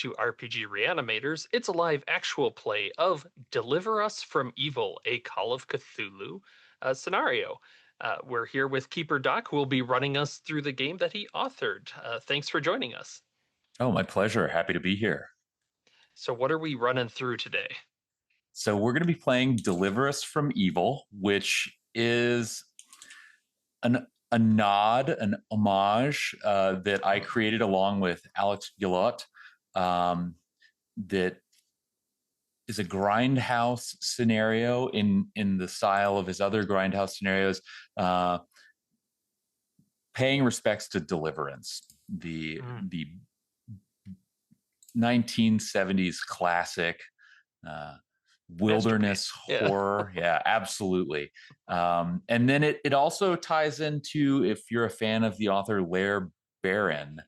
to RPG Reanimators. It's a live actual play of Deliver Us from Evil, a Call of Cthulhu scenario. We're here with Keeper Doc, who will be running us through the game that he authored. Thanks for joining us. Oh, my pleasure. Happy to be here. So, what are we running through today? So, we're going to be playing Deliver Us from Evil, which is a nod, an homage that I created along with Alex Gillot. That is a grindhouse scenario in the style of his other grindhouse scenarios, uh, paying respects to Deliverance, the 1970s classic. Wilderness horror. Yeah, absolutely. And then it also ties into, if you're a fan of the author Lair Barron,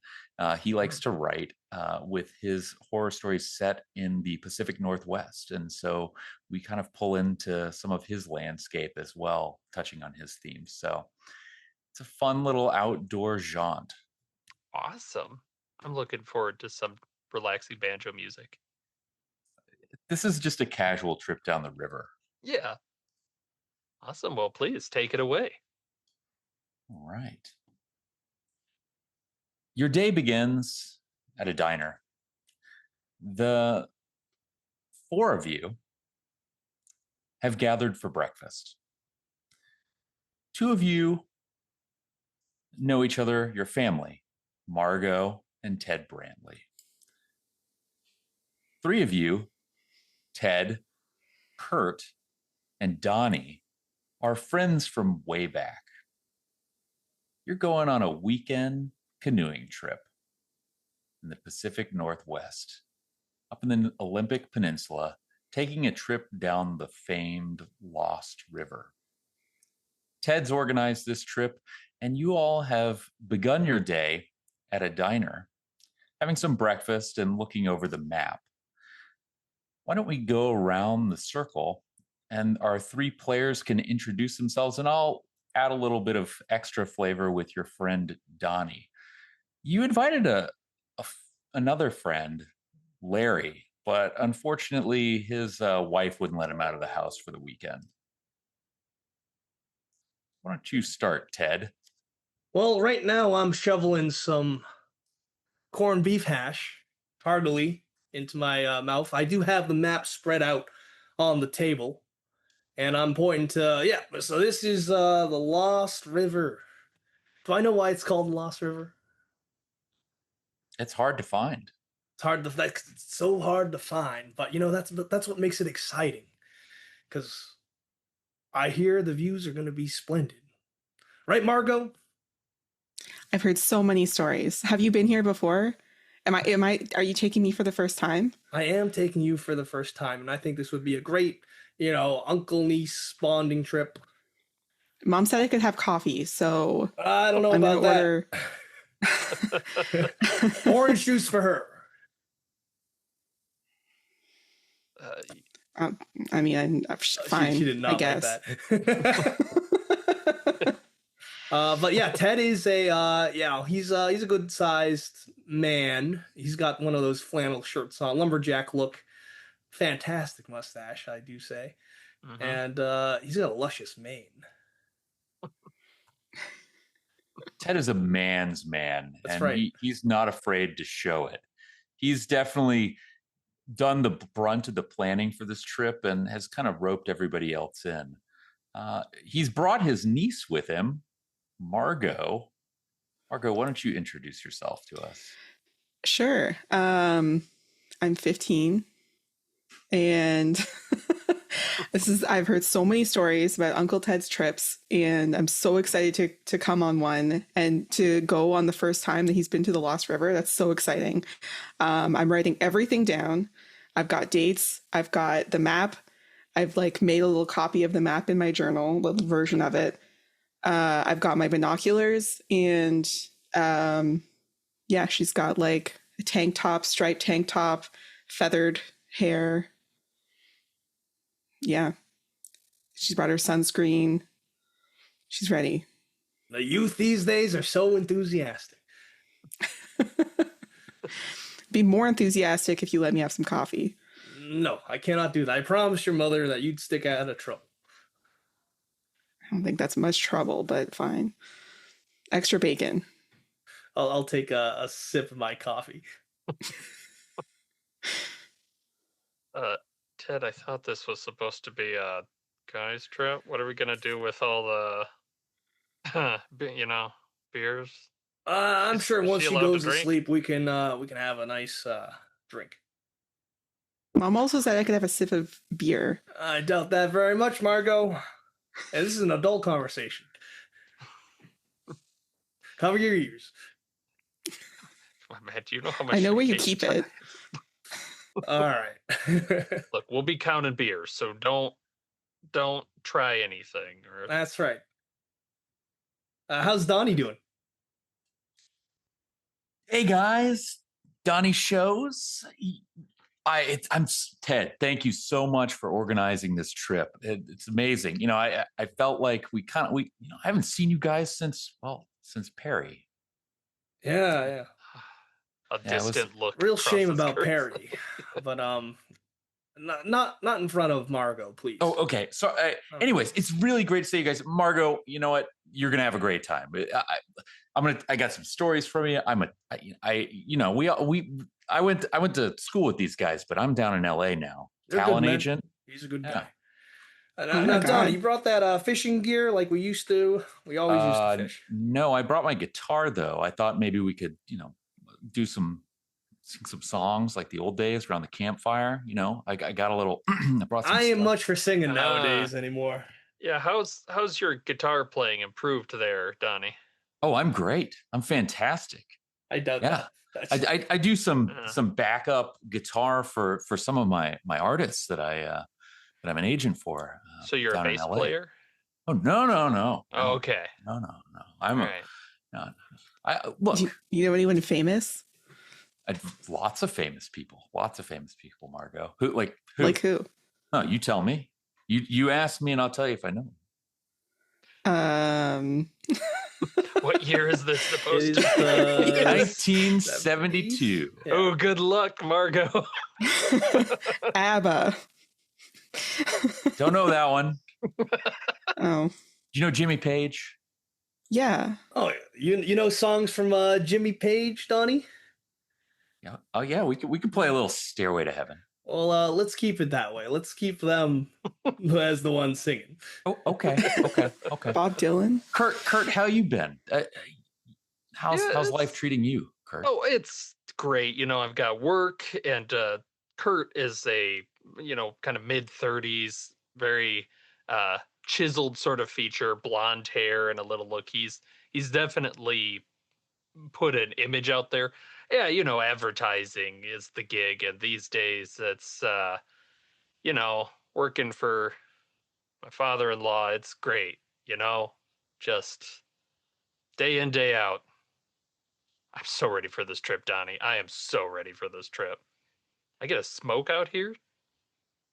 he likes to write with his horror stories set in the Pacific Northwest. And so we kind of pull into some of his landscape as well, touching on his themes. So it's a fun little outdoor jaunt. Awesome. I'm looking forward to some relaxing banjo music. This is just a casual trip down the river. Yeah. Awesome. Well, please take it away. All right. Your day begins at a diner. The four of you have gathered for breakfast. Two of you know each other, your family, Margot and Ted Brantley. Three of you, Ted, Kurt, and Donnie, are friends from way back. You're going on a weekend canoeing trip in the Pacific Northwest, up in the Olympic Peninsula, taking a trip down the famed Lost River. Ted's organized this trip, and you all have begun your day at a diner, having some breakfast and looking over the map. Why don't we go around the circle and our three players can introduce themselves, and I'll add a little bit of extra flavor with your friend Donnie. You invited another friend, Larry, but unfortunately his wife wouldn't let him out of the house for the weekend. Why don't you start, Ted? Well, right now I'm shoveling some corned beef hash heartily into my mouth. I do have the map spread out on the table, and I'm pointing to, yeah, so this is the Lost River. Do I know why it's called the Lost River? It's hard to find. It's so hard to find, but that's what makes it exciting, because I hear the views are going to be splendid. Right, Margot? I've heard so many stories. Have you been here before? Are you taking me for the first time? I am taking you for the first time, and I think this would be a great, uncle-niece bonding trip. Mom said I could have coffee, so I don't know I'm about gonna that. Orange juice for her. I'm fine. She did not I guess. like that. But yeah, Ted is he's a good sized man. He's got one of those flannel shirts on, lumberjack look, fantastic mustache, I do say, and he's got a luscious mane. Ted is a man's man. That's and right. He's not afraid to show it. He's definitely done the brunt of the planning for this trip and has kind of roped everybody else in. He's brought his niece with him, Margot. Margot, why don't you introduce yourself to us? Sure. I'm 15, and I've heard so many stories about Uncle Ted's trips, and I'm so excited to come on one and to go on the first time that he's been to the Lost River. That's so exciting. I'm writing everything down. I've got dates. I've got the map. I've made a little copy of the map in my journal, a little version of it. I've got my binoculars, and she's got a tank top, striped tank top, feathered hair. Yeah. She's brought her sunscreen. She's ready. The youth these days are so enthusiastic. be more enthusiastic if you let me have some coffee. No, I cannot do that. I promised your mother that you'd stick out of trouble. I don't think that's much trouble, but fine. Extra bacon. I'll take a sip of my coffee. Ted, I thought this was supposed to be a guy's trip. What are we gonna do with all the, beers? I'm sure Is once she she allowed to goes to drink? sleep, we can have a nice drink. Mom also said I could have a sip of beer. I doubt that very much, Margot. And this is an adult conversation. Cover your ears. Oh, man, do you know how much? I know where you vacation keep time- it. All right. Look, we'll be counting beers, so don't try anything. Or That's right. How's Donnie doing? Hey guys, Donnie shows. I'm Ted. Thank you so much for organizing this trip. It's amazing. I felt like we I haven't seen you guys since Perry. Yeah. a Yeah, it was distant look. Real shame crosses about Kurt's Perry, but not in front of Margot, please. Oh, okay. So, anyways, it's really great to see you guys. Margot, you know what? You're gonna have a great time. I got some stories from you. I went to school with these guys, but I'm down in LA now. You're a good Talent man. agent. He's a good Yeah. guy. Oh Now, my Donnie, God. you brought that fishing gear like we used to. We always used to fish. No, I brought my guitar though. I thought maybe we could, sing some songs like the old days around the campfire. I got a little. I brought some. I ain't stuff. much for singing Ah. nowadays anymore. Yeah, how's your guitar playing improved there, Donnie? Oh, I'm great. I'm fantastic. I doubt Yeah. that. That's- I do some Yeah. backup guitar for some of my artists that I'm an agent for. So you're a down in bass LA. player? Oh no. Oh, okay. No. All right. No. Look. Do you know anyone famous? Lots of famous people. Margot. Who? Like who? No, you tell me. You ask me, and I'll tell you if I know. What year is this supposed Is to be? the- 1972. Yeah. Oh, good luck, Margot. ABBA. Don't know that one. Oh, Do you know Jimmy Page? yeah. Oh, you know songs from Jimmy Page, Donnie? Yeah. Oh yeah, we could play a little Stairway to Heaven. Well, let's keep it that way. Let's keep them as the ones singing. Oh, okay. Bob Dylan. Kurt, how you been? How's Yeah, life treating you, Kurt? Oh, it's great. I've got work, and Kurt is a kind of mid-30s, very chiseled sort of feature, blonde hair and a little look. He's definitely put an image out there. Yeah, advertising is the gig, and these days it's working for my father-in-law. It's great, just day in, day out. I'm so ready for this trip, Donnie. I am so ready for this trip. I get a smoke out here.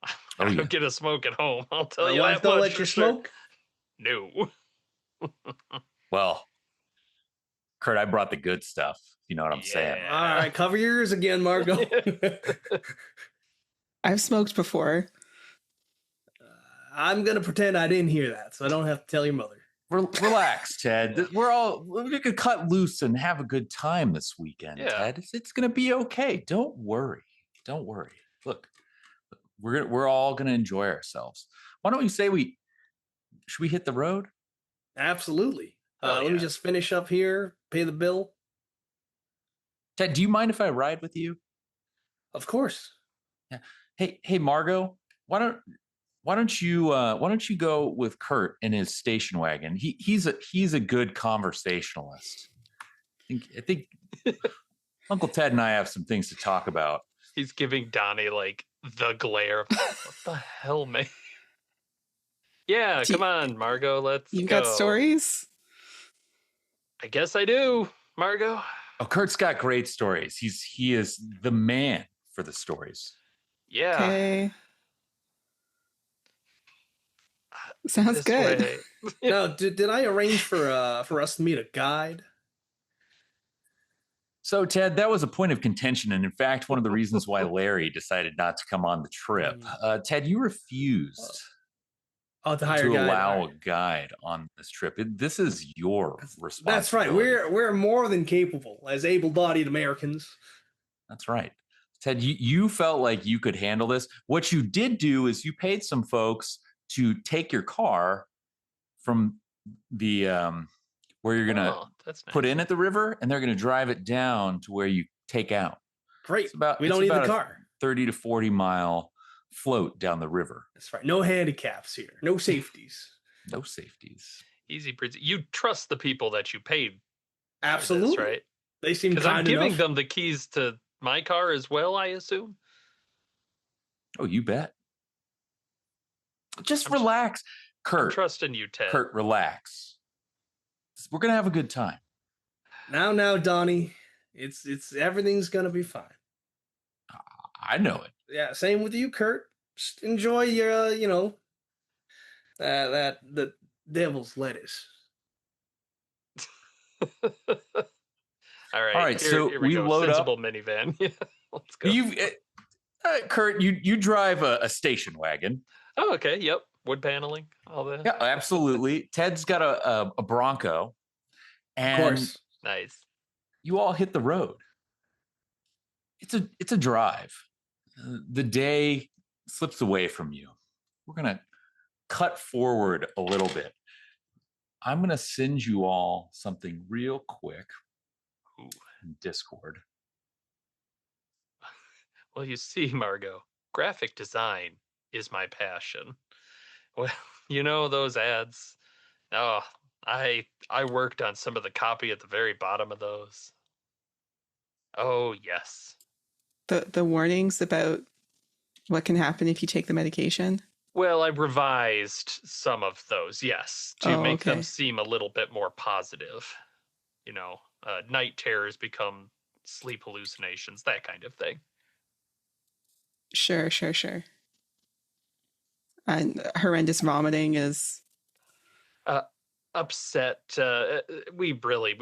I yeah. don't get a smoke at home. I'll tell My you wife that don't much let for you sure. smoke. No. Well, Kurt, I brought the good stuff. You know what I'm saying? Yeah. All right, cover your ears again, Margot. I've smoked before. I'm gonna pretend I didn't hear that, so I don't have to tell your mother. Relax, Ted. We could cut loose and have a good time this weekend, Yeah. Ted. It's gonna be okay. Don't worry. Look, we're all gonna enjoy ourselves. Why don't we say should we hit the road? Absolutely. Oh, Let me yeah. just finish up here, pay the bill. Ted, do you mind if I ride with you? Of course. Hey, Margot, why don't you go with Kurt in his station wagon? He's a good conversationalist. I think Uncle Ted and I have some things to talk about. He's giving Donnie like the glare. What the hell, man? Yeah, Do come on, Margot. Let's You go. got stories? I guess I do, Margot. Oh, Kurt's got great stories. He is the man for the stories. Yeah. Okay. Sounds This good. way. Now, did I arrange for us to meet a guide? So, Ted, that was a point of contention. And in fact, one of the reasons why Larry decided not to come on the trip. Ted, you refused To hire to a guide. allow All a right. guide on this trip. This is your responsibility. That's right. We're more than capable as able-bodied Americans. That's right. Ted, you felt like you could handle this. What you did do is you paid some folks to take your car from the where you're gonna that's nice. put in at the river, and they're gonna drive it down to where you take out. Great. We don't need the car. 30 to 40 mile float down the river. That's right. No handicaps here. No safeties. No safeties. Easy breezy. You trust the people that you paid. Absolutely. This, right? They seem because kind I'm giving enough. them the keys to my car as well, I assume. Oh, you bet. Just relax. Kurt. I'm trusting you, Ted. Kurt, relax. We're gonna have a good time. Now, Donnie. It's everything's gonna be fine. I know it. Yeah, same with you, Kurt. Just enjoy your, the devil's lettuce. All right. So here we go. load Sensible up. minivan. Yeah, let's go. Kurt, you drive a station wagon. Oh, okay. Yep. Wood paneling. All that. Yeah, absolutely. Ted's got a Bronco, and Of course. Nice. You all hit the road. It's a drive. The day slips away from you. We're gonna cut forward a little bit. I'm gonna send you all something real quick in Discord. Well, you see, Margot, graphic design is my passion. Well, those ads. Oh, I worked on some of the copy at the very bottom of those. Oh, yes. The warnings about what can happen if you take the medication? Well, I revised some of those, yes, to make them seem a little bit more positive. Night terrors become sleep hallucinations, that kind of thing. Sure. And horrendous vomiting is upset. We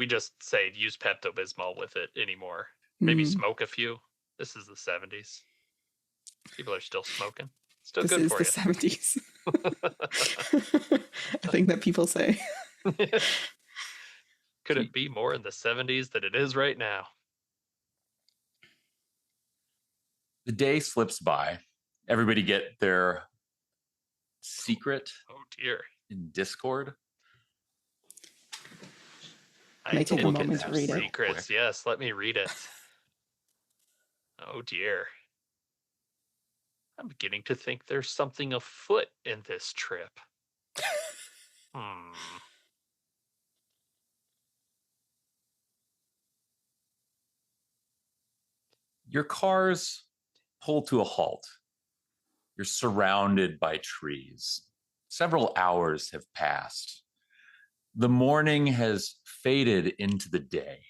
just say use Pepto-Bismol with it anymore. Maybe smoke a few. This is the 70s. People are still smoking. Still this good is for the you. 70s. I think that people say. Could it be more in the 70s than it is right now? The day slips by. Everybody get their secret. Oh dear. In Discord. I take a moment to read it. Secrets, yes. Let me read it. Oh dear. I'm beginning to think there's something afoot in this trip. Your cars pull to a halt. You're surrounded by trees. Several hours have passed. The morning has faded into the day.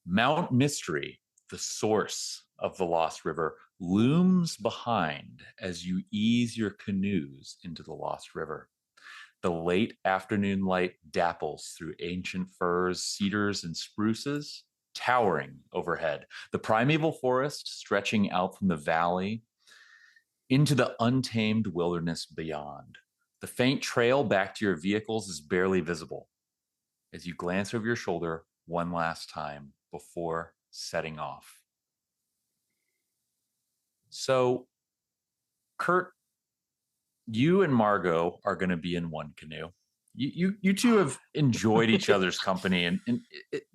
Mount Mystery, the source of the Lost River, looms behind as you ease your canoes into the Lost River. The late afternoon light dapples through ancient firs, cedars, and spruces, towering overhead. The primeval forest stretching out from the valley into the untamed wilderness beyond. The faint trail back to your vehicles is barely visible as you glance over your shoulder one last time before setting off. So, Kurt, you and Margot are going to be in one canoe. You two have enjoyed each other's company, and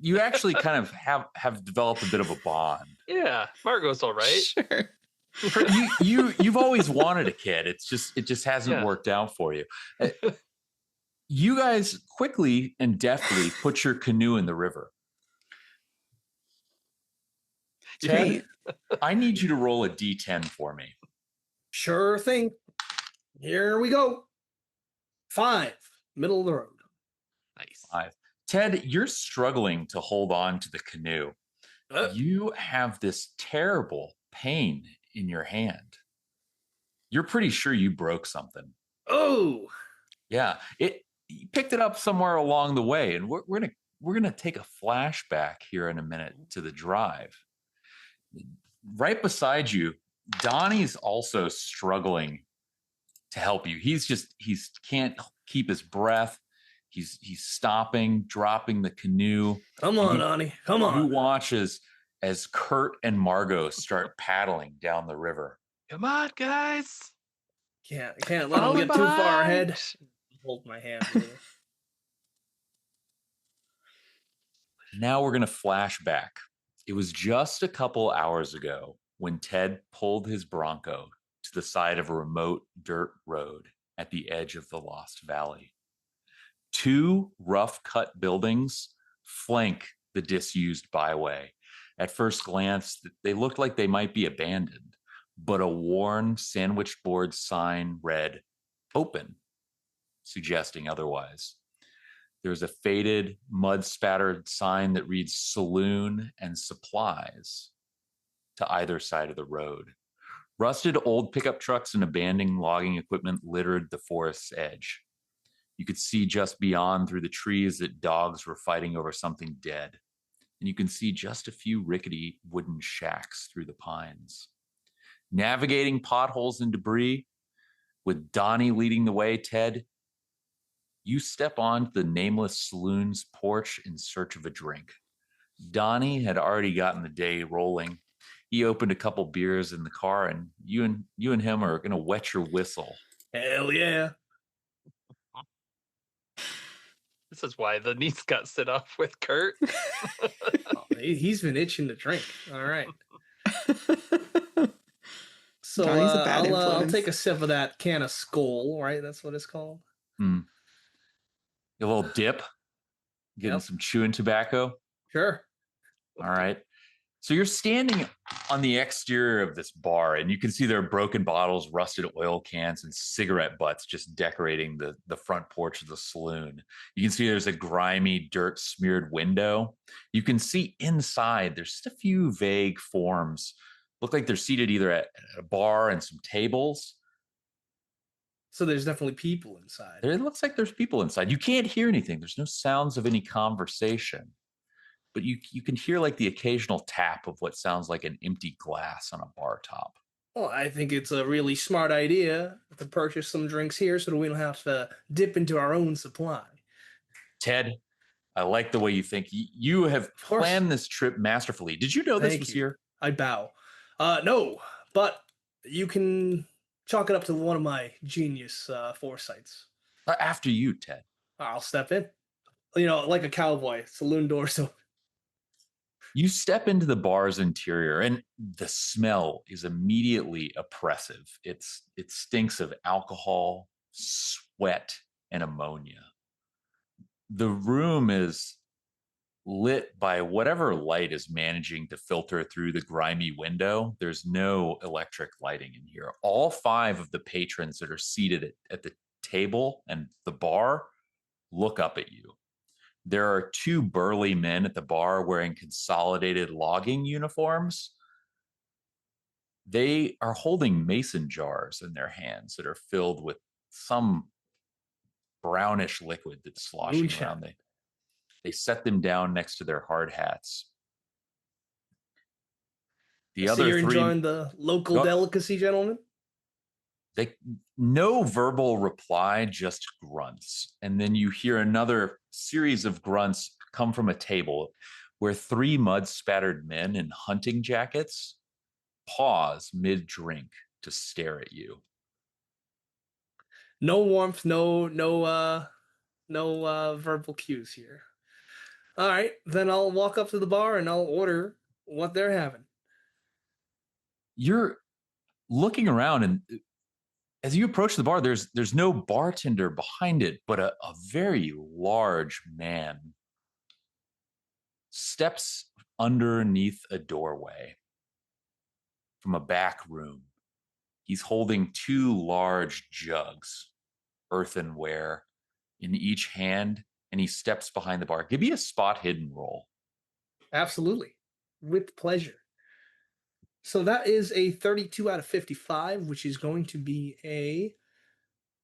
you actually kind of have developed a bit of a bond. Yeah, Margot's all right. Sure. You've always wanted a kid. It just hasn't worked out for you. You guys quickly and deftly put your canoe in the river. Ted, I need you to roll a D10 for me. Sure thing. Here we go. 5, middle of the road. Nice. 5. Ted, you're struggling to hold on to the canoe. You have this terrible pain in your hand. You're pretty sure you broke something. Oh. Yeah, you picked it up somewhere along the way, and we're we're going to take a flashback here in a minute to the drive. Right beside you, Donnie's also struggling to help you. He's can't keep his breath. He's stopping, dropping the canoe. Come on, Donnie. Come on. You watch as Kurt and Margot start paddling down the river. Come on, guys. Can't let him Falling get too far ahead. behind. Hold my hand a little. Now we're going to flash back. It was just a couple hours ago when Ted pulled his Bronco to the side of a remote dirt road at the edge of the Lost Valley. 2 rough-cut buildings flank the disused byway. At first glance, they looked like they might be abandoned, but a worn sandwich board sign read "Open," suggesting otherwise. There's a faded, mud-spattered sign that reads "Saloon and Supplies" to either side of the road. Rusted old pickup trucks and abandoned logging equipment littered the forest's edge. You could see just beyond through the trees that dogs were fighting over something dead. And you can see just a few rickety wooden shacks through the pines. Navigating potholes and debris, with Donnie leading the way, Ted, you step onto the nameless saloon's porch in search of a drink. Donnie had already gotten the day rolling. He opened a couple beers in the car, and you and him are going to wet your whistle. Hell yeah. This is why the niece got set off with Kurt. Oh, he's been itching to drink. All right. So Donnie's a bad I'll influence. take a sip of that can of Skull, right? That's what it's called. A little dip, getting some chewing tobacco. Sure. All right. So you're standing on the exterior of this bar, and you can see there are broken bottles, rusted oil cans, and cigarette butts just decorating the front porch of the saloon. You can see there's a grimy, dirt-smeared window. You can see inside there's just a few vague forms. Look like they're seated either at a bar and some tables. So there's definitely people inside. It looks like there's people inside. You can't hear anything. There's no sounds of any conversation. But you can hear like the occasional tap of what sounds like an empty glass on a bar top. Well, I think it's a really smart idea to purchase some drinks here so that we don't have to dip into our own supply. Ted, I like the way you think. You have planned this trip masterfully. Did you know this was here? I bow. No, but you can chalk it up to one of my genius foresights. After you, Ted. I'll step in. You know, like a cowboy, saloon doors open. You step into the bar's interior, and the smell is immediately oppressive. It stinks of alcohol, sweat, and ammonia. The room is lit by whatever light is managing to filter through the grimy window. There's no electric lighting in here. All 5 of the patrons that are seated at the table and the bar look up at you. There are 2 burly men at the bar wearing consolidated logging uniforms. They are holding mason jars in their hands that are filled with some brownish liquid that's sloshing around. They set them down next to their hard hats. The other you're 3 enjoying the local delicacy, gentlemen? No verbal reply, just grunts. And then you hear another series of grunts come from a table where 3 mud-spattered men in hunting jackets pause mid-drink to stare at you. No warmth, no verbal cues here. All right, then I'll walk up to the bar and I'll order what they're having. You're looking around, and as you approach the bar, there's no bartender behind it, but a very large man steps underneath a doorway from a back room. He's holding 2 large jugs, earthenware, in each hand, and he steps behind the bar. Give me a spot hidden roll. Absolutely. With pleasure. So that is a 32 out of 55, which is going to be a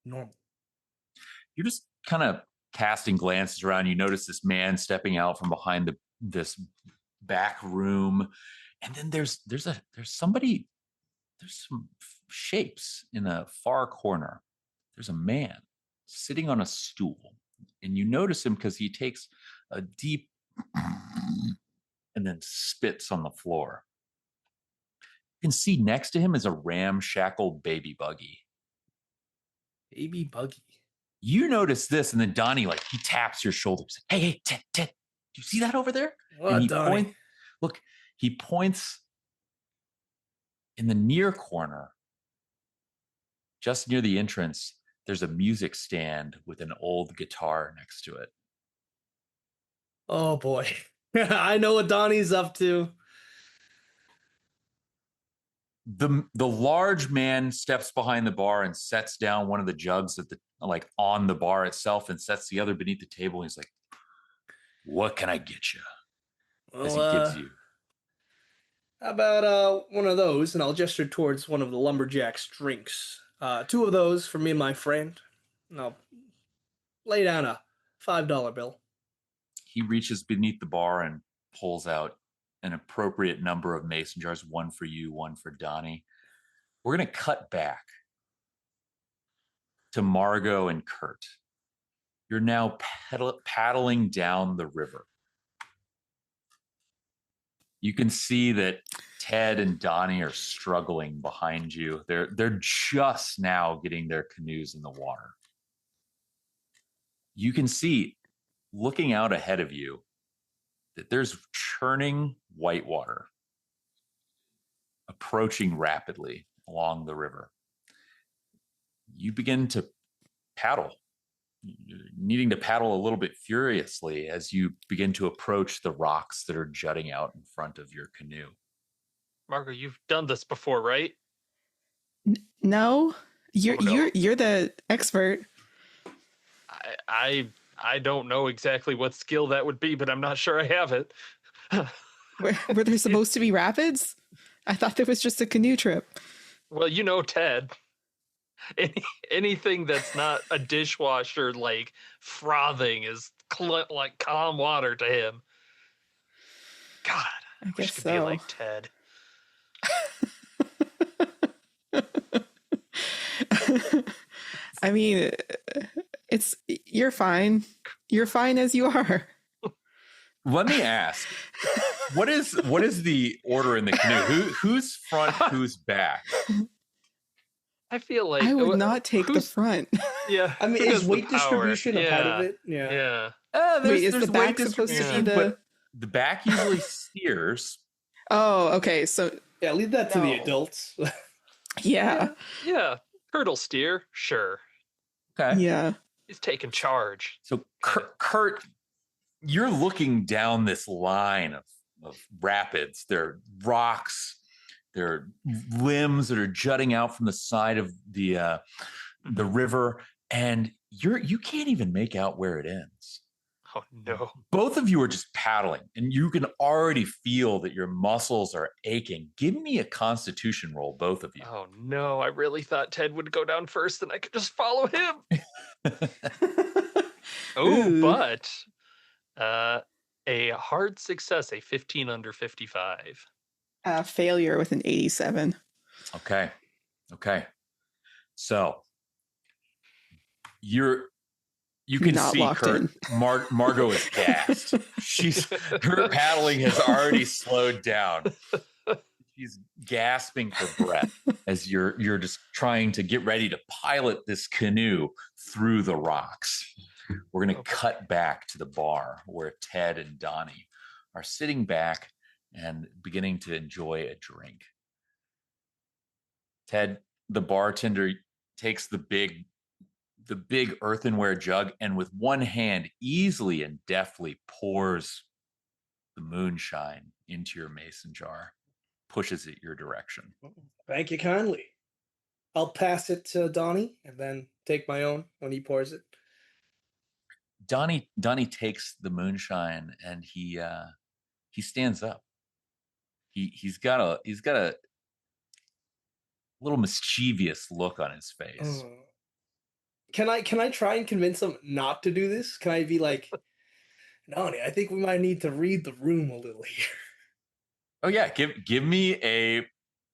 normal. You're just kind of casting glances around. You notice this man stepping out from behind this back room, and then there's somebody. There's some shapes in a far corner. There's a man sitting on a stool, and you notice him because he takes a deep and then spits on the floor. You can see next to him is a ramshackle baby buggy. Baby buggy. You notice this, and then Donnie, like, he taps your shoulder. He's like, hey, Ted, do you see that over there? What, And Donnie? he points in the near corner, just near the entrance. There's a music stand with an old guitar next to it. Oh boy. I know what Donnie's up to. The large man steps behind the bar and sets down one of the jugs at on the bar itself and sets the other beneath the table. He's like, what can I get you? As he gives you. How about one of those? And I'll gesture towards one of the lumberjack's drinks. 2 of those for me and my friend. And I'll lay down a $5 bill. He reaches beneath the bar and pulls out an appropriate number of mason jars, one for you, one for Donnie. We're going to cut back to Margot and Kurt. You're now paddling down the river. You can see that Ted and Donnie are struggling behind you. They're just now getting their canoes in the water. You can see, looking out ahead of you, that there's churning whitewater approaching rapidly along the river. You begin to paddle, needing to paddle a little bit furiously as you begin to approach the rocks that are jutting out in front of your canoe. Margot, you've done this before, right? No, you're Oh, no. you're the expert. I don't know exactly what skill that would be, but I'm not sure I have it. Were there supposed to be rapids? I thought there was just a canoe trip. Well, you know, Ted. Anything that's not a dishwasher like frothing is like calm water to him. God, I wish guess I could be so. like Ted. I mean, you're fine. You're fine as you are. Let me ask, what is the order in the canoe? Who's front, who's back? I feel like I would not take the front. Yeah, I mean, who is has the weight power? distribution a part of Yeah, it? Yeah. Yeah. Wait, is There's the weight back supposed to be distribution, the? but the back usually steers. Oh, okay. So Yeah, leave that to the No. adults. yeah, Yeah. Turtle steer, sure. Okay. yeah. He's taking charge. So Kurt, you're looking down this line of rapids. There are rocks, there are limbs that are jutting out from the side of the river, and you can't even make out where it ends. Oh no. Both of you are just paddling, and you can already feel that your muscles are aching. Give me a constitution roll, both of you. Oh no, I really thought Ted would go down first and I could just follow him. Oh, Ooh. but a hard success, a 15 under 55. Failure with an 87. Okay. So you can Not see locked Kurt. in. Margot is gassed. Her paddling has already slowed down. She's gasping for breath as you're just trying to get ready to pilot this canoe through the rocks. We're going to cut back to the bar where Ted and Donnie are sitting back and beginning to enjoy a drink. Ted, the bartender, takes the big earthenware jug and with one hand easily and deftly pours the moonshine into your mason jar, pushes it your direction. Thank you kindly. I'll pass it to Donnie and then take my own when he pours it. Donnie takes the moonshine and he stands up. He's got a little mischievous look on his face. Can I try and convince him not to do this? Can I be like, Donnie, I think we might need to read the room a little here. Oh yeah, give me a.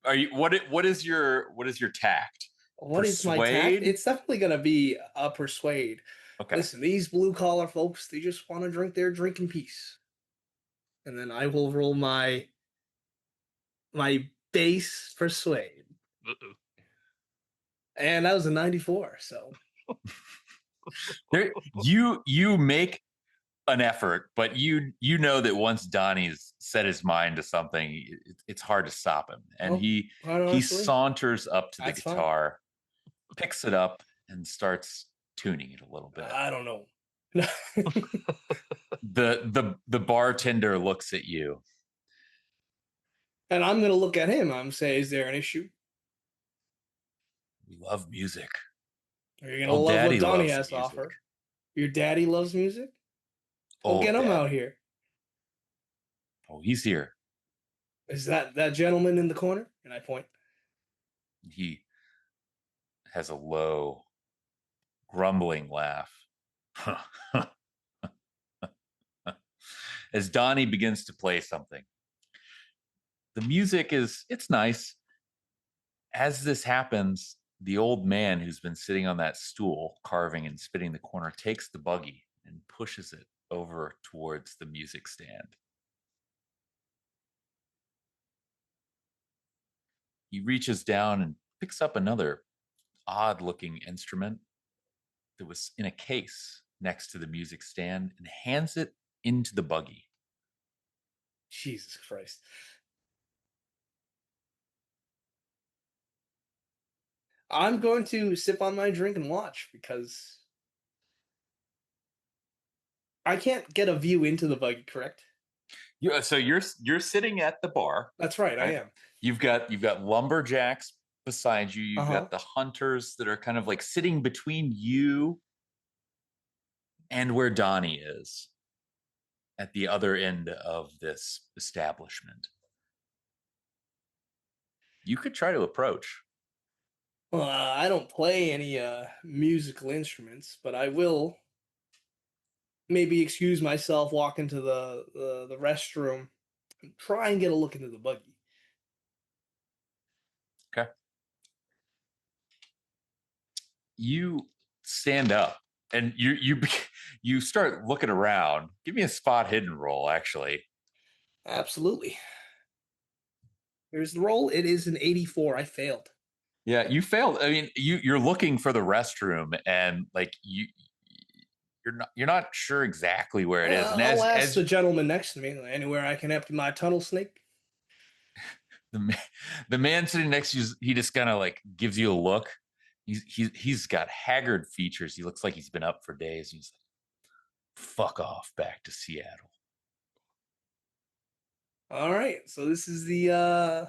Are you what is your tact? What is my tact? Persuade. It's definitely gonna be a persuade. Okay. Listen, these blue collar folks, they just want to drink their drink in peace. And then I will roll my base persuade. Uh-oh. And that was a 94, so There, you make an effort, but you know that once Donnie's set his mind to something, it's hard to stop him. And well, quite he honestly, saunters up to the that's fine. guitar, picks it up, and starts tuning it a little bit. I don't know. The bartender looks at you. And I'm gonna look at him. I'm say, is there an issue? We love music. Are you gonna Old love Daddy what Donnie loves has to music. offer? Your daddy loves music? Well, Old get him Dad. out here. Oh, he's here. Is that gentleman in the corner? And I point. He has a low, grumbling laugh. As Donnie begins to play something. The music it's nice. As this happens, the old man who's been sitting on that stool, carving and spitting the corner, takes the buggy and pushes it over towards the music stand. He reaches down and picks up another odd-looking instrument that was in a case next to the music stand and hands it into the buggy. Jesus Christ. I'm going to sip on my drink and watch because I can't get a view into the buggy, correct? So you're sitting at the bar. That's right, I Right. am. You've got lumberjacks beside you. You've got the hunters that are kind of like sitting between you and where Donnie is at the other end of this establishment. You could try to approach. Well, I don't play any musical instruments, but I will maybe excuse myself, walk into the restroom, and try and get a look into the buggy. Okay. You stand up and you start looking around. Give me a spot hidden roll, actually. Absolutely. Here's the roll. It is an 84. I failed. Yeah, you failed. I mean, you're looking for the restroom and like you're not sure exactly where it is. And I'll ask as the gentleman next to me, anywhere I can empty my tunnel snake. the man sitting next to you, he just kind of like gives you a look. He's got haggard features. He looks like he's been up for days. He's like, fuck off back to Seattle. All right, so this is the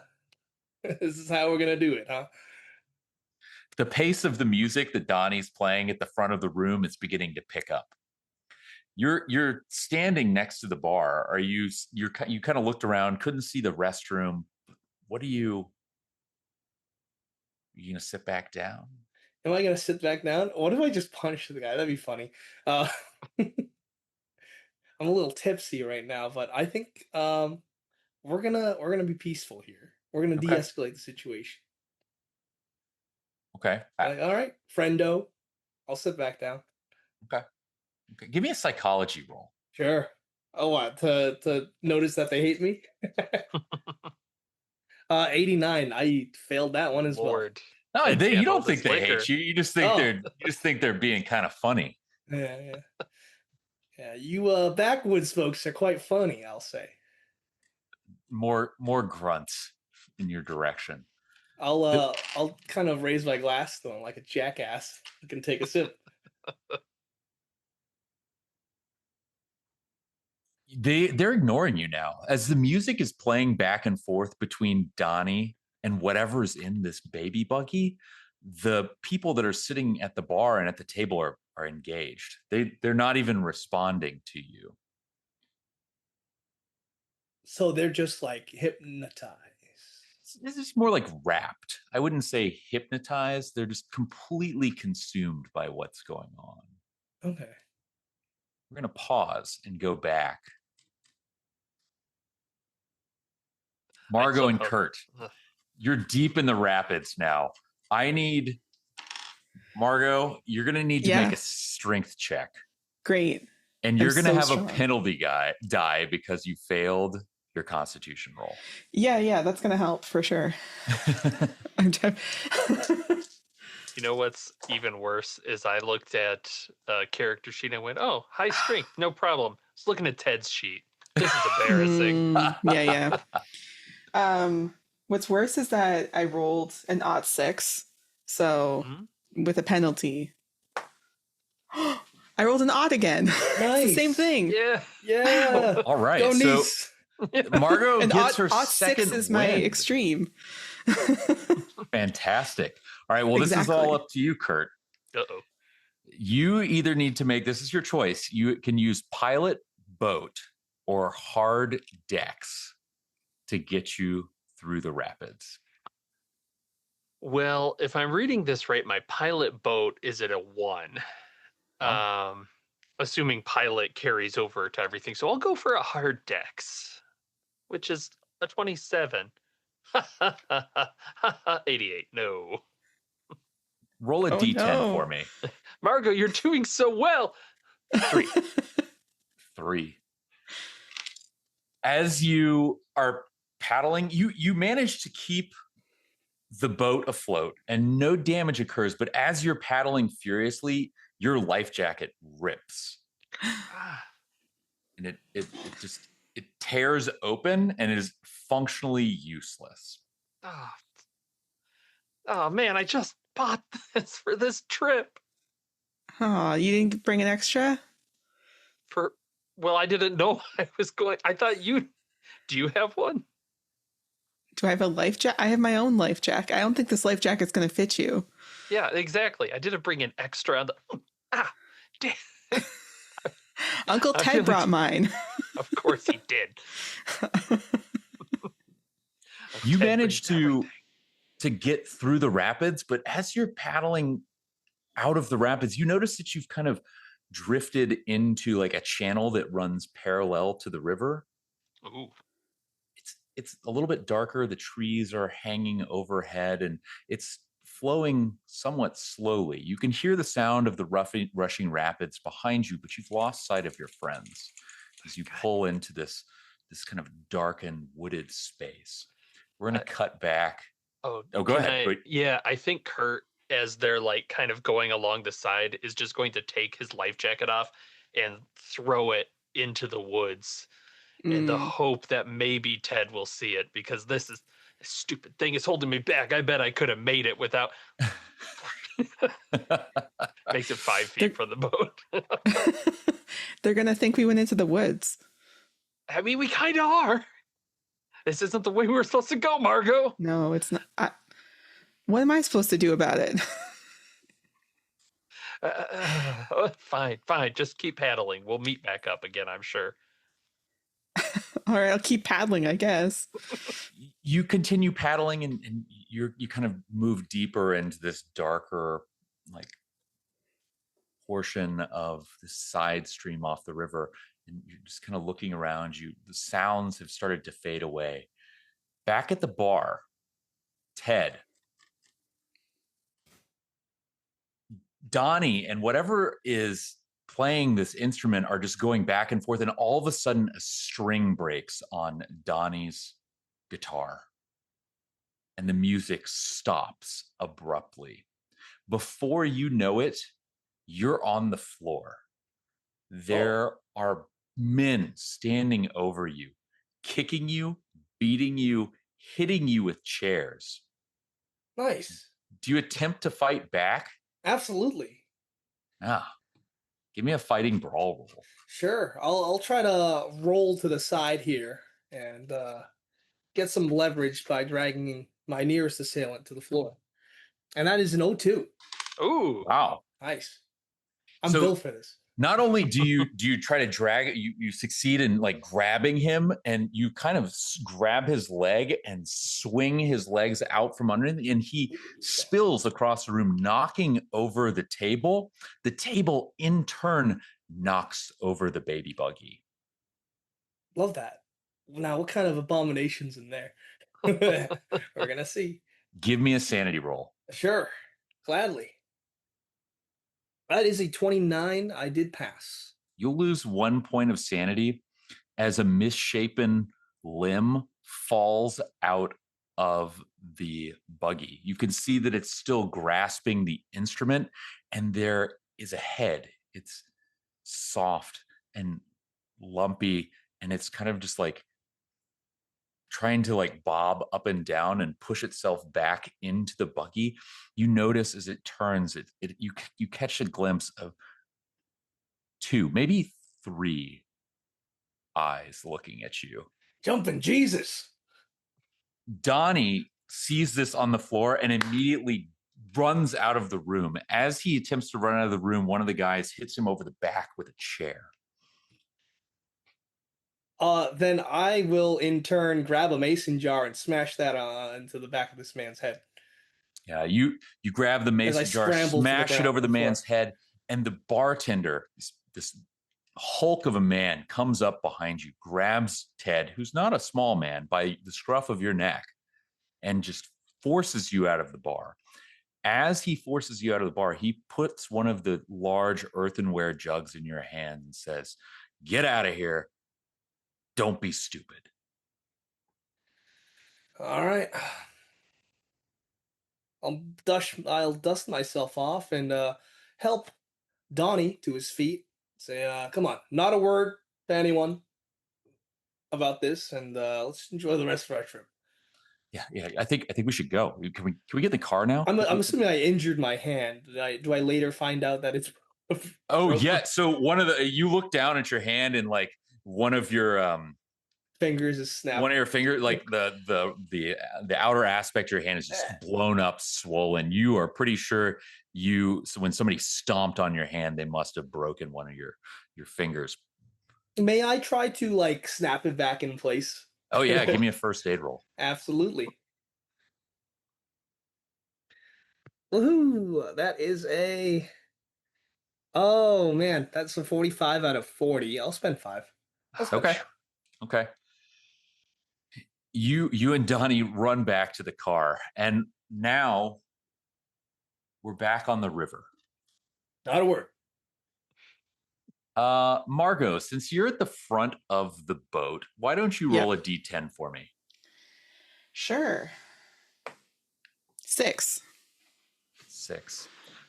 this is how we're gonna do it, huh? The pace of the music that Donnie's playing at the front of the room is beginning to pick up. You're standing next to the bar. You kind of looked around, couldn't see the restroom. What are you gonna sit back down? Am I gonna sit back down? What if I just punch the guy? That'd be funny. I'm a little tipsy right now, but I think we're gonna be peaceful here. We're gonna Okay. de-escalate the situation. Okay. Like, all right, friendo, I'll sit back down. Okay. Give me a psychology roll. Sure. Oh, what, to notice that they hate me? 89. I failed that one as Lord. No, I you can't don't hold think this they liquor. hate you. You just think they're being kind of funny. well. Yeah. You backwoods folks are quite funny, I'll say. More grunts in your direction. I'll kind of raise my glass to them like a jackass. I can take a sip. They're ignoring you now as the music is playing back and forth between Donnie and whatever's in this baby buggy. The people that are sitting at the bar and at the table are engaged. They're not even responding to you. So they're just like hypnotized. This is more like wrapped. I wouldn't say hypnotized. They're just completely consumed by what's going on. Okay. We're going to pause and go back. Margot and Kurt, you're deep in the rapids now. I need Margot. You're going to need to make a strength check. Great. And you're going to have strong. a penalty die because you failed your Constitution roll. Yeah, that's going to help for sure. You know what's even worse is I looked at a character sheet and went, "Oh, high strength, no problem." I was looking at Ted's sheet. This is embarrassing. Yeah. What's worse is that I rolled an odd 6, so with a penalty. I rolled an odd again. Nice. It's the same thing. Yeah. All right. Go so Nice. Margot and gets her odd second 6 is win. my extreme. Fantastic. All right. Well, this is all up to you, Kurt. Uh-oh. You either need to make, this is your choice. You can use pilot, boat, or hard decks to get you through the rapids. Well, if I'm reading this right, my pilot boat is at a 1. Assuming pilot carries over to everything. So I'll go for a hard dex, which is a 27. 88. No. Roll a D10 for me. Margot, you're doing so well. 3. As you are paddling, you manage to keep the boat afloat and no damage occurs. But as you're paddling furiously, your life jacket rips. And it tears open and it is functionally useless. Oh man, I just bought this for this trip. Oh, you didn't bring an extra? Well, I didn't know I was going. I thought do you have one? Do I have a life jacket? I have my own life jacket. I don't think this life jacket's going to fit you. Yeah, exactly. I didn't bring an extra. Damn. Uncle Ted brought mine. Of course he did. You managed to get through the rapids, but as you're paddling out of the rapids, you notice that you've kind of drifted into like a channel that runs parallel to the river. Ooh. It's a little bit darker. The trees are hanging overhead and it's flowing somewhat slowly. You can hear the sound of the rushing rapids behind you, but you've lost sight of your friends as you pull into this kind of darkened wooded space. We're going to cut back. Oh, go ahead. Yeah, I think Kurt, as they're like kind of going along the side, is just going to take his life jacket off and throw it into the woods in the hope that maybe Ted will see it, because this stupid thing is holding me back. I bet I could have made it without. Makes it 5 feet from the boat. They're going to think we went into the woods. I mean, we kind of are. This isn't the way we were supposed to go, Margot. No, it's not. What am I supposed to do about it? Fine. Just keep paddling. We'll meet back up again, I'm sure. All right, I'll keep paddling, I guess. You continue paddling and you kind of move deeper into this darker like portion of the side stream off the river. And you're just kind of looking around you. The sounds have started to fade away. Back at the bar, Ted, Donnie, and whatever is playing this instrument are just going back and forth. And all of a sudden, a string breaks on Donnie's guitar. And the music stops abruptly. Before you know it, you're on the floor. There are men standing over you, kicking you, beating you, hitting you with chairs. Nice. Do you attempt to fight back? Absolutely. Give me a fighting brawl roll. Sure. I'll try to roll to the side here and get some leverage by dragging my nearest assailant to the floor. And that is an 02. Ooh. Wow. Nice. I'm built for this. Not only do you try to drag it, you succeed in like grabbing him, and you kind of grab his leg and swing his legs out from under him, and he spills across the room, knocking over the table. The table in turn knocks over the baby buggy. Love that. Now, what kind of abominations in there? We're gonna see. Give me a sanity roll. Sure, gladly. That is a 29. I did pass. You'll lose 1 point of sanity as a misshapen limb falls out of the buggy. You can see that it's still grasping the instrument, and there is a head. It's soft and lumpy, and it's kind of just like trying to like bob up and down and push itself back into the buggy. You notice as it turns, you catch a glimpse of 2, maybe 3 eyes looking at you. Jumping Jesus. Donnie sees this on the floor and immediately runs out of the room. As he attempts to run out of the room, one of the guys hits him over the back with a chair. Then I will in turn grab a mason jar and smash that into the back of this man's head. Yeah, you grab the mason jar, smash it over the man's head, and the bartender, this hulk of a man, comes up behind you, grabs Ted, who's not a small man, by the scruff of your neck, and just forces you out of the bar. As he forces you out of the bar, he puts one of the large earthenware jugs in your hand and says, "Get out of here. Don't be stupid." All right. I'll dust myself off and help Donnie to his feet. Say, come on, not a word to anyone about this, and let's enjoy the rest of our trip. Yeah. I think we should go. Can we get in the car now? I'm assuming I injured my hand. Do I later find out that it's Oh yeah. So you look down at your hand, and like one of your fingers is snapped. One of your fingers, like the outer aspect of your hand is just blown up, swollen. You are pretty sure so when somebody stomped on your hand, they must have broken one of your fingers. May I try to like snap it back in place? Oh yeah, give me a first aid roll. Absolutely. Woohoo! That is a. Oh man, that's a 45 out of 40. I'll spend 5. Okay. You and Donnie run back to the car, and now we're back on the river. Not a word. Margot, since you're at the front of the boat, why don't you roll a d10 for me? Sure. 6.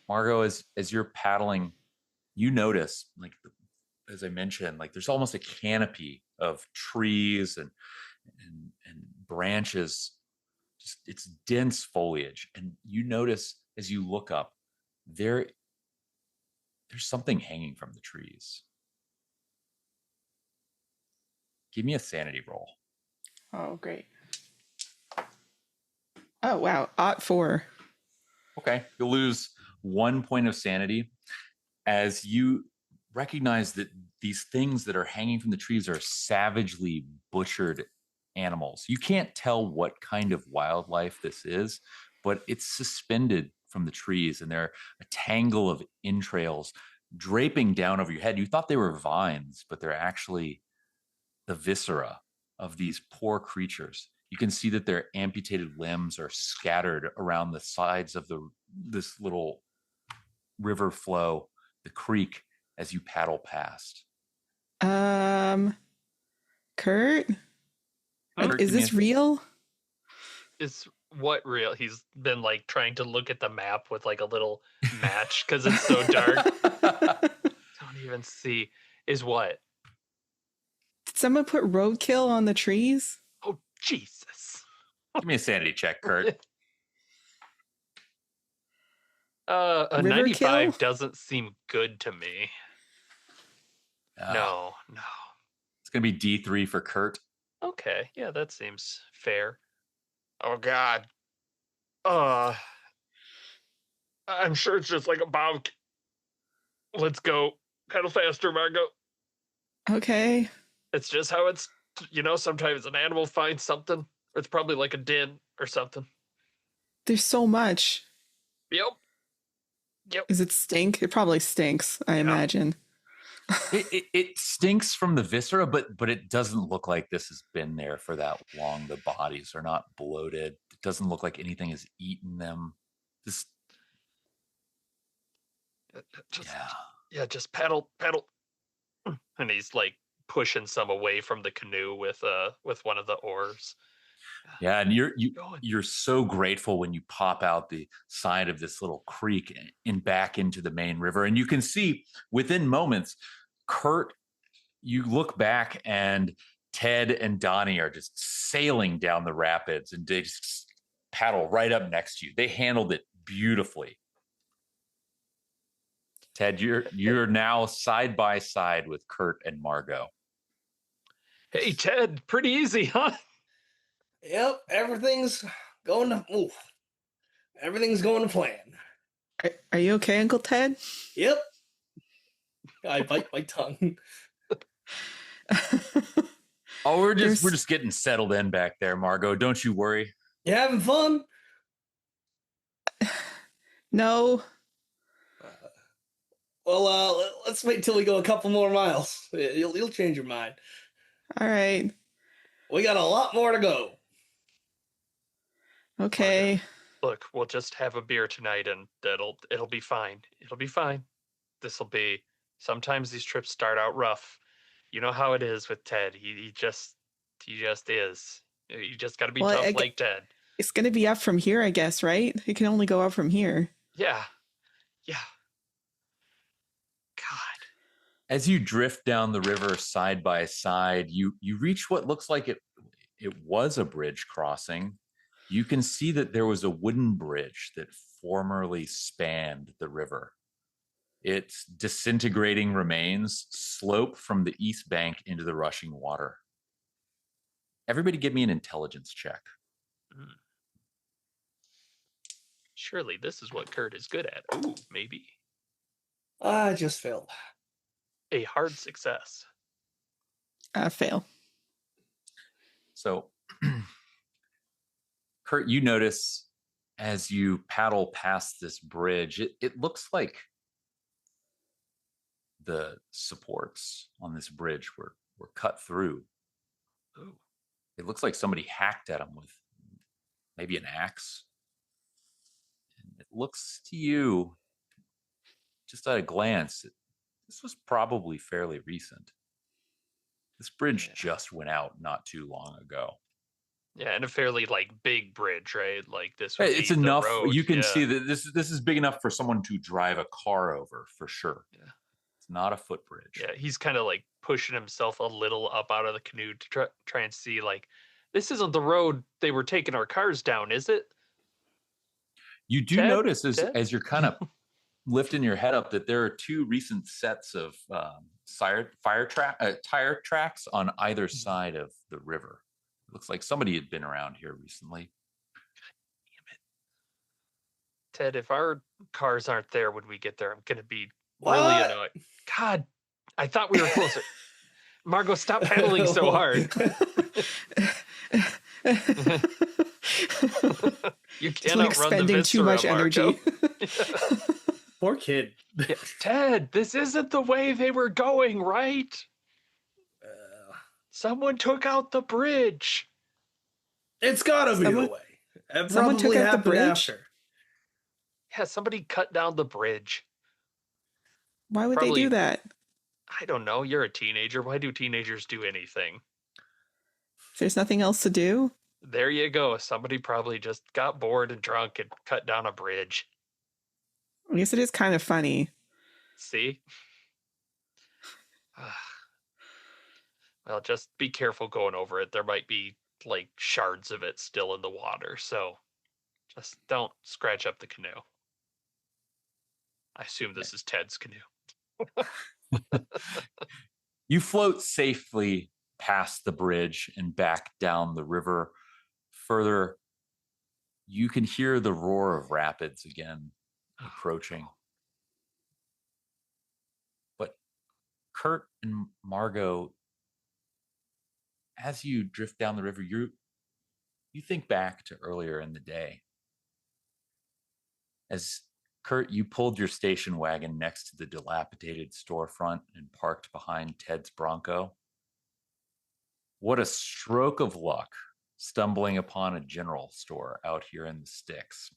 Margot, as you're paddling, you notice, like as I mentioned, like there's almost a canopy of trees and branches. Just it's dense foliage, and you notice as you look up, there's something hanging from the trees. Give me a sanity roll. Oh, great. Oh, wow. 4. Okay. You'll lose 1 point of sanity as you recognize that these things that are hanging from the trees are savagely butchered animals. You can't tell what kind of wildlife this is, but it's suspended from the trees, and they're a tangle of entrails draping down over your head. You thought they were vines, but they're actually the viscera of these poor creatures. You can see that their amputated limbs are scattered around the sides of this little river flow, the creek, as you paddle past. Kurt, is this real? Is what real? He's been like trying to look at the map with like a little match because it's so dark. Don't even see. Is what? Did someone put roadkill on the trees? Oh, Jesus. Give me a sanity check, Kurt. A River 95 kill? doesn't seem good to me. No. It's going to be D3 for Kurt. Okay, yeah, that seems fair. Oh, God. I'm sure it's just like a bomb. Let's go. Pedal faster, Margot. Okay. It's just how it's, sometimes an animal finds something. It's probably like a den or something. There's so much. Yep. Yep. Does it stink? It probably stinks, I imagine. It stinks from the viscera, but it doesn't look like this has been there for that long. The bodies are not bloated. It doesn't look like anything has eaten them. This, Just paddle. And he's like pushing some away from the canoe with one of the oars. Yeah, and you're so grateful when you pop out the side of this little creek and back into the main river, and you can see within moments, Kurt. You look back and Ted and Donnie are just sailing down the rapids, and they just paddle right up next to you. They handled it beautifully. Ted, you're now side by side with Kurt and Margot. Hey, Ted, pretty easy, huh? Yep, everything's going to plan. Are you okay, Uncle Ted? Yep. I bite my tongue. Oh, we're just getting settled in back there, Margot. Don't you worry. You having fun? No. Let's wait till we go a couple more miles. You'll change your mind. All right. We got a lot more to go. Okay. Look, we'll just have a beer tonight, and it'll be fine. It'll be fine. This'll be. Sometimes these trips start out rough. You know how it is with Ted. He just is. You just got to be tough like Ted. It's going to be up from here, I guess, right? It can only go up from here. Yeah. God. As you drift down the river side by side, you reach what looks like it was a bridge crossing. You can see that there was a wooden bridge that formerly spanned the river. Its disintegrating remains slope from the east bank into the rushing water. Everybody give me an intelligence check. Surely this is what Kurt is good at. Ooh, maybe. I just failed. A hard success. Fail. So, Kurt, you notice as you paddle past this bridge, it looks like the supports on this bridge were cut through. Ooh. It looks like somebody hacked at them with maybe an axe. And it looks to you, just at a glance, this was probably fairly recent. This bridge just went out not too long ago. Yeah, and a fairly big bridge, right? Like this would It's be enough. the road. You can see that this is big enough for someone to drive a car over for sure. Yeah. It's not a footbridge. Yeah, he's kind of pushing himself a little up out of the canoe to try and see this isn't the road they were taking our cars down, is it? You do Ted? notice as you're kind of lifting your head up that there are two recent sets of tire tracks on either side of the river. It looks like somebody had been around here recently. Damn it. Ted, if our cars aren't there when we get there, I'm going to be really annoyed. God, I thought we were closer. Margot, stop paddling so hard. You cannot run the viscera, too much energy. Poor kid. Yeah, Ted, this isn't the way they were going, right? Someone took out the bridge. It's gotta be the way. Someone took out the bridge? After. Yeah, somebody cut down the bridge. Why would they do that? I don't know. You're a teenager. Why do teenagers do anything? If there's nothing else to do? There you go. Somebody probably just got bored and drunk and cut down a bridge. I guess it is kind of funny. See? Well, just be careful going over it. There might be shards of it still in the water, so just don't scratch up the canoe. I assume this is Ted's canoe. You float safely past the bridge and back down the river. Further, you can hear the roar of rapids again approaching. But Kurt and Margot, as you drift down the river, you think back to earlier in the day. As Kurt, you pulled your station wagon next to the dilapidated storefront and parked behind Ted's Bronco. What a stroke of luck stumbling upon a general store out here in the sticks.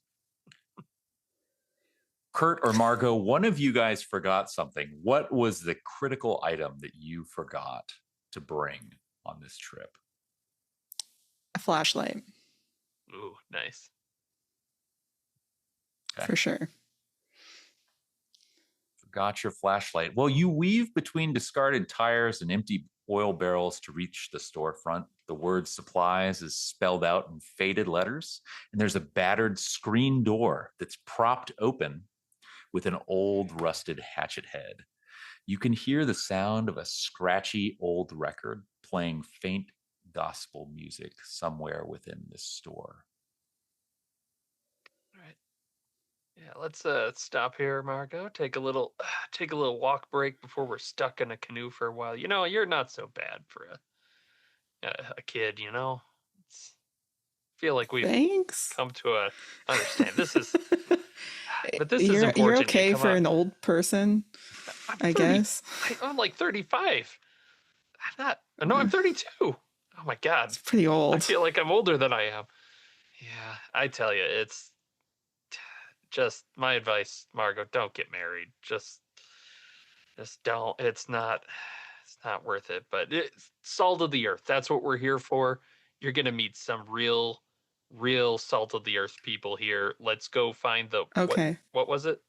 Kurt or Margot, one of you guys forgot something. What was the critical item that you forgot to bring on this trip? A flashlight. Ooh, nice. Okay. For sure. Forgot your flashlight. Well, you weave between discarded tires and empty oil barrels to reach the storefront. The word supplies is spelled out in faded letters, and there's a battered screen door that's propped open with an old rusted hatchet head. You can hear the sound of a scratchy old record playing faint gospel music somewhere within this store. All right. Yeah, let's stop here, Margot. Take a little walk break before we're stuck in a canoe for a while. You know, you're not so bad for a kid. You know, feel like we've Thanks. come to a understand. This is, but this is You're important. okay You come for out. an old person, I'm I 30, guess. I'm like 35. I'm not. No, I'm 32. Oh my God. It's pretty I old. feel like I'm older than I am. Yeah, I tell you, it's just my advice, Margot. Don't get married. Just don't. It's not worth it. But it's salt of the earth. That's what we're here for. You're gonna meet some real salt of the earth people here. Let's go find the Okay. What was it?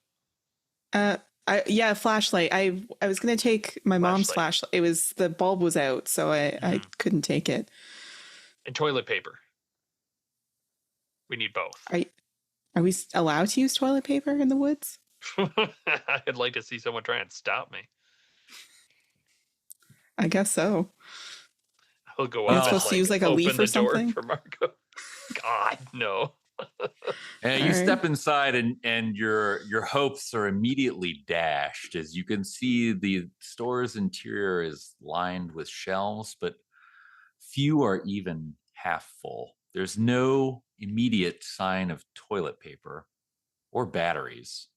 Yeah, flashlight. I was gonna take my mom's Flashlight. flashlight. It was the bulb was out, so I couldn't take it. And toilet paper. We need both. Are we allowed to use toilet paper in the woods? I'd like to see someone try and stop me. I guess so. He'll go You're up supposed and to use like a open leaf the or door something. for Margot. God, no. And you All step right. inside, and your hopes are immediately dashed as you can see the store's interior is lined with shelves, but few are even half full. There's no immediate sign of toilet paper or batteries.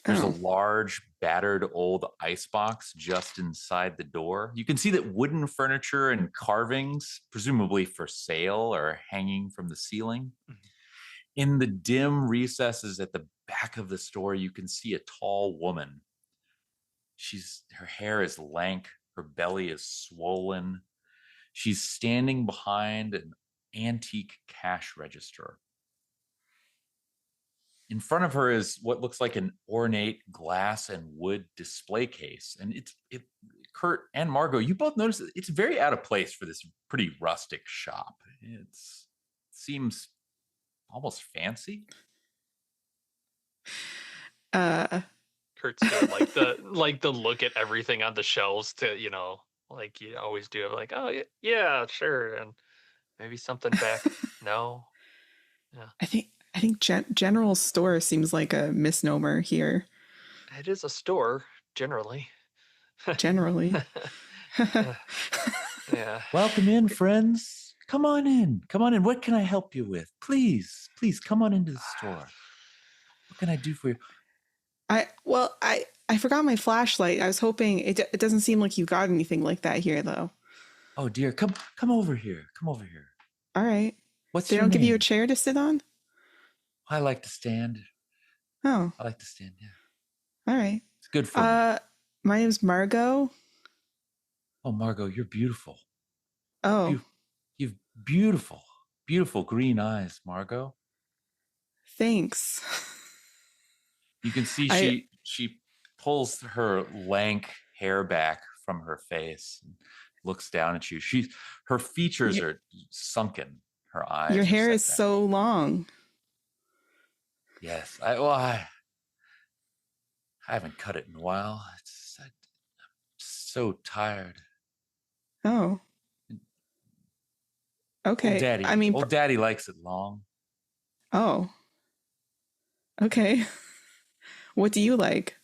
There's a Oh, large, battered old icebox just inside the door. You can see that wooden furniture and carvings, presumably for sale, are hanging from the ceiling. In the dim recesses at the back of the store, you can see a tall woman. Her hair is lank, her belly is swollen. She's standing behind an antique cash register. In front of her is what looks like an ornate glass and wood display case. And Kurt and Margot, you both notice that it's very out of place for this pretty rustic shop. It seems almost fancy. Kurt's doing like the look at everything on the shelves to, like you always do. Like, oh yeah, sure, and maybe something back. No, yeah, I think general store seems like a misnomer here. it is a store generally. Generally. Yeah. Welcome in, friends. Come on in. Come on in. What can I help you with? Please, come on into the store. What can I do for you? I forgot my flashlight. I was hoping it doesn't seem like you got anything like that here though. Oh dear, come over here. Come over here. All right. What's They your don't give you a name? chair to sit on? I like to stand. Oh, I like to stand. Yeah, all right. it's good for me. My name's Margot. Oh, Margot, you're beautiful. Oh, You've beautiful, beautiful green eyes, Margot. thanks. You can see I she pulls her lank hair back from her face and looks down at you. Her features Your- are sunken. Her eyes Your are hair set is back. so long. Yes, I haven't cut it in a while. I'm so tired. Oh, okay. I mean, Old daddy likes it long. oh, okay. What do you like?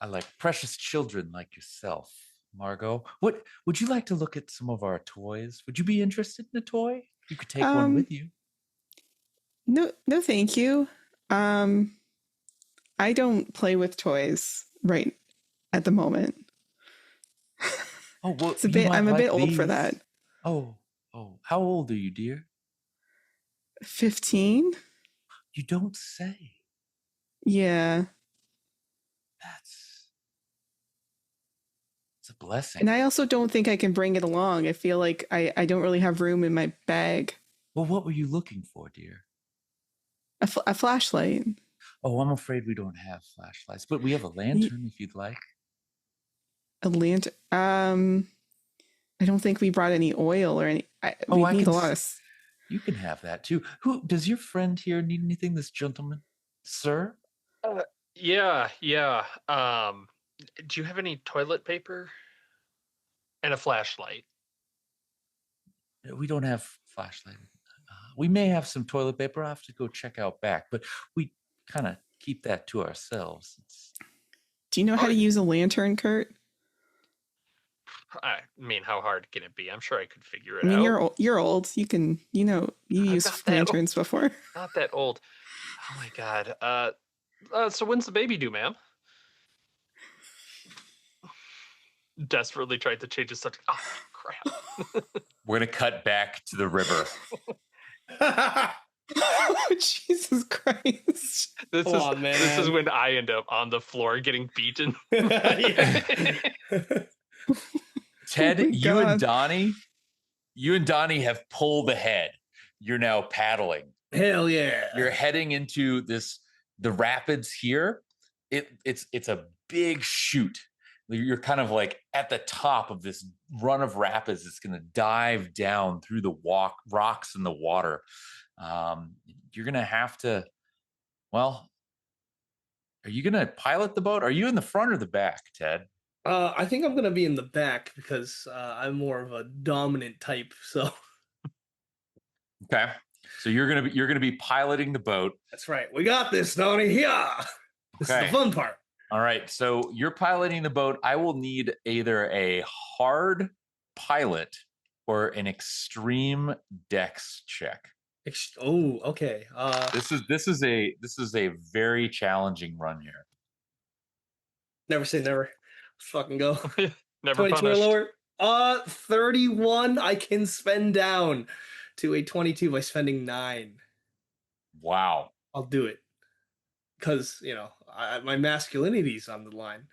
I like precious children like yourself, Margot. What would you like to look at some of our toys? Would you be interested in a toy? You could take one with you. No, no, thank you. I don't play with toys right at the moment. Oh, well, It's a you bit. might I'm a like bit old for these. that. Oh, how old are you, dear? 15. You don't say. Yeah, That's it's a blessing. and I also don't think I can bring it along. I feel like I don't really have room in my bag. Well, what were you looking for, dear? A flashlight. Oh, I'm afraid we don't have flashlights, but we have a lantern if you'd like. A lantern. I don't think we brought any oil or any. Oh, We I need can a lot of. You can have that too. Who does your friend here need anything? This gentleman, sir? Yeah. Do you have any toilet paper and a flashlight? We don't have flashlight. We may have some toilet paper. I'll have to go check out back, but we kind of keep that to ourselves. Do you know how to use a lantern, Kurt? I mean, how hard can it be? I'm sure I could figure it I mean, out. you're old. You can. You I'm used not that lanterns before. Not that old. Oh my god. So when's the baby due, ma'am? Desperately tried to change the subject. Oh crap. We're gonna cut back to the river. Oh, Jesus Christ! This man. is when I end up on the floor getting beaten. Ted, Oh my you and God. Donnie have pulled ahead. You're now paddling. Hell yeah. You're heading into the rapids here. It's a big chute. You're kind of like at the top of this run of rapids. It's going to dive down through the rocks in the water. You're going to have to, well, are you going to pilot the boat? Are you in the front or the back, Ted? I think I'm gonna be in the back because I'm more of a dominant type. So Okay. So you're gonna be piloting the boat. that's right. We got this, Donnie. Yeah. This is the fun part. All right. So you're piloting the boat. I will need either a hard pilot or an extreme dex check. Oh, okay. This is a very challenging run here. Never say never. Let's fucking go. Never 22 or punished. lower. 31. I can spend down to a 22 by spending 9. Wow. I'll do it because my masculinity's on the line.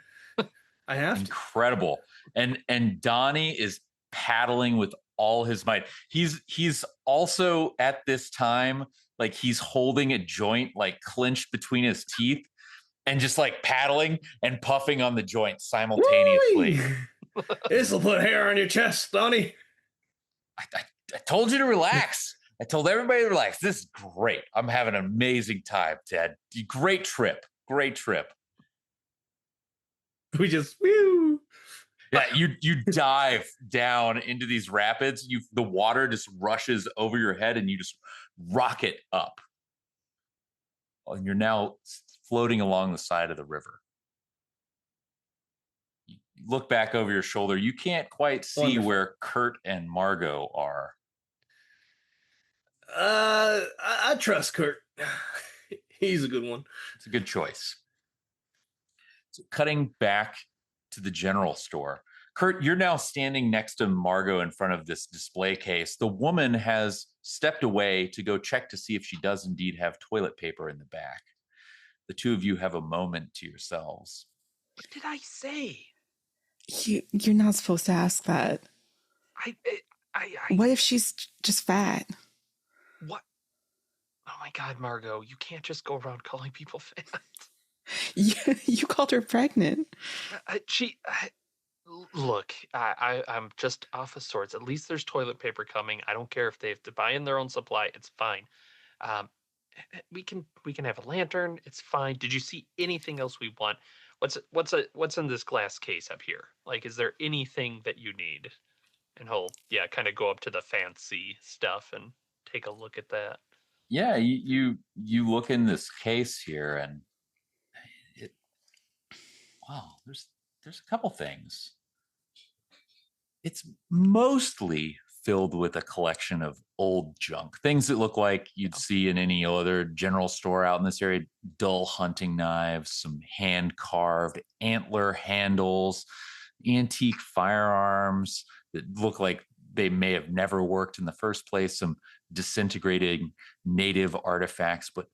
I have to. Incredible. And Donnie is paddling with all his might. He's also at this time like he's holding a joint like clenched between his teeth and just like paddling and puffing on the joint simultaneously. This will put hair on your chest, Donnie. I told you to relax. I told everybody to relax. This is great. I'm having an amazing time, Ted. Great trip. Great trip. We just whew. Yeah, you dive down into these rapids. The water just rushes over your head, and you just rocket up. And you're now floating along the side of the river. You look back over your shoulder. You can't quite see where Kurt and Margot are. I trust Kurt. He's a good one. It's a good choice. So cutting back to the general store. Kurt, you're now standing next to Margot in front of this display case. The woman has stepped away to go check to see if she does indeed have toilet paper in the back. The two of you have a moment to yourselves. What did I say? You're not supposed to ask that. What if she's just fat? What? Oh my God, Margot! You can't just go around calling people fat. You called her pregnant. Look, I'm just off of sorts. At least there's toilet paper coming. I don't care if they have to buy in their own supply. It's fine. We can have a lantern. It's fine. Did you see anything else we want? What's in this glass case up here? Like, is there anything that you need? And he'll kind of go up to the fancy stuff and take a look at that. Yeah, you look in this case here, and Wow, there's a couple things. It's mostly filled with a collection of old junk, things that look like you'd see in any other general store out in this area. Dull hunting knives, some hand carved antler handles, antique firearms that look like they may have never worked in the first place, some disintegrating native artifacts. But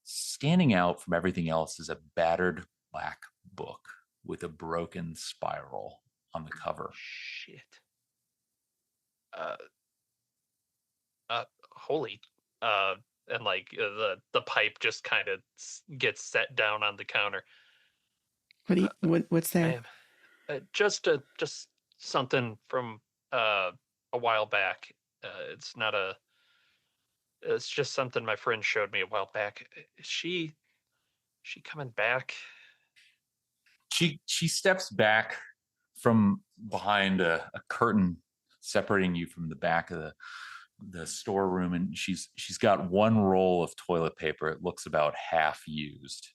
standing out from everything else is a battered black book with a broken spiral on the cover. Shit. Uh, holy. And like the pipe just kind of gets set down on the counter. What's there? Ma'am, just something from a while back. It's not a. It's just something my friend showed me a while back. Is she coming back? She steps back from behind a curtain separating you from the back of the storeroom, and she's got one roll of toilet paper. It looks about half used.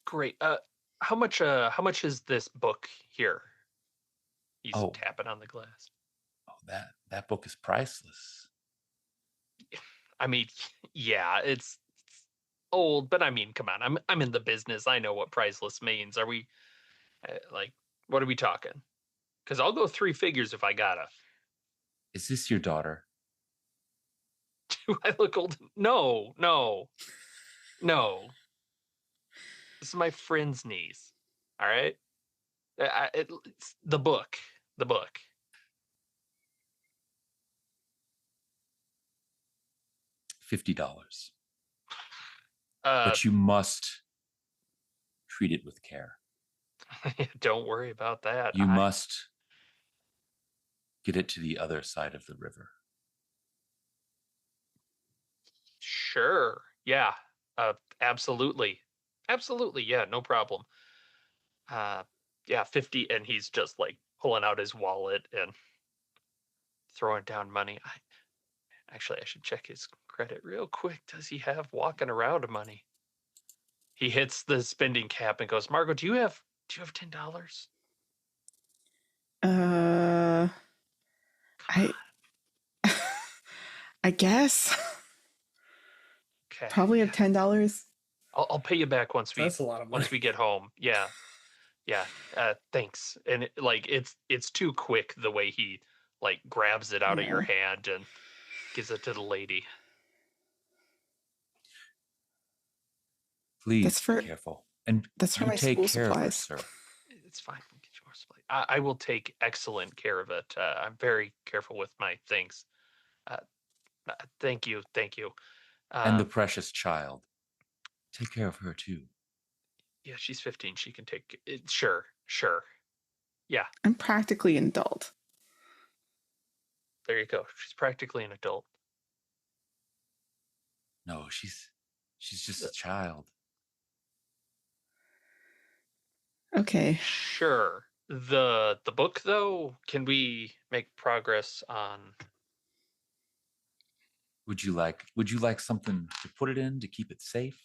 Great. How much is this book here? He's Oh, tapping on the glass. that book is priceless. I mean, yeah, it's old, but I mean, come on, I'm in the business. I know what priceless means. Are we like, what are we talking? Because I'll go three figures if I gotta. Is this your daughter? Do I look old? No, no, no. This is my friend's niece. All right. It's the book. The book. $50. Uh, But you must treat it with care. don't worry about that. You must get it to the other side of the river. Sure. Yeah. Absolutely. Absolutely. Yeah. No problem. Yeah. 50, and he's just like pulling out his wallet and throwing down money. I should check his credit real quick. Does he have walking around money? He hits the spending cap and goes, Margot, do you have $10? I I guess Okay. probably have $10. I'll pay you back once That's a lot of money. we get home. Yeah. Yeah. Thanks. And it's too quick the way he like grabs it out of your Yeah. hand and gives it to the lady. Please be careful. And that's for you my take school care of her, supplies. sir. It's fine. We'll get you more supply. I will take excellent care of it. I'm very careful with my things. Uh, thank you. Thank you. And the precious child. Take care of her too. Yeah, she's 15. She can take it. Sure. Sure. Yeah, I'm practically an adult. there you go. She's practically an adult. No, she's just a child. Okay. Sure. The book though, can we make progress on? Would you like something to put it in to keep it safe?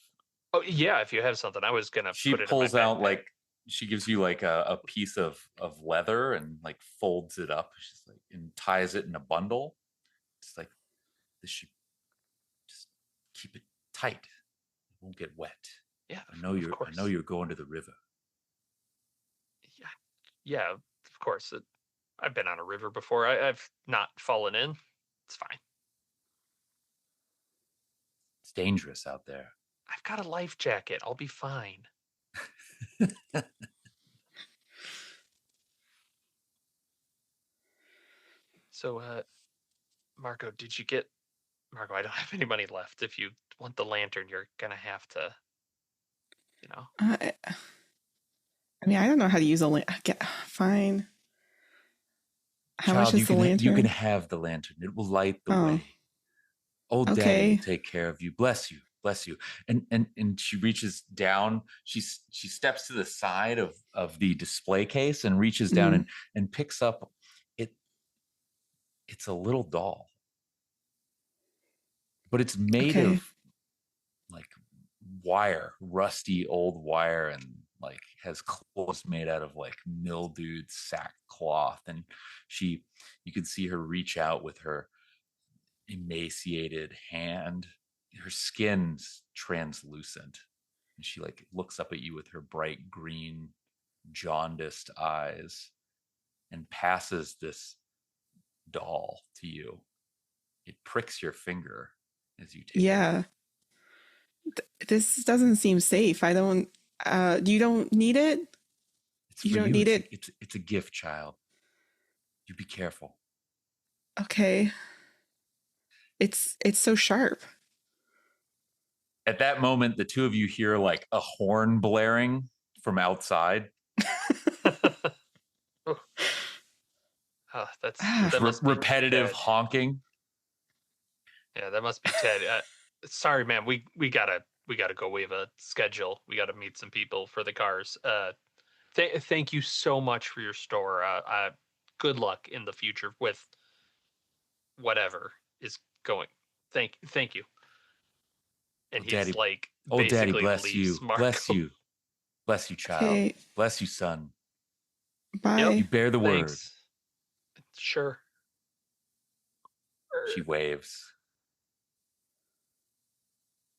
Oh yeah, if you have something, I was gonna She put it in my pulls out backpack. like she gives you like a piece of leather and like folds it up. She's like and ties it in a bundle. It's like this should just keep it tight. It won't get wet. Yeah, I know you're going to the river. Yeah, yeah, of course. I've been on a river before. I've not fallen in. It's fine. It's dangerous out there. I've got a life jacket. I'll be fine. So, Marco, Marco, I don't have any money left. If you want the lantern, you're gonna have to, you know. I mean, I don't know how to use a lantern. Fine. How much Child, is the lantern? you can have the lantern. It will light the way. Old Daddy Okay. will take care of you. Bless you. Bless you. And she reaches down. She steps to the side of the display case and reaches down and picks up it. It's a little doll. But it's made of like wire, rusty old wire, and like has clothes made out of like mildewed sackcloth. And you can see her reach out with her emaciated hand. Her skin's translucent, and she like looks up at you with her bright green, jaundiced eyes and passes this doll to you. It pricks your finger as you take it. Yeah. This doesn't seem safe. I don't you don't need it? It's You for don't you. need it? It's a gift, child. You be careful. Okay. It's so sharp. At that moment, the two of you hear like a horn blaring from outside. Oh, Ah, that must be Repetitive Ted. honking. Yeah, that must be Ted. Sorry, man. We gotta go. We have a schedule. We gotta meet some people for the cars. Thank you so much for your store. Good luck in the future with whatever is going. Thank you. And Oh, he's daddy, like oh, daddy, basically bless leaves you. Marco. Bless you. Bless you, child. okay. Bless you, son. Yep. You Bye. bear the word. Thanks. Sure. She waves.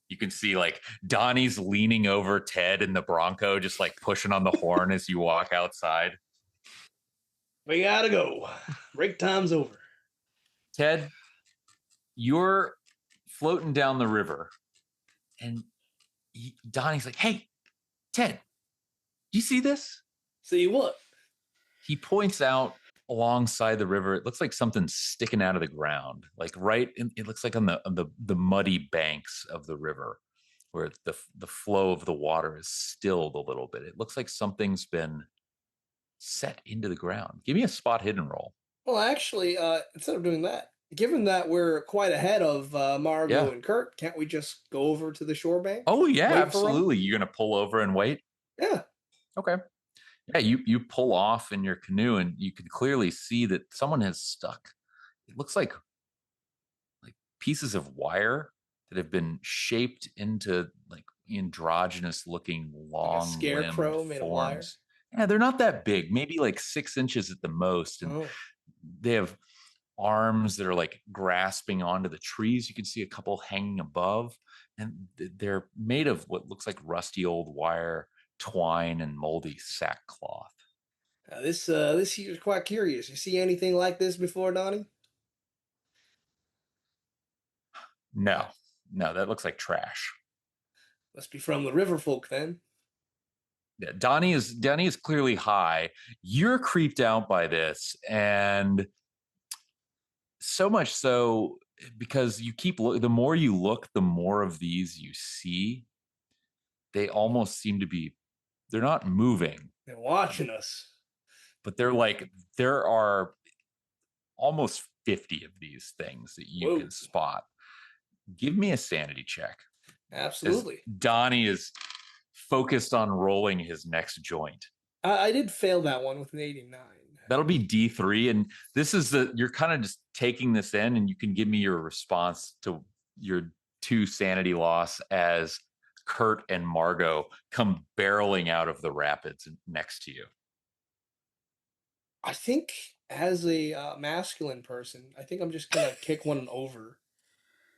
You can see like Donnie's leaning over Ted in the Bronco, just like pushing on the horn as you walk outside. We gotta go. Break time's over. Ted, you're floating down the river, and Donnie's like, "Hey, Ted, do you see this?" See what? He points out alongside the river. It looks like something's sticking out of the ground, like it looks like on the muddy banks of the river, where the flow of the water is stilled a little bit. It looks like something's been set into the ground. Give me a spot hidden roll. Well, actually, instead of doing that, given that we're quite ahead of Margot Yeah. and Kurt, can't we just go over to the shore bank? Oh yeah, Wait for 'em? absolutely. You're gonna pull over and wait. Yeah. Okay. Yeah, you pull off in your canoe, and you can clearly see that someone has stuck. It looks like pieces of wire that have been shaped into like androgynous looking Like a long limbed scarecrow made of wire. forms. Yeah, they're not that big, maybe like 6 inches at the most. And Oh. they have arms that are like grasping onto the trees. You can see a couple hanging above, and they're made of what looks like rusty old wire, twine, and moldy sackcloth. This here's quite curious. You see anything like this before, Donnie? No, no, that looks like trash. Must be from the river folk then. Yeah, Donnie is clearly high. You're creeped out by this, and so much so because you keep the more you look, the more of these you see. They almost seem to be, they're not moving, They're watching us. but there are almost 50 of these things that you Whoa. can spot. Give me a sanity check. As Absolutely. Donnie is focused on rolling his next joint. I did fail that one with an 89. That'll be D3. And this is you're kind of just taking this in, and you can give me your response to your 2 sanity loss as Kurt and Margot come barreling out of the rapids next to you. I think as a masculine person, I think I'm just gonna kick one over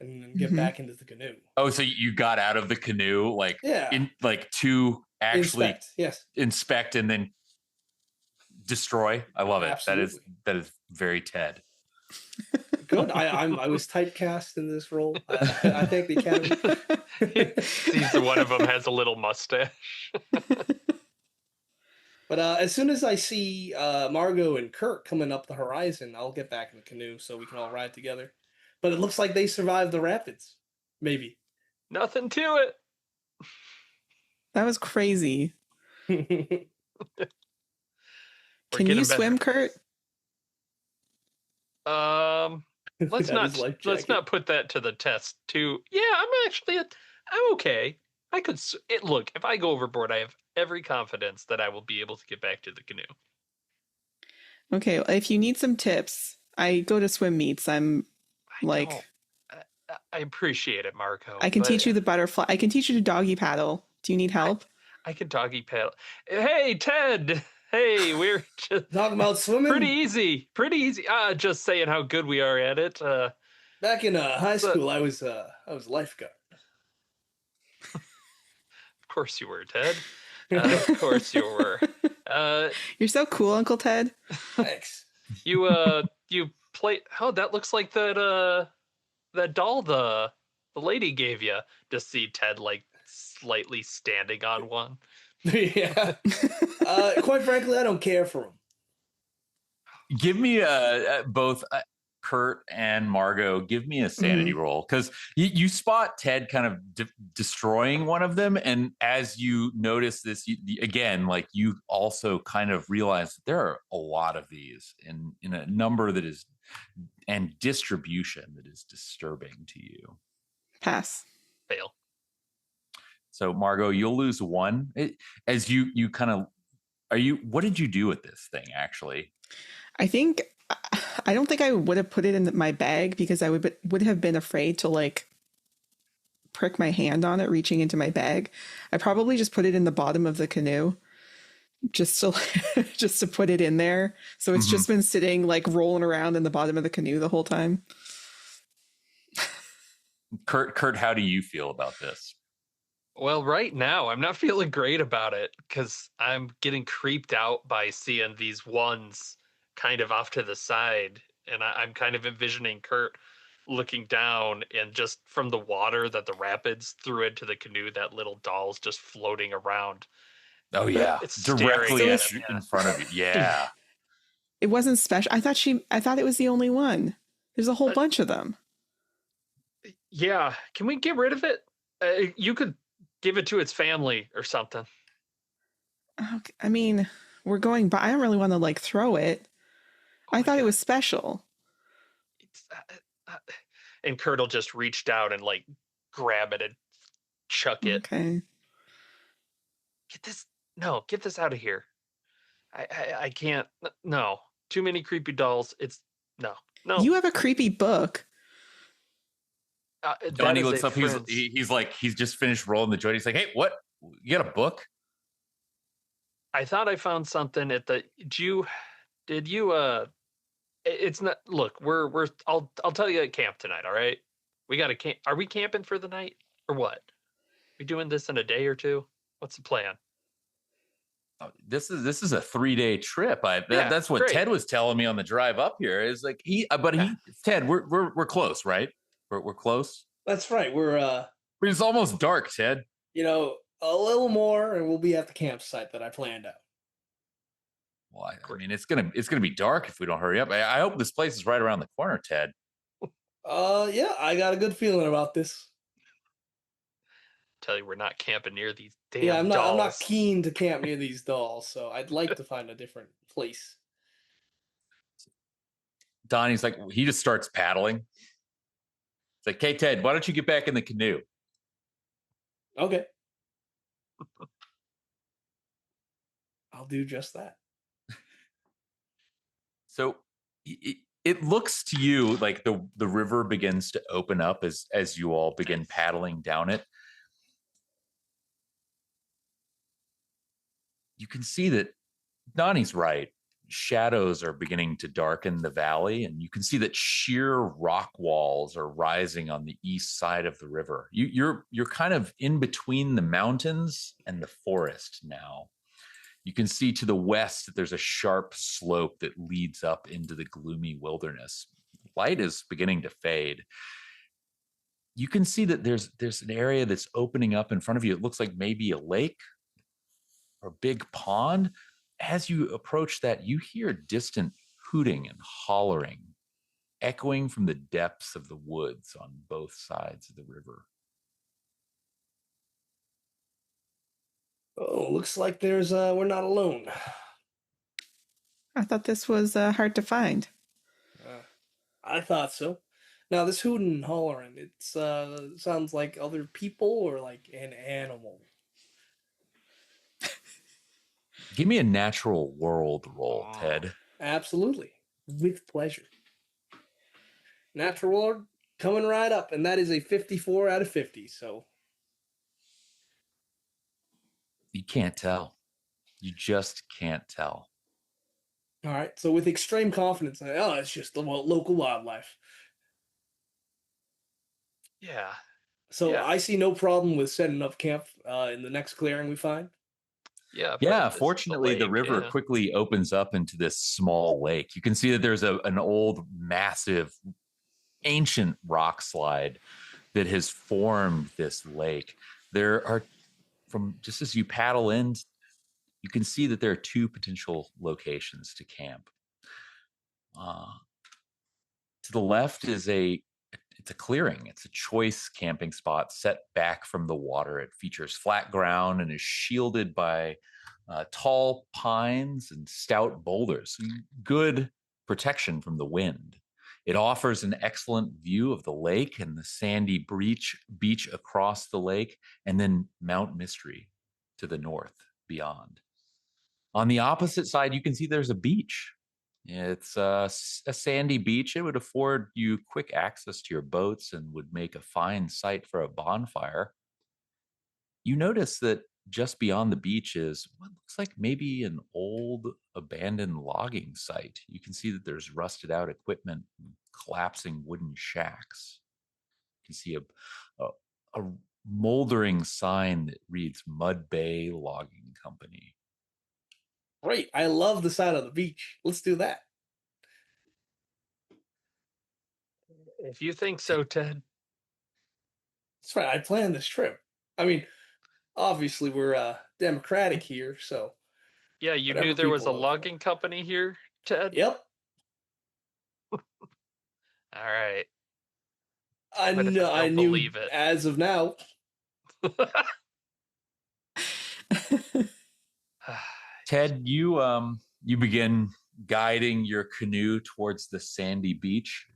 and then get back into the canoe. Oh, so you got out of the canoe, like Yeah. to actually Inspect. Yes. inspect and then destroy. I love it. Absolutely. That is very Ted. Good. I was typecast in this role. I thank the Academy. Seems one of them has a little mustache. But as soon as I see Margot and Kurt coming up the horizon, I'll get back in the canoe so we can all ride together. But it looks like they survived the rapids. Maybe. Nothing to it. That was crazy. We're Can getting you better. swim, Kurt? Let's not put that to the test. Yeah, I'm okay. I could look, if I go overboard, I have every confidence that I will be able to get back to the canoe. Okay, if you need some tips, I go to swim meets. I'm like, I appreciate it, Marco. I can but teach you the butterfly. I can teach you to doggy paddle. Do you need help? I could doggy paddle. Hey, Ted. Hey, we're just Talking about pretty swimming. easy. Pretty easy. Just saying how good we are at it. Back in high So, school, I was lifeguard. of course you were, Ted. Of course you were. You're so cool, Uncle Ted. Thanks. You play. Oh, that looks like that doll the lady gave you. To see Ted like slightly standing on one. Yeah. Quite frankly, I don't care for him. Give me both Kurt and Margot. Give me a sanity roll, because you spot Ted kind of destroying one of them, and as you notice this, again, like you also kind of realize that there are a lot of these in a number that is and distribution that is disturbing to you. Pass. Fail. So Margot, you'll lose one. As you kind of what did you do with this thing actually? I don't think I would have put it in my bag because I would have been afraid to like prick my hand on it reaching into my bag. I probably just put it in the bottom of the canoe just to just to put it in there. So it's just been sitting like rolling around in the bottom of the canoe the whole time. Kurt, how do you feel about this? Well, right now I'm not feeling great about it because I'm getting creeped out by seeing these ones kind of off to the side, and I'm kind of envisioning Kurt looking down, and just from the water that the rapids threw into the canoe, that little doll's just floating around. Oh yeah, It's directly staring at at him. you, in front of you. Yeah. It wasn't special. I thought it was the only one. There's a whole bunch of them. Yeah, can we get rid of it? You could give it to its family or something. Okay. I mean, we're going by. I don't really want to like throw it. I thought it was special. It's, and Kurt will just reach down and like grab it and chuck it. Okay. Get this out of here. I can't. No, too many creepy dolls. It's no. You have a creepy book. Johnny looks up. He's like, he's just finished rolling the joint. He's like, hey, what? You got a book? I thought I found something at the. Did you? It's not. Look, I'll tell you at camp tonight. All right. We got to camp. Are we camping for the night or what? We doing this in a day or two? What's the plan? Oh, this is a 3-day trip. That's what great. Ted was telling me on the drive up here. Is like Ted, we're close, right? We're close. That's right. We're It's almost dark, Ted. a little more, and we'll be at the campsite that I planned out. Well, I mean, it's gonna be dark if we don't hurry up. I hope this place is right around the corner, Ted. Yeah, I got a good feeling about this. Tell you, we're not camping near these damn Yeah, I'm not dolls. keen to camp near these dolls, so I'd like to find a different place. Donnie's like, he just starts paddling. It's like, hey, Ted, why don't you get back in the canoe? Okay. I'll do just that. So it looks to you like the river begins to open up as you all begin paddling down it. You can see that Donnie's right. Shadows are beginning to darken the valley, and you can see that sheer rock walls are rising on the east side of the river. You're kind of in between the mountains and the forest now. You can see to the west that there's a sharp slope that leads up into the gloomy wilderness. Light is beginning to fade. You can see that there's an area that's opening up in front of you. It looks like maybe a lake or big pond. As you approach that, you hear distant hooting and hollering echoing from the depths of the woods on both sides of the river. Oh, looks like we're not alone. I thought this was hard to find. I thought so. Now this hooting and hollering, it sounds like other people or like an animal. Give me a natural world roll, Ted. Absolutely. With pleasure. Natural world, coming right up, and that is a 54 out of 50. So You can't tell. You just can't tell. all right. So with extreme confidence, it's just the local wildlife. Yeah. So Yeah. I see no problem with setting up camp in the next clearing we find. Yeah. Yeah, This is the fortunately, the lake. river Yeah. quickly opens up into this small lake. You can see that there's an old, massive, ancient rock slide that has formed this lake. There are, from just as you paddle in, you can see that there are two potential locations to camp. To the left is it's a clearing. It's a choice camping spot set back from the water. It features flat ground and is shielded by tall pines and stout boulders. Good protection from the wind. It offers an excellent view of the lake and the sandy beach across the lake, and then Mount Mystery to the north beyond. On the opposite side, you can see there's a beach. It's a sandy beach. It would afford you quick access to your boats and would make a fine site for a bonfire. You notice that just beyond the beach is what looks like maybe an old abandoned logging site. You can see that there's rusted out equipment and collapsing wooden shacks. You can see a moldering sign that reads Mud Bay Logging Company. Great. I love the side of the beach. Let's do that. If you think so, Ted. That's right. I planned this trip. I mean, obviously we're democratic here, so Yeah, you knew whatever there was people a vote for. logging company here, Ted? Yep. All right. I But if I know. I don't knew believe it. as of now. Ted, you begin guiding your canoe towards the sandy beach.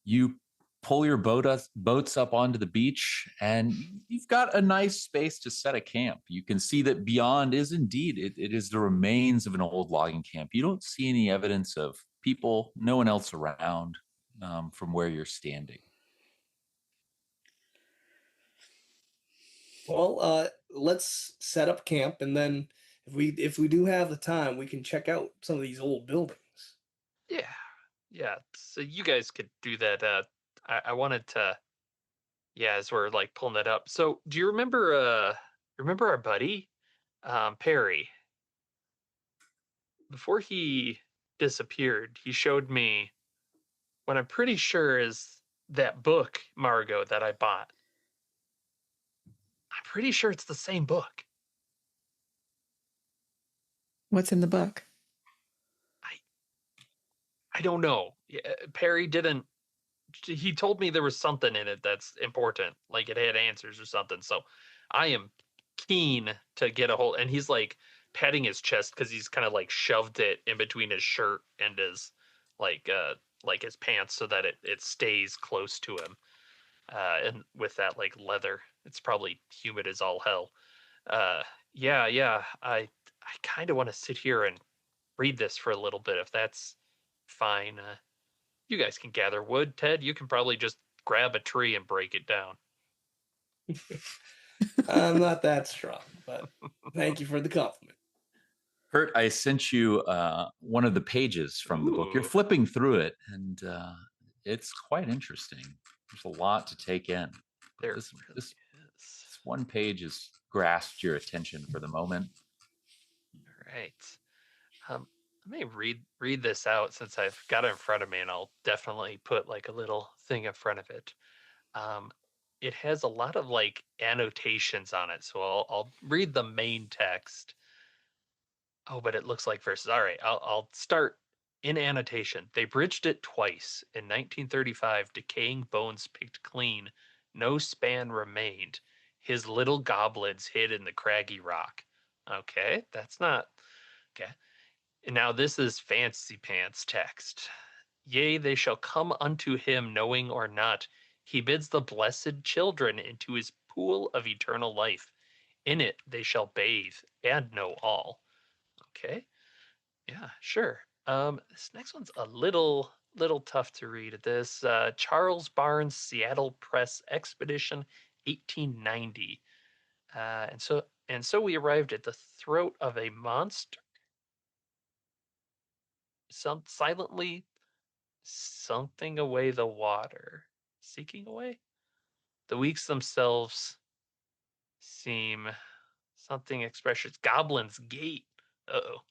You pull your boats up onto the beach, and you've got a nice space to set a camp. You can see that beyond is indeed it is the remains of an old logging camp. You don't see any evidence of people, no one else around from where you're standing. Well, let's set up camp, and then if we do have the time, we can check out some of these old buildings. Yeah. Yeah. So you guys could do that. I wanted to, yeah, as we're like pulling that up. So do you remember our buddy? Perry? Before he disappeared, he showed me what I'm pretty sure is that book, Margot, that I bought. I'm pretty sure it's the same book. What's in the book? I don't know. Perry didn't. He told me there was something in it that's important, like it had answers or something. So I am keen to get a hold. And he's like patting his chest because he's kind of like shoved it in between his shirt and his like uh like his pants so that it stays close to him. And with that like leather, it's probably humid as all hell. Uh, yeah. I kind of want to sit here and read this for a little bit if that's fine. You guys can gather wood. Ted, you can probably just grab a tree and break it down. I'm not that strong, but thank you for the compliment. Kurt, I sent you one of the pages from the book. You're Ooh. flipping through it, and it's quite interesting. There's a lot to take in. There This, really this is. This one page has grasped your attention for the moment. All right. Let me read this out since I've got it in front of me, and I'll definitely put like a little thing in front of it. Um, it has a lot of like annotations on it, so I'll read the main text. Oh, but it looks like verses. All right, I'll start in annotation. They bridged it twice. In 1935, decaying bones picked clean, no span remained. His little goblins hid in the craggy rock. Okay, that's not okay. And now this is fancy pants text. Yea, they shall come unto him knowing or not. He bids the blessed children into his pool of eternal life. In it they shall bathe and know all. Okay. Yeah, sure. This next one's a little little tough to read. This Charles Barnes Seattle Press Expedition 1890. And so we arrived at the throat of a monster, silently something away the water, seeking away. The weeks themselves seem something expressions. Goblin's Gate. Uh-oh.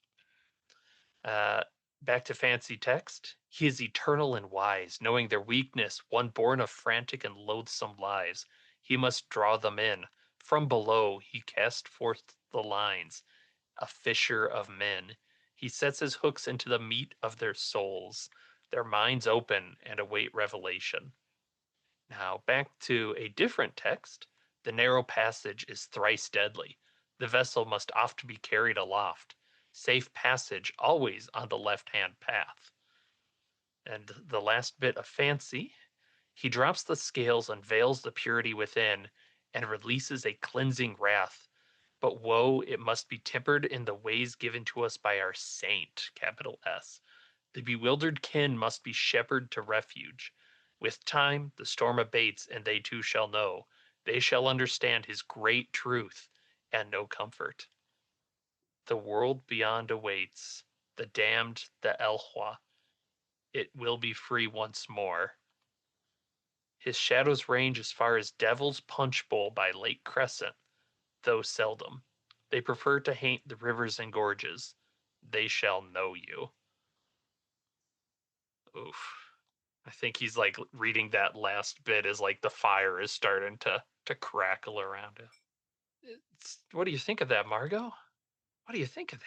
Uh, Back to fancy text. He is eternal and wise, knowing their weakness, one born of frantic and loathsome lives. He must draw them in. From below, he cast forth the lines, a fisher of men. He sets his hooks into the meat of their souls. Their minds open and await revelation. Now, back to a different text. The narrow passage is thrice deadly. The vessel must oft be carried aloft. Safe passage always on the left hand path. And the last bit of fancy. He drops the scales, unveils the purity within, and releases a cleansing wrath. But woe, it must be tempered in the ways given to us by our saint, capital S. The bewildered kin must be shepherded to refuge. With time, the storm abates, and they too shall know. They shall understand his great truth and know comfort. The world beyond awaits. The damned, the Elhua. It will be free once more. His shadows range as far as Devil's Punch Bowl by Lake Crescent, though seldom. They prefer to haunt the rivers and gorges. They shall know you. Oof. I think he's like reading that last bit as like the fire is starting to crackle around him. What do you think of that, Margot? What do you think of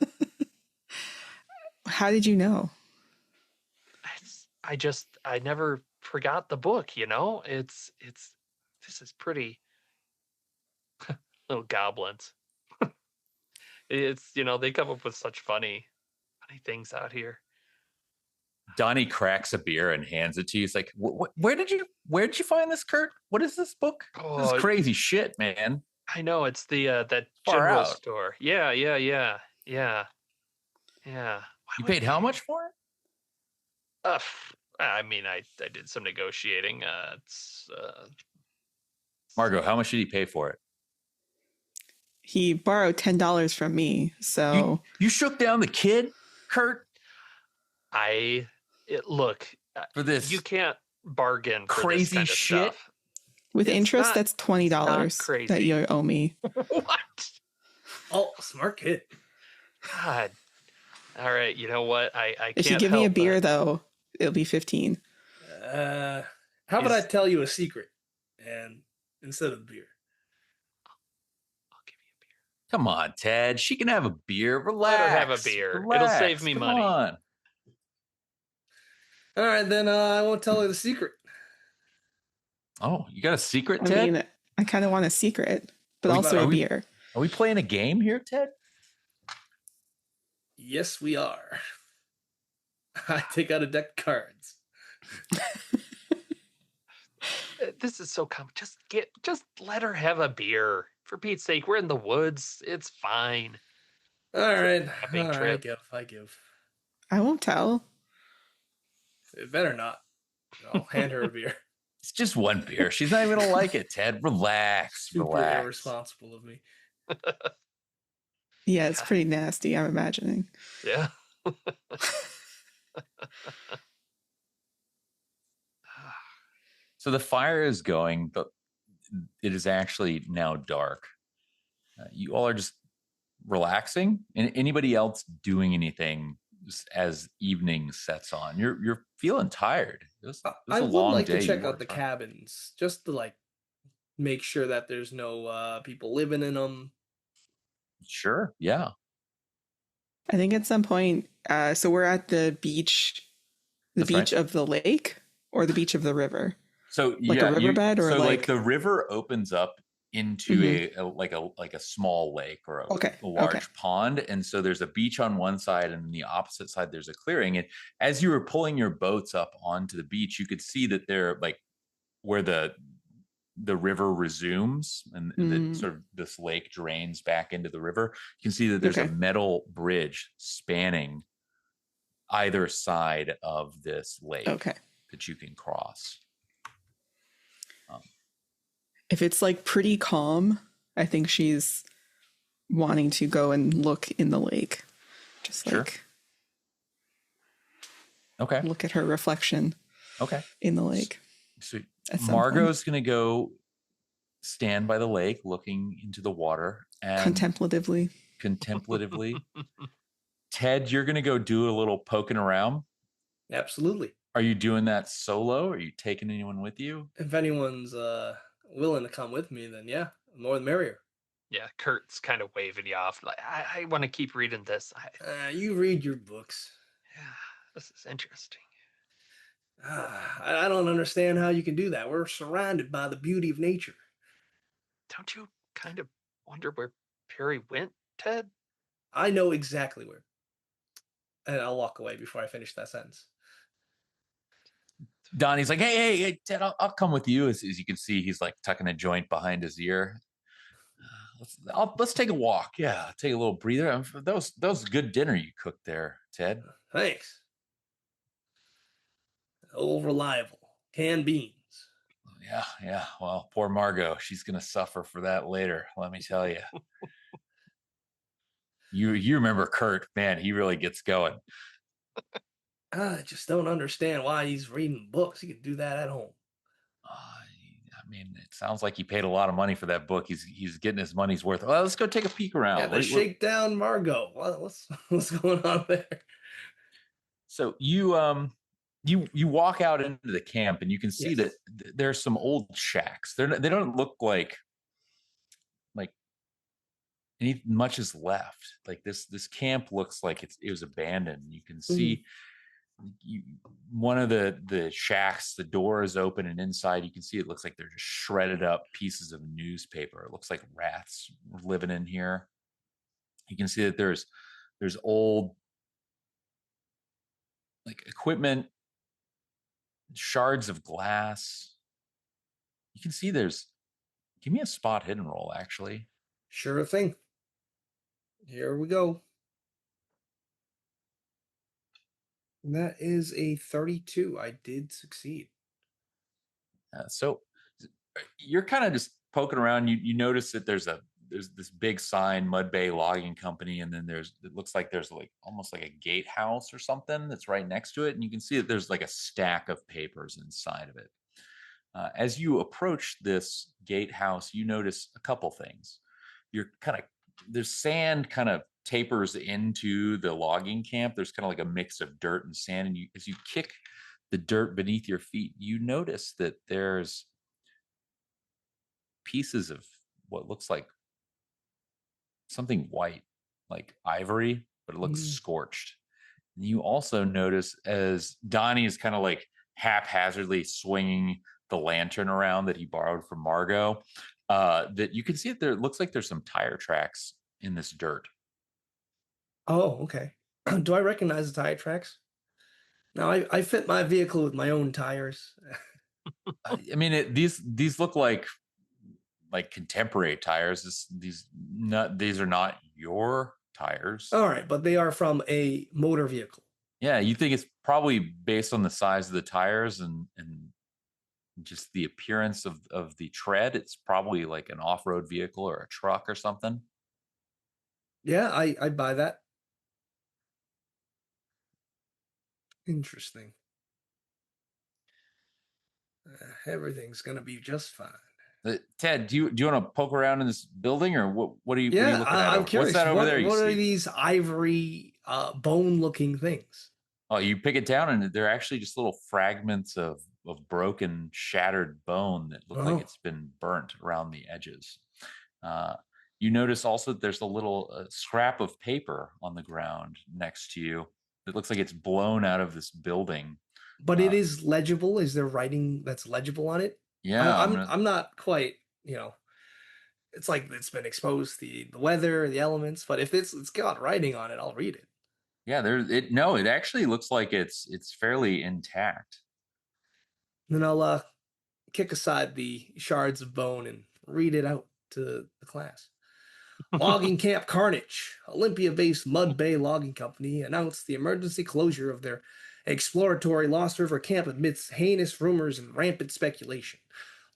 that? How did you know? I never forgot the book, you know? This is pretty little goblins. It's, they come up with such funny things out here. Donnie cracks a beer and hands it to you. He's like, where did you find this, Kurt? What is this book? This is crazy shit, man. I know, it's the that Far general out. store. Yeah. You paid how much for it? I mean, I did some negotiating. Margot, how much did he pay for it? He borrowed $10 from me. So you shook down the kid, Kurt? Look, for this, you can't bargain for crazy this kind of shit. stuff. With interest, that's $20 that you owe me. What? Oh, smart kid. God. All right, you know what? I can't. If you give me a beer, though, it'll be 15. How about I tell you a secret, and instead of beer, I'll give you a beer. Come on, Ted. She can have a beer. Relax. Let her have a beer. Relax. It'll save me money. On. All right, then I won't tell her the secret. Oh, you got a secret, Ted? I mean, I kind of want a secret, but also a beer. Are we playing a game here, Ted? Yes, we are. I take out a deck of cards. This is so common. Just let her have a beer. For Pete's sake, we're in the woods. It's fine. All right. I give. I won't tell. It better not. I'll hand her a beer. It's just one beer. She's not even gonna like it, Ted. Relax. Super irresponsible of me. Yeah, it's pretty nasty, I'm imagining. Yeah. So the fire is going, but it is actually now dark. You all are just relaxing. And anybody else doing anything as evening sets on? You're feeling tired. I would like to check out the cabins just to make sure that there's no people living in them. Sure. Yeah. I think at some point, so we're at the beach, of the lake or the beach of the river. So a riverbed or like the river opens up into a small lake or a large pond, and so there's a beach on one side, and on the opposite side there's a clearing. And as you were pulling your boats up onto the beach, you could see that they're where the river resumes and the, sort of this lake drains back into the river. You can see that there's a metal bridge spanning either side of this lake Okay. that you can cross. If it's like pretty calm, I think she's wanting to go and look in the lake. Just Sure. like Okay. look at her reflection Okay. in the lake. So At some Margot's going to go stand by the lake looking into the water and contemplatively. Ted, you're going to go do a little poking around. Absolutely. Are you doing that solo? Are you taking anyone with you? If anyone's willing to come with me, then yeah, the more the merrier. Yeah, Kurt's kind of waving you off. Like, I want to keep reading this. You read your books. Yeah, this is interesting. I don't understand how you can do that. We're surrounded by the beauty of nature. Don't you kind of wonder where Perry went, Ted? I know exactly where. And I'll walk away before I finish that sentence. Donnie's like, hey, Ted, I'll come with you. As you can see, he's like tucking a joint behind his ear. Let's take a walk. Yeah, take a little breather. That was a good dinner you cooked there, Ted. Thanks. Old reliable. Canned beans. Yeah. Well, poor Margot. She's gonna suffer for that later. Let me tell you. You remember Kurt? Man, he really gets going. I just don't understand why he's reading books. He could do that at home. I mean, it sounds like he paid a lot of money for that book. He's getting his money's worth. Well, let's go take a peek around. Yeah, the Shakedown Margot. What's going on there? So you walk out into the camp and you can see that there's some old shacks. They don't look like much is left. Like this camp looks like it was abandoned. You can see one of the shacks, the door is open, and inside you can see it looks like they're just shredded up pieces of newspaper. It looks like rats living in here. You can see that there's old like equipment, shards of glass. You can see give me a spot hidden roll, actually. Sure thing. Here we go. And that is a 32. I did succeed. So you're kind of just poking around. You notice that there's this big sign, Mud Bay Logging Company, and then it looks like there's like almost like a gatehouse or something that's right next to it, and you can see that there's like a stack of papers inside of it. As you approach this gatehouse, you notice a couple things. There's sand kind of tapers into the logging camp. There's kind of like a mix of dirt and sand, and as you kick the dirt beneath your feet, you notice that there's pieces of what looks like something white, like ivory, but it looks scorched. And you also notice as Donnie is kind of like haphazardly swinging the lantern around that he borrowed from Margot, that you can see that there looks like there's some tire tracks in this dirt. Oh, okay. Do I recognize the tire tracks? Now, I fit my vehicle with my own tires. I mean, these look like contemporary tires. These are not your tires. All right, but they are from a motor vehicle. Yeah, you think it's probably based on the size of the tires and just the appearance of the tread. It's probably like an off-road vehicle or a truck or something. Yeah, I buy that. Interesting. Everything's gonna be just fine. Ted, do you want to poke around in this building, or what are you looking at? I'm curious. What's that over there? What are these ivory bone-looking things? Oh, you pick it down, and they're actually just little fragments of broken, shattered bone that look like it's been burnt around the edges. You notice also that there's a little scrap of paper on the ground next to you. It looks like it's blown out of this building. But it is legible. Is there writing that's legible on it? Yeah, I'm not quite, it's like it's been exposed to the weather, the elements, but if it's got writing on it, I'll read it. Yeah, it actually looks like it's fairly intact. Then I'll kick aside the shards of bone and read it out to the class. Logging Camp Carnage, Olympia-based Mud Bay Logging Company, announced the emergency closure of their exploratory Lost River camp amidst heinous rumors and rampant speculation.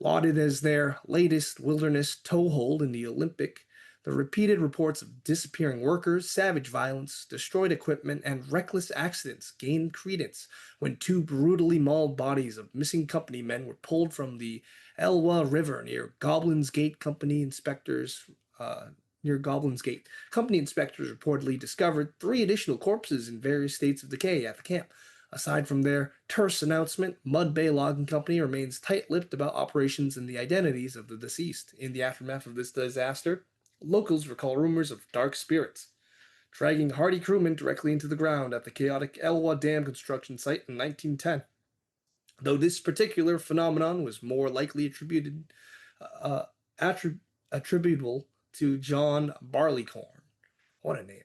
Lauded as their latest wilderness toehold in the Olympic, the repeated reports of disappearing workers, savage violence, destroyed equipment, and reckless accidents gained credence when two brutally mauled bodies of missing company men were pulled from the Elwha River near Goblin's Gate. Company inspectors reportedly discovered 3 additional corpses in various states of decay at the camp. Aside from their terse announcement, Mud Bay Logging Company remains tight-lipped about operations and the identities of the deceased. In the aftermath of this disaster, locals recall rumors of dark spirits dragging hardy crewmen directly into the ground at the chaotic Elwha Dam construction site in 1910. Though this particular phenomenon was more likely uh, attributable to John Barleycorn. What a name.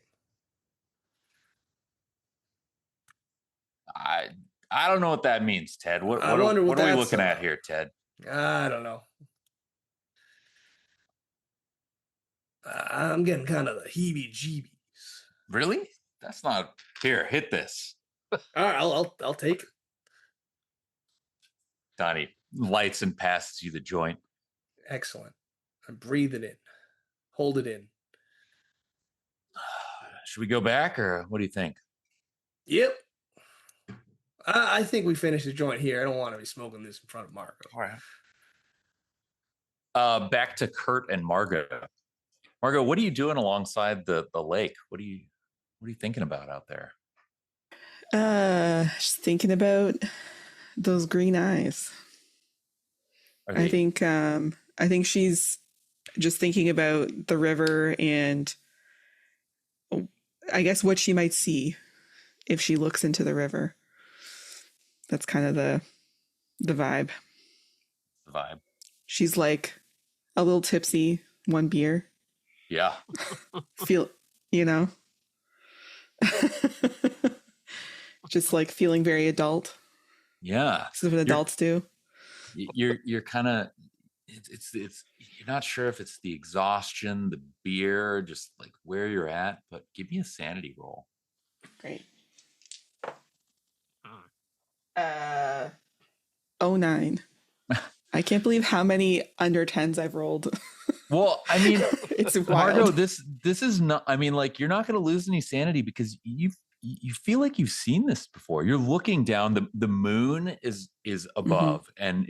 I I don't know what that means, Ted. What I what are, wonder what what are we that's looking at here, Ted? I don't know. I'm getting kind of the heebie-jeebies. Really? That's not here. Hit this. All right, I'll take it. Donnie lights and passes you the joint. Excellent. And breathe it in. Hold it in. Should we go back or what do you think? Yep. I think we finished the joint here. I don't want to be smoking this in front of Marco. All right. Back to Kurt and Margot. Margot, what are you doing alongside the lake? What are you thinking about out there? Just thinking about those green eyes. I think she's just thinking about the river and I guess what she might see if she looks into the river. That's kind of the vibe. The vibe. She's like a little tipsy, one beer. Yeah. Feel, just like feeling very adult. Yeah. This is what adults do. You're kind of it's you're not sure if it's the exhaustion, the beer, just like where you're at, but give me a sanity roll. Great. 09. I can't believe how many under 10s I've rolled. Well, I mean, it's wild. Margo, this is not. I mean, like you're not going to lose any sanity because you feel like you've seen this before. You're looking down. The moon is above, and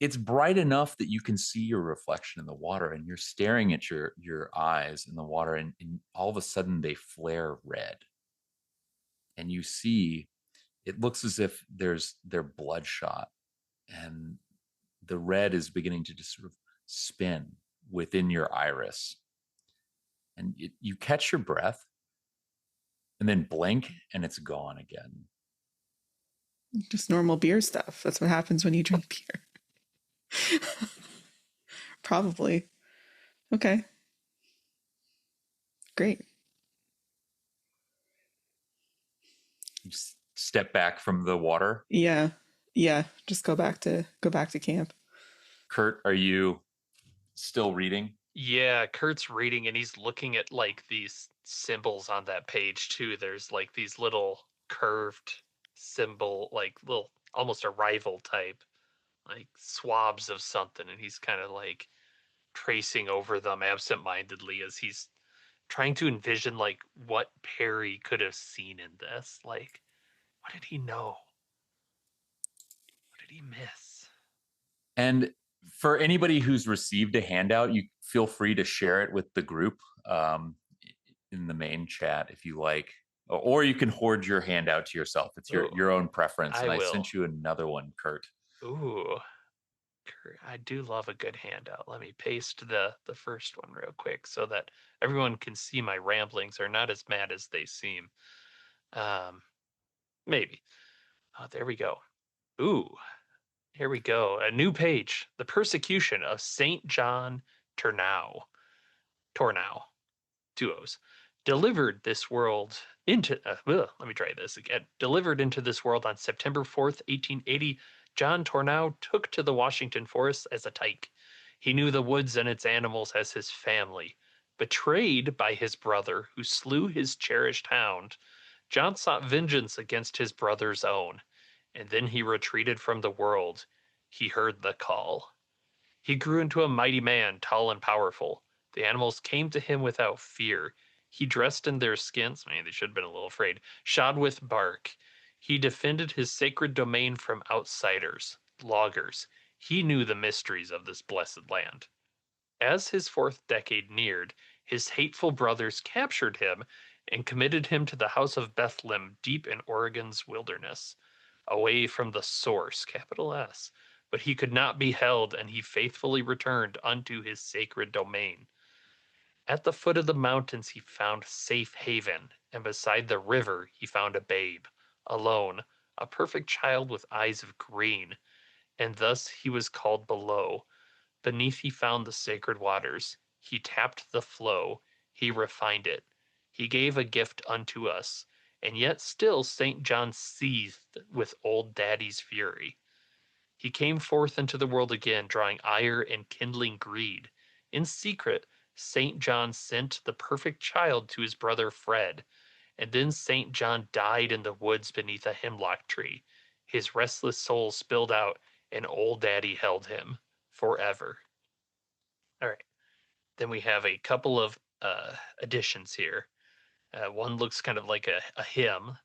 it's bright enough that you can see your reflection in the water, and you're staring at your eyes in the water, and all of a sudden they flare red, and you see it looks as if they're bloodshot, and the red is beginning to just sort of spin within your iris, and you catch your breath, and then blink, and it's gone again. Just normal beer stuff. That's what happens when you drink beer. Probably. Okay. Great. You step back from the water. Yeah. Just go back to camp. Kurt, are you still reading? Yeah, Kurt's reading and he's looking at like these symbols on that page too. There's like these little curved symbol, like little almost a rival type, like swabs of something, and he's kind of like tracing over them absentmindedly as he's trying to envision like what Perry could have seen in this. Like, what did he know? What did he miss? And for anybody who's received a handout, you feel free to share it with the group in the main chat if you like, or you can hoard your handout to yourself. It's your own preference. And I sent you another one, Kurt. Ooh, Kurt, I do love a good handout. Let me paste the first one real quick so that everyone can see my ramblings are not as mad as they seem. Maybe. Oh, there we go. Ooh, here we go. A new page. The persecution of Saint John Tornau. Two O's. Delivered this world into. Let me try this again. Delivered into this world on September 4th, 1880. John Tornau took to the Washington forests as a tyke. He knew the woods and its animals as his family. Betrayed by his brother, who slew his cherished hound, John sought vengeance against his brother's own, and then he retreated from the world. He heard the call. He grew into a mighty man, tall and powerful. The animals came to him without fear. He dressed in their skins, man, they should have been a little afraid, shod with bark. He defended his sacred domain from outsiders, loggers. He knew the mysteries of this blessed land. As his fourth decade neared, his hateful brothers captured him and committed him to the house of Bethlehem deep in Oregon's wilderness, away from the source, capital S. But he could not be held, and he faithfully returned unto his sacred domain. At the foot of the mountains he found safe haven, and beside the river he found a babe, alone, a perfect child with eyes of green, and thus he was called Below. Beneath he found the sacred waters. He tapped the flow. He refined it. He gave a gift unto us. And yet still St. John seethed with old Daddy's fury. He came forth into the world again, drawing ire and kindling greed. In secret, St. John sent the perfect child to his brother Fred. And then St. John died in the woods beneath a hemlock tree. His restless soul spilled out, and old Daddy held him forever. All right. Then we have a couple of additions here. One looks kind of like a hymn.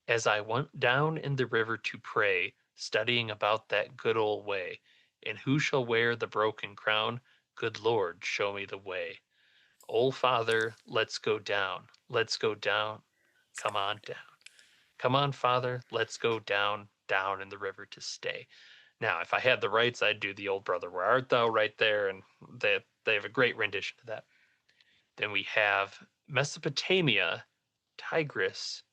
As I went down in the river to pray, studying about that good old way, and who shall wear the broken crown? Good Lord, show me the way. Old Father, let's go down. Let's go down. Come on down. Come on, Father, let's go down, down in the river to stay. Now, if I had the rights, I'd do the Old Brother, Where Art Thou right there, and they have a great rendition of that. Then we have Mesopotamia, Tigris,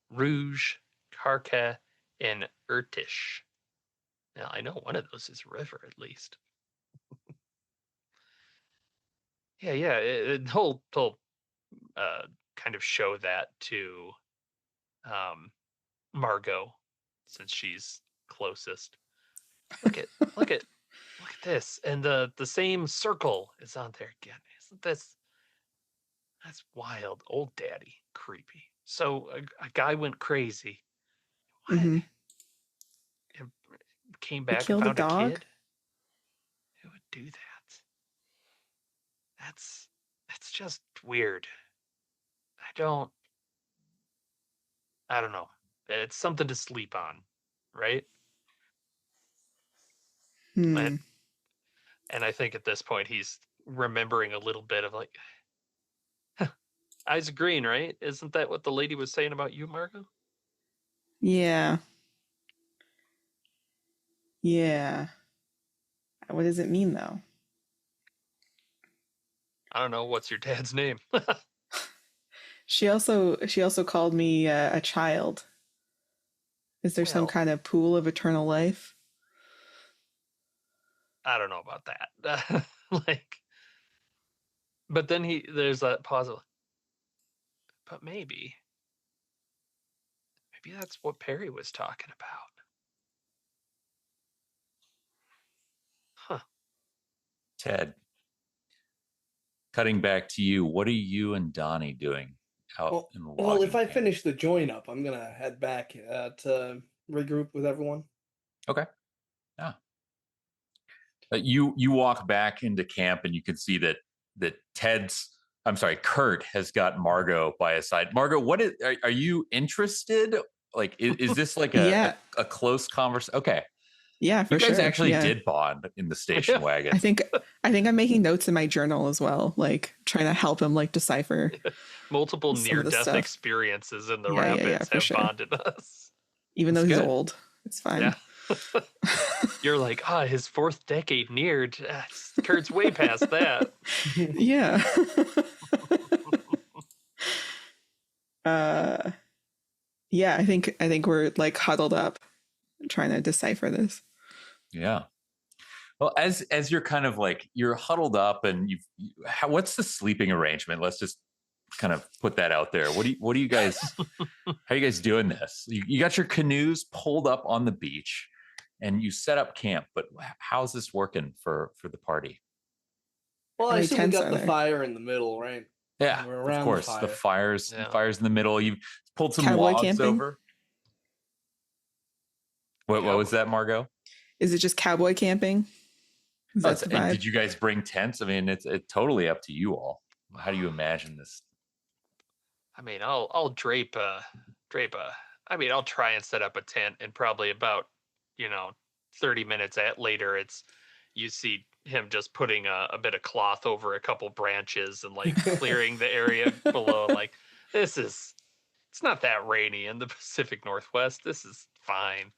Rouge, Karka, and Irtish. Now, I know one of those is a river, at least. Yeah, he'll kind of show that to Margot, since she's closest. Look at look at this, and the same circle is on there again. Isn't this? That's wild. Old Daddy, creepy. So a guy went crazy. What? Mhm. And came He back and killed a found a dog. kid. Who would do that? That's just weird. I don't know. It's something to sleep on, right? Hmm. And I think at this point he's remembering a little bit of like, eyes green, right? Isn't that what the lady was saying about you, Margot? Yeah. Yeah. What does it mean though? I don't know. What's your dad's name? She also called me a child. Is there some Well, kind of pool of eternal life? I don't know about that. Like, but then there's that pause. But maybe that's what Perry was talking about. Huh. Ted, cutting back to you, what are you and Donnie doing out in the Well, if logging I camp? finish the join up, I'm gonna head back to regroup with everyone. Okay. Yeah. You walk back into camp and you can see that Kurt has got Margot by his side. Margot, are you interested? Like, is this like Yeah. a close conversation? Okay. Yeah, You for guys sure. actually Yeah. did bond in the station wagon. I think I'm making notes in my journal as well, like trying to help him like decipher Multiple some of the near-death stuff. experiences in the Yeah, rapids for have sure. bonded us. Even That's though he's good. old, it's fine. Yeah. You're like, his fourth decade neared. Kurt's way past that. Yeah. Yeah, I think we're like huddled up trying to decipher this. Yeah. Well, as you're kind of like you're huddled up and what's the sleeping arrangement? Let's just kind of put that out there. What do you guys how are you guys doing this? You got your canoes pulled up on the beach and you set up camp, but how's this working for the party? Well, How I many assume we tents got are the there? fire in the middle, right? Yeah, We're of around course. the The fire. fire's in the middle. You pulled some Cowboy logs camping? over. What was that, Margot? Is it just cowboy camping? Is that the And vibe? did you guys bring tents? I mean, it's totally up to you all. How do you imagine this? I mean, I'll I mean, I'll try and set up a tent, and probably about, 30 minutes later, you see him just putting a bit of cloth over a couple branches and like clearing the area below. Like, it's not that rainy in the Pacific Northwest. This is fine.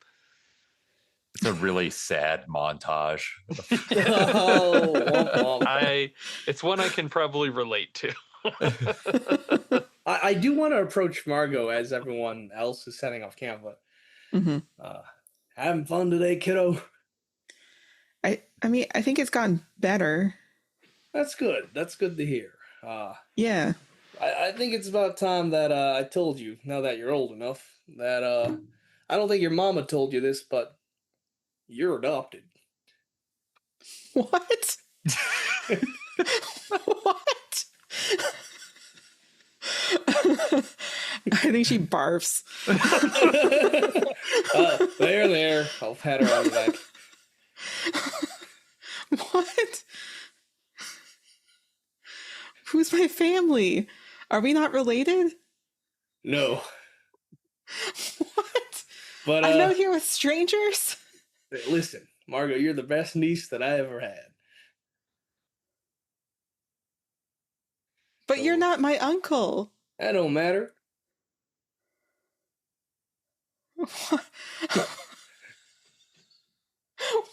It's a really sad montage. Oh, womp womp. It's one I can probably relate to. I do want to approach Margot as everyone else is setting off camp, but Mhm. having fun today, kiddo? I mean, I think it's gotten better. That's good. That's good to hear. Yeah. I think it's about time that I told you, now that you're old enough, that I don't think your mama told you this, but you're adopted. What? What? I think she barfs. There. I'll pat her on the back. What? Who's my family? Are we not related? No. What? But I'm out here with strangers? listen, Margot, you're the best niece that I ever had. But So- you're not my uncle. That don't matter.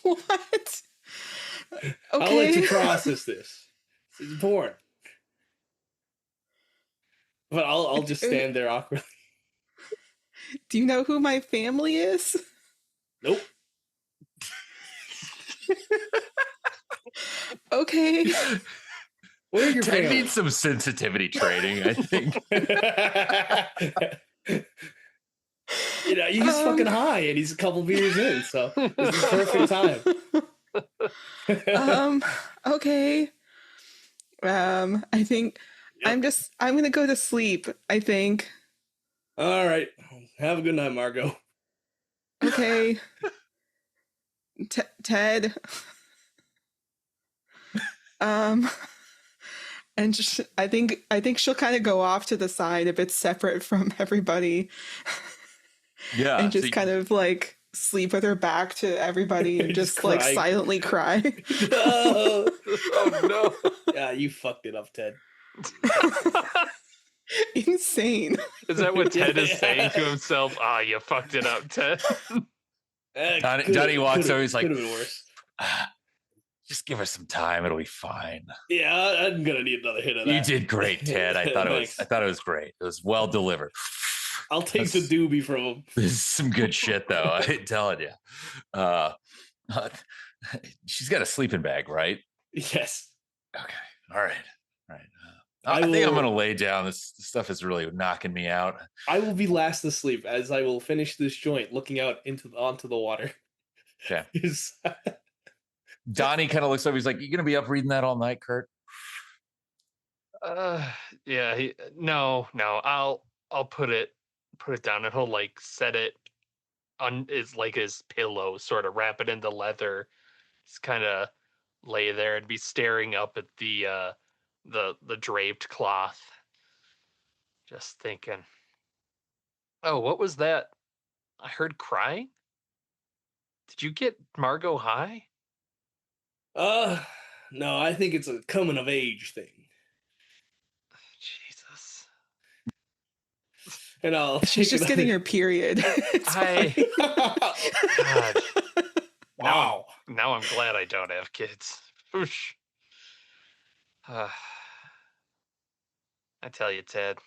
What? I'll let you Okay. process this. It's important. But I'll just stand there awkwardly. Do you know who my family is? Nope. Okay. Where are your Ted family? needs some sensitivity training, I think. He's fucking high and he's a couple beers in, so this is the perfect time. Okay. I think Yep. I'm gonna go to sleep, I think. All right. Have a good night, Margot. Okay. Ted. And I think she'll kind of go off to the side a bit separate from everybody. Yeah. And just kind of like sleep with her back to everybody and Just just like cry. silently cry. No. Oh no. Yeah, you fucked it up, Ted. Insane. Is that what Ted is Yeah. saying to himself? Ah, you fucked it up, Ted. Donnie walks over, he's like, could have been worse. just give her some time. It'll be fine. Yeah, I'm gonna need another hit of that. You did great, Ted. I thought Thanks. it was greet. It was well delivered. I'll take the doobie from him. This is some good shit, though. I'm telling you. She's got a sleeping bag, right? Yes. Okay. All right. I I think I'm will- going to lay down. This stuff is really knocking me out. I will be last asleep as I will finish this joint, looking out onto the water. Okay. Is- Donnie kind of looks over. He's like, "You going to be up reading that all night, Kurt?" Yeah. No. I'll put it down, and he'll like set it on his pillow, sort of wrap it into leather. Just kind of lay there and be staring up at the draped cloth, just thinking, oh, what was that I heard crying? Did you get Margot high? no, I think it's a coming of age thing. Jesus. And I'll She's take just getting her period. It's fine. God. Wow. Now I'm glad I don't have kids. Whoosh. I tell you, Ted,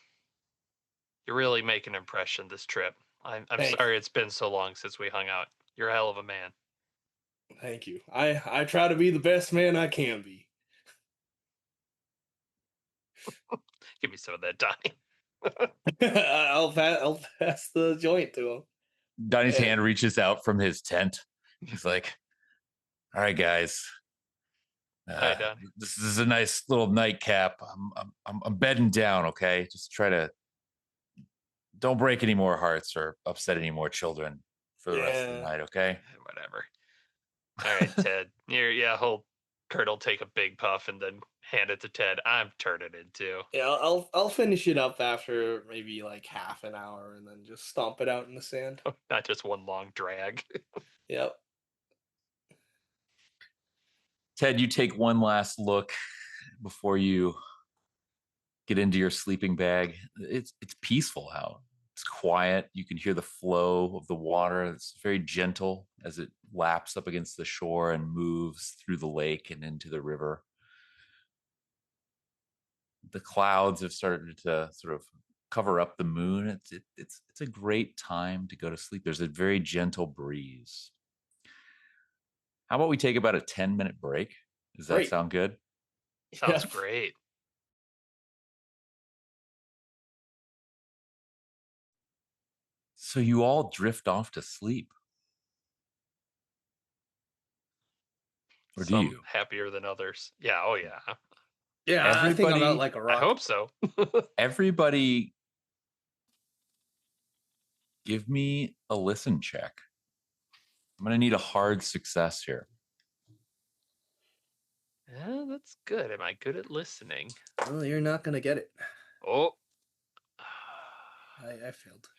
you really make an impression this trip. I'm Thanks. sorry it's been so long since we hung out. You're a hell of a man. Thank you. I try to be the best man I can be. Give me some of that, Donnie. I'll pass the joint to him. Donnie's Yeah. hand reaches out from his tent. He's like, "All right, guys, Hi, Don. This is a nice little nightcap. I'm bedding down. Okay, just try to don't break any more hearts or upset any more children for the rest of the Yeah. night. Okay. Whatever. All right, Ted. Kurt will take a big puff and then hand it to Ted. I'm turning it too. Yeah, I'll finish it up after maybe like half an hour and then just stomp it out in the sand. Not just one long drag. Yep. Ted, you take one last look before you get into your sleeping bag. It's peaceful out. It's quiet. You can hear the flow of the water. It's very gentle as it laps up against the shore and moves through the lake and into the river. The clouds have started to sort of cover up the moon. It's a great time to go to sleep. There's a very gentle breeze. How about we take about a 10-minute break? Does that Great. sound good? Sounds Yep. great. So you all drift off to sleep. Or do Some you? happier than others. Yeah, oh yeah. Yeah, I think I'm out Everybody- like a I rock. hope so. Everybody give me a listen check. I'm going to need a hard success here. Yeah, that's good. Am I good at listening? Well, you're not gonna get it. Oh. I failed.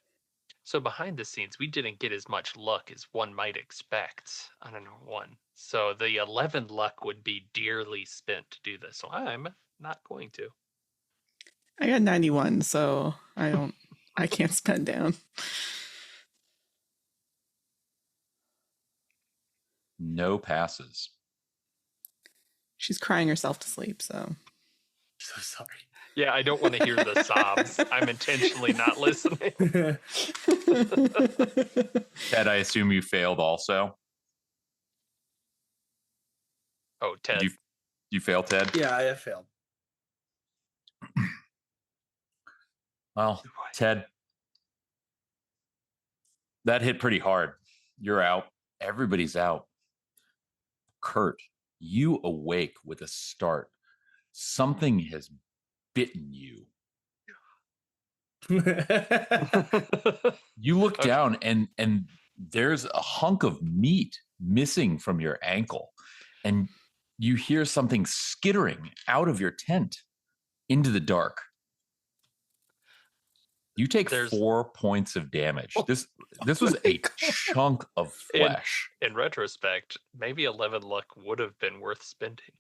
So behind the scenes, we didn't get as much luck as one might expect on a normal one. So the 11 luck would be dearly spent to do this. So I'm not going to. I got 91, so I can't spend down. No passes. She's crying herself to sleep, so. So sorry. Yeah, I don't want to hear the sobs. I'm intentionally not listening. Ted, I assume you failed also. Oh, Ted. Did you fail, Ted? Yeah, I have failed. Well, Ted, that hit pretty hard. You're out. Everybody's out. Kurt, you awake with a start. Something has bitten you. You look Okay. down and there's a hunk of meat missing from your ankle. And you hear something skittering out of your tent into the dark. You take 4 points of damage. This was a chunk of flesh. In retrospect, maybe 11 luck would have been worth spending.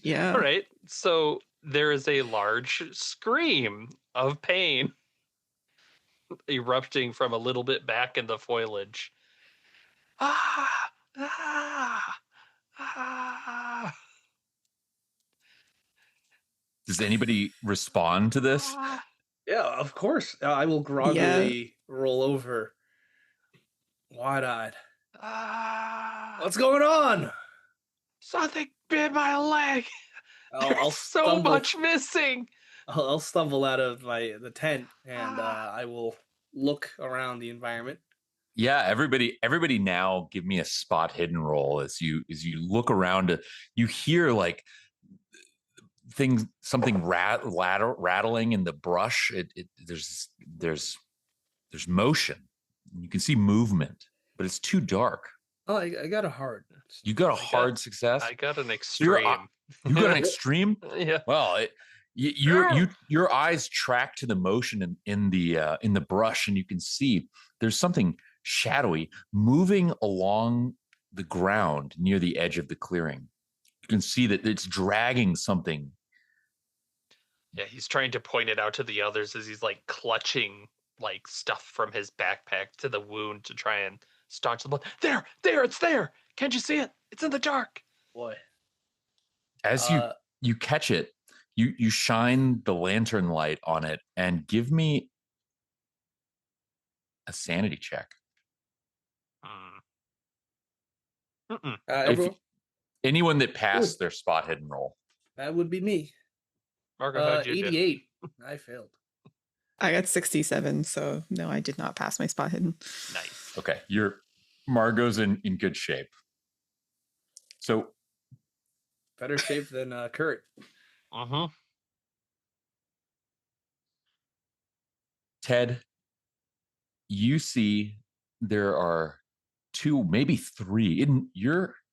Yeah. All right. So there is a large scream of pain erupting from a little bit back in the foliage. Ah! Ah! Ah! Does anybody respond to this? Ah! Yeah, of course. I will groggily roll over, wide-eyed. Ah! What's going on? Something bit my leg. There's so much missing. I'll stumble out of the tent and I will look around the environment. Yeah, everybody now give me a spot hidden roll as you look around. You hear like something rattling in the brush. There's motion. You can see movement, but it's too dark. Oh, I got a hard. You got a hard success. I got an extreme. You got an extreme. Yeah. Well, your eyes track to the motion in the brush, and you can see there's something shadowy moving along the ground near the edge of the clearing. You can see that it's dragging something. Yeah, he's trying to point it out to the others as he's like clutching like stuff from his backpack to the wound to try and staunch the blood. There, it's there. Can't you see it? It's in the dark. Boy. As you catch it, you shine the lantern light on it and give me a sanity check. Anyone that passed their spot hidden roll. That would be me. Margo, how'd you 88. I failed. I got 67, so no, I did not pass my spot hidden. Nice. Okay, Margo's in good shape. So better shape than Kurt. Mm-hmm. Ted, you see there are 2, maybe 3.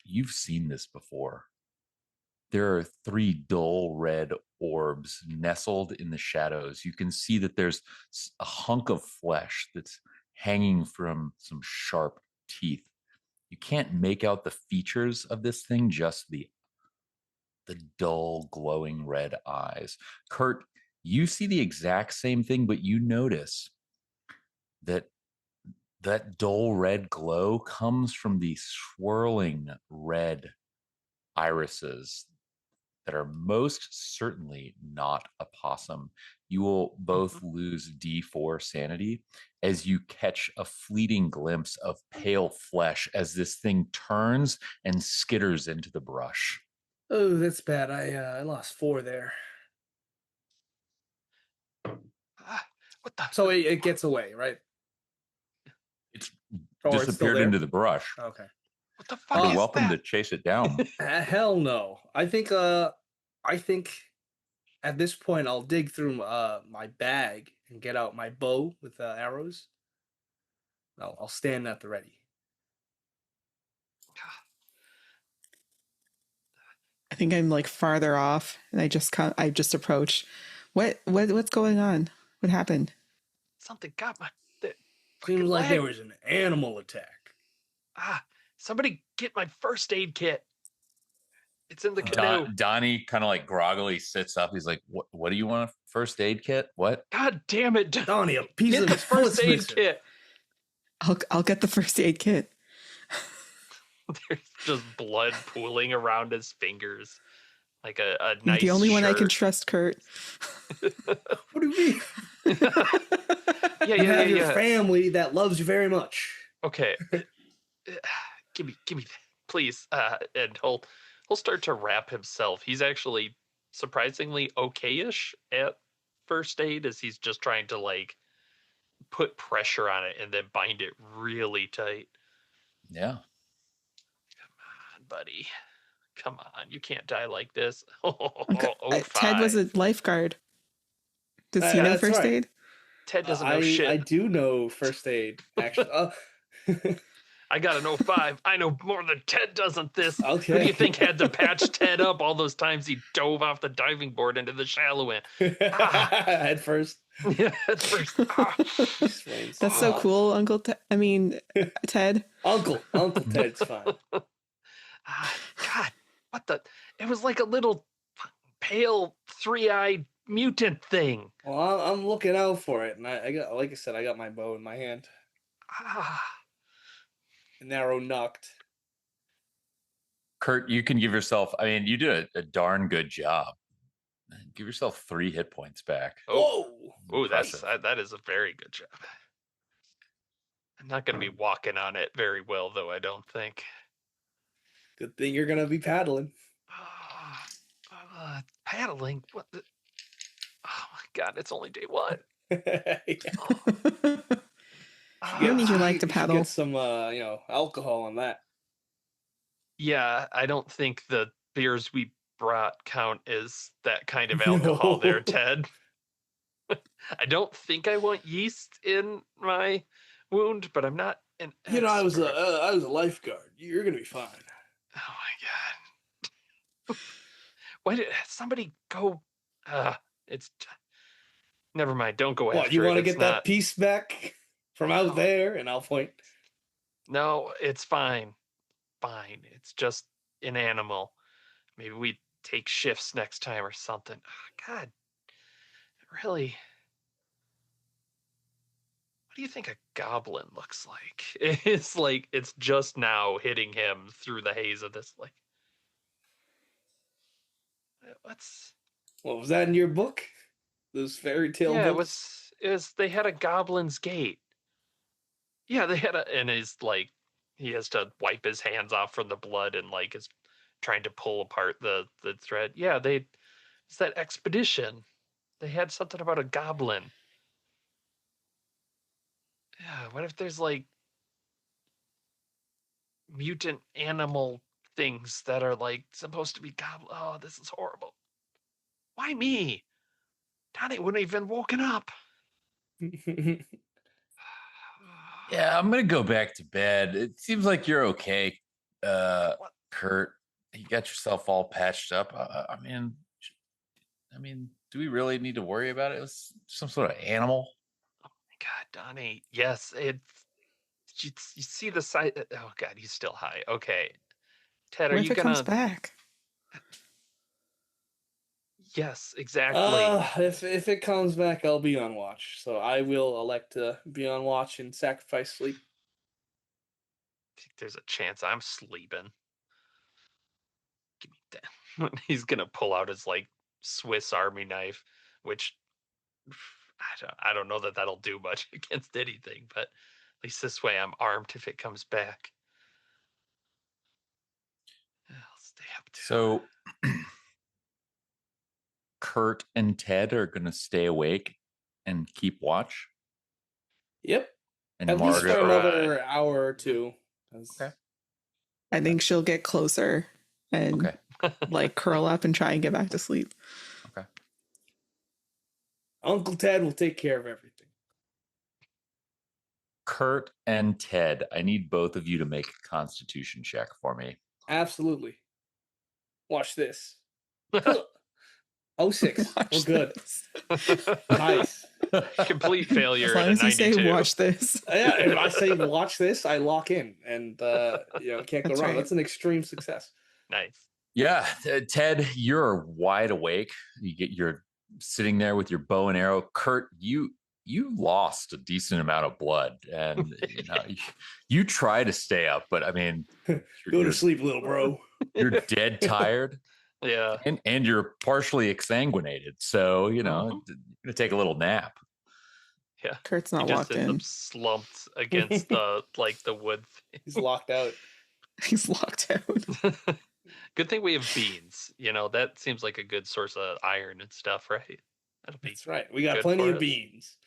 You've seen this before. There are 3 dull red orbs nestled in the shadows. You can see that there's a hunk of flesh that's hanging from some sharp teeth. You can't make out the features of this thing, just the dull, glowing red eyes. Kurt, you see the exact same thing, but you notice that dull red glow comes from the swirling red irises that are most certainly not a possum. You will both lose D4 sanity as you catch a fleeting glimpse of pale flesh as this thing turns and skitters into the brush. Oh, that's bad. I lost 4 there. What the? So it gets away, right? It's Or it's still disappeared there? into the brush. Okay. What the fuck You're is welcome that? to chase it down. Hell no. I think at this point I'll dig through my bag and get out my bow with arrows. I'll stand at the ready. I think I'm like farther off, and I just approach. What's going on? What happened? Something got my Seems fucking like leg. there was an animal attack. Somebody get my first aid kit. It's in the canoe. Donnie kind of like groggily sits up. He's like, what do you want? A first aid kit? What? God damn it. Donnie, a piece Get of the his first foot's aid missing. kit. I'll get the first aid kit. There's just blood pooling around his fingers. Like a You're nice the only one I can shirt. trust, Kurt. What do you mean? Yeah, You have your yeah. family that loves you very much. Okay. Give me that, please. And he'll start to wrap himself. He's actually surprisingly okay-ish at first aid, as he's just trying to like put pressure on it and then bind it really tight. Yeah. Come on, buddy. Come on, you can't die like this. Okay. Oh, Ted was a lifeguard. Does he know That's first right. aid? Ted doesn't know shit. I do know first aid, actually. I got an 05. I know more than Ted doesn't this. Okay. Who do you think had to patch Ted up all those times he dove off the diving board into the shallow end? At first. Yeah, at first. Explains. That's so cool, Uncle Ted. Uncle Ted's fine. God, what the? It was like a little pale, 3-eyed mutant thing. Well, I'm looking out for it, and I got, like I said, I got my bow in my hand. An arrow knocked. Kurt, you can give yourself, I mean, you did a darn good job. Give yourself 3 hit points back. Oh, Impressive. that is a very good job. I'm not going to be walking on it very well, though, I don't think. Good thing you're gonna be paddling. Paddling? What the? Oh my God, it's only day 1. You don't need your leg to You should paddle. get some, alcohol on that. Yeah, I don't think the beers we brought count as that kind of alcohol there, Ted. I don't think I want yeast in my wound, but I'm not an expert. I was a lifeguard. You're gonna be fine. Oh my God. Why did somebody go? It's never mind. Don't go after it. What, you want to It's get not... that piece back from out there? And I'll point. No, it's fine. Fine. It's just an animal. Maybe we take shifts next time or something. Oh, God. Really? What do you think a goblin looks like? It's like it's just now hitting him through the haze of this. Like, What was that in your book? Those fairy tale books? It was. They had a goblin's gate. Yeah, they had and he's like, he has to wipe his hands off from the blood and like is trying to pull apart the thread. Yeah, it's that expedition. They had something about a goblin. Yeah, what if there's like mutant animal things that are like supposed to be goblin. Oh, this is horrible. Why me? Donnie wouldn't even woken up. Yeah, I'm gonna go back to bed. It seems like you're okay, What? Kurt. You got yourself all patched up. I mean, do we really need to worry about it? It was some sort of animal. Oh my God, Donnie. Yes, it's. You see the size. Oh God, he's still high. Okay, Ted, are What if you it comes gonna? back? Yes, exactly. If it comes back, I'll be on watch. So I will elect to be on watch and sacrifice sleep. I think there's a chance I'm sleeping. Give me that. He's gonna pull out his like Swiss Army knife, which I don't know that that'll do much against anything, but at least this way I'm armed if it comes back. I'll stay up too. So Kurt and Ted are gonna stay awake and keep watch. Yep. And At least for Margot. another hour or two. Okay. I think she'll get closer and Okay. like curl up and try and get back to sleep. Okay. Uncle Ted will take care of everything. Kurt and Ted, I need both of you to make a constitution check for me. Absolutely. Watch this. 06. We're Watch good. this. Nice. Complete failure As long at a as you say 92. watch this. Yeah, if I say watch this, I lock in, and can't go That's wrong. right. That's an extreme success. Nice. Yeah, Ted, you're wide awake. You're sitting there with your bow and arrow. Kurt, you lost a decent amount of blood, and you try to stay up, but I mean, Go to sleep, little bro. You're dead tired, Yeah. and you're partially exsanguinated. So you're gonna take a little nap. Yeah. Kurt's He not just locked ends in. up slumped against the wood He's locked out. He's locked out. thing. Good thing we have beans. That seems like a good source of iron and stuff, right? That'll be That's right. We got good plenty for of us. beans.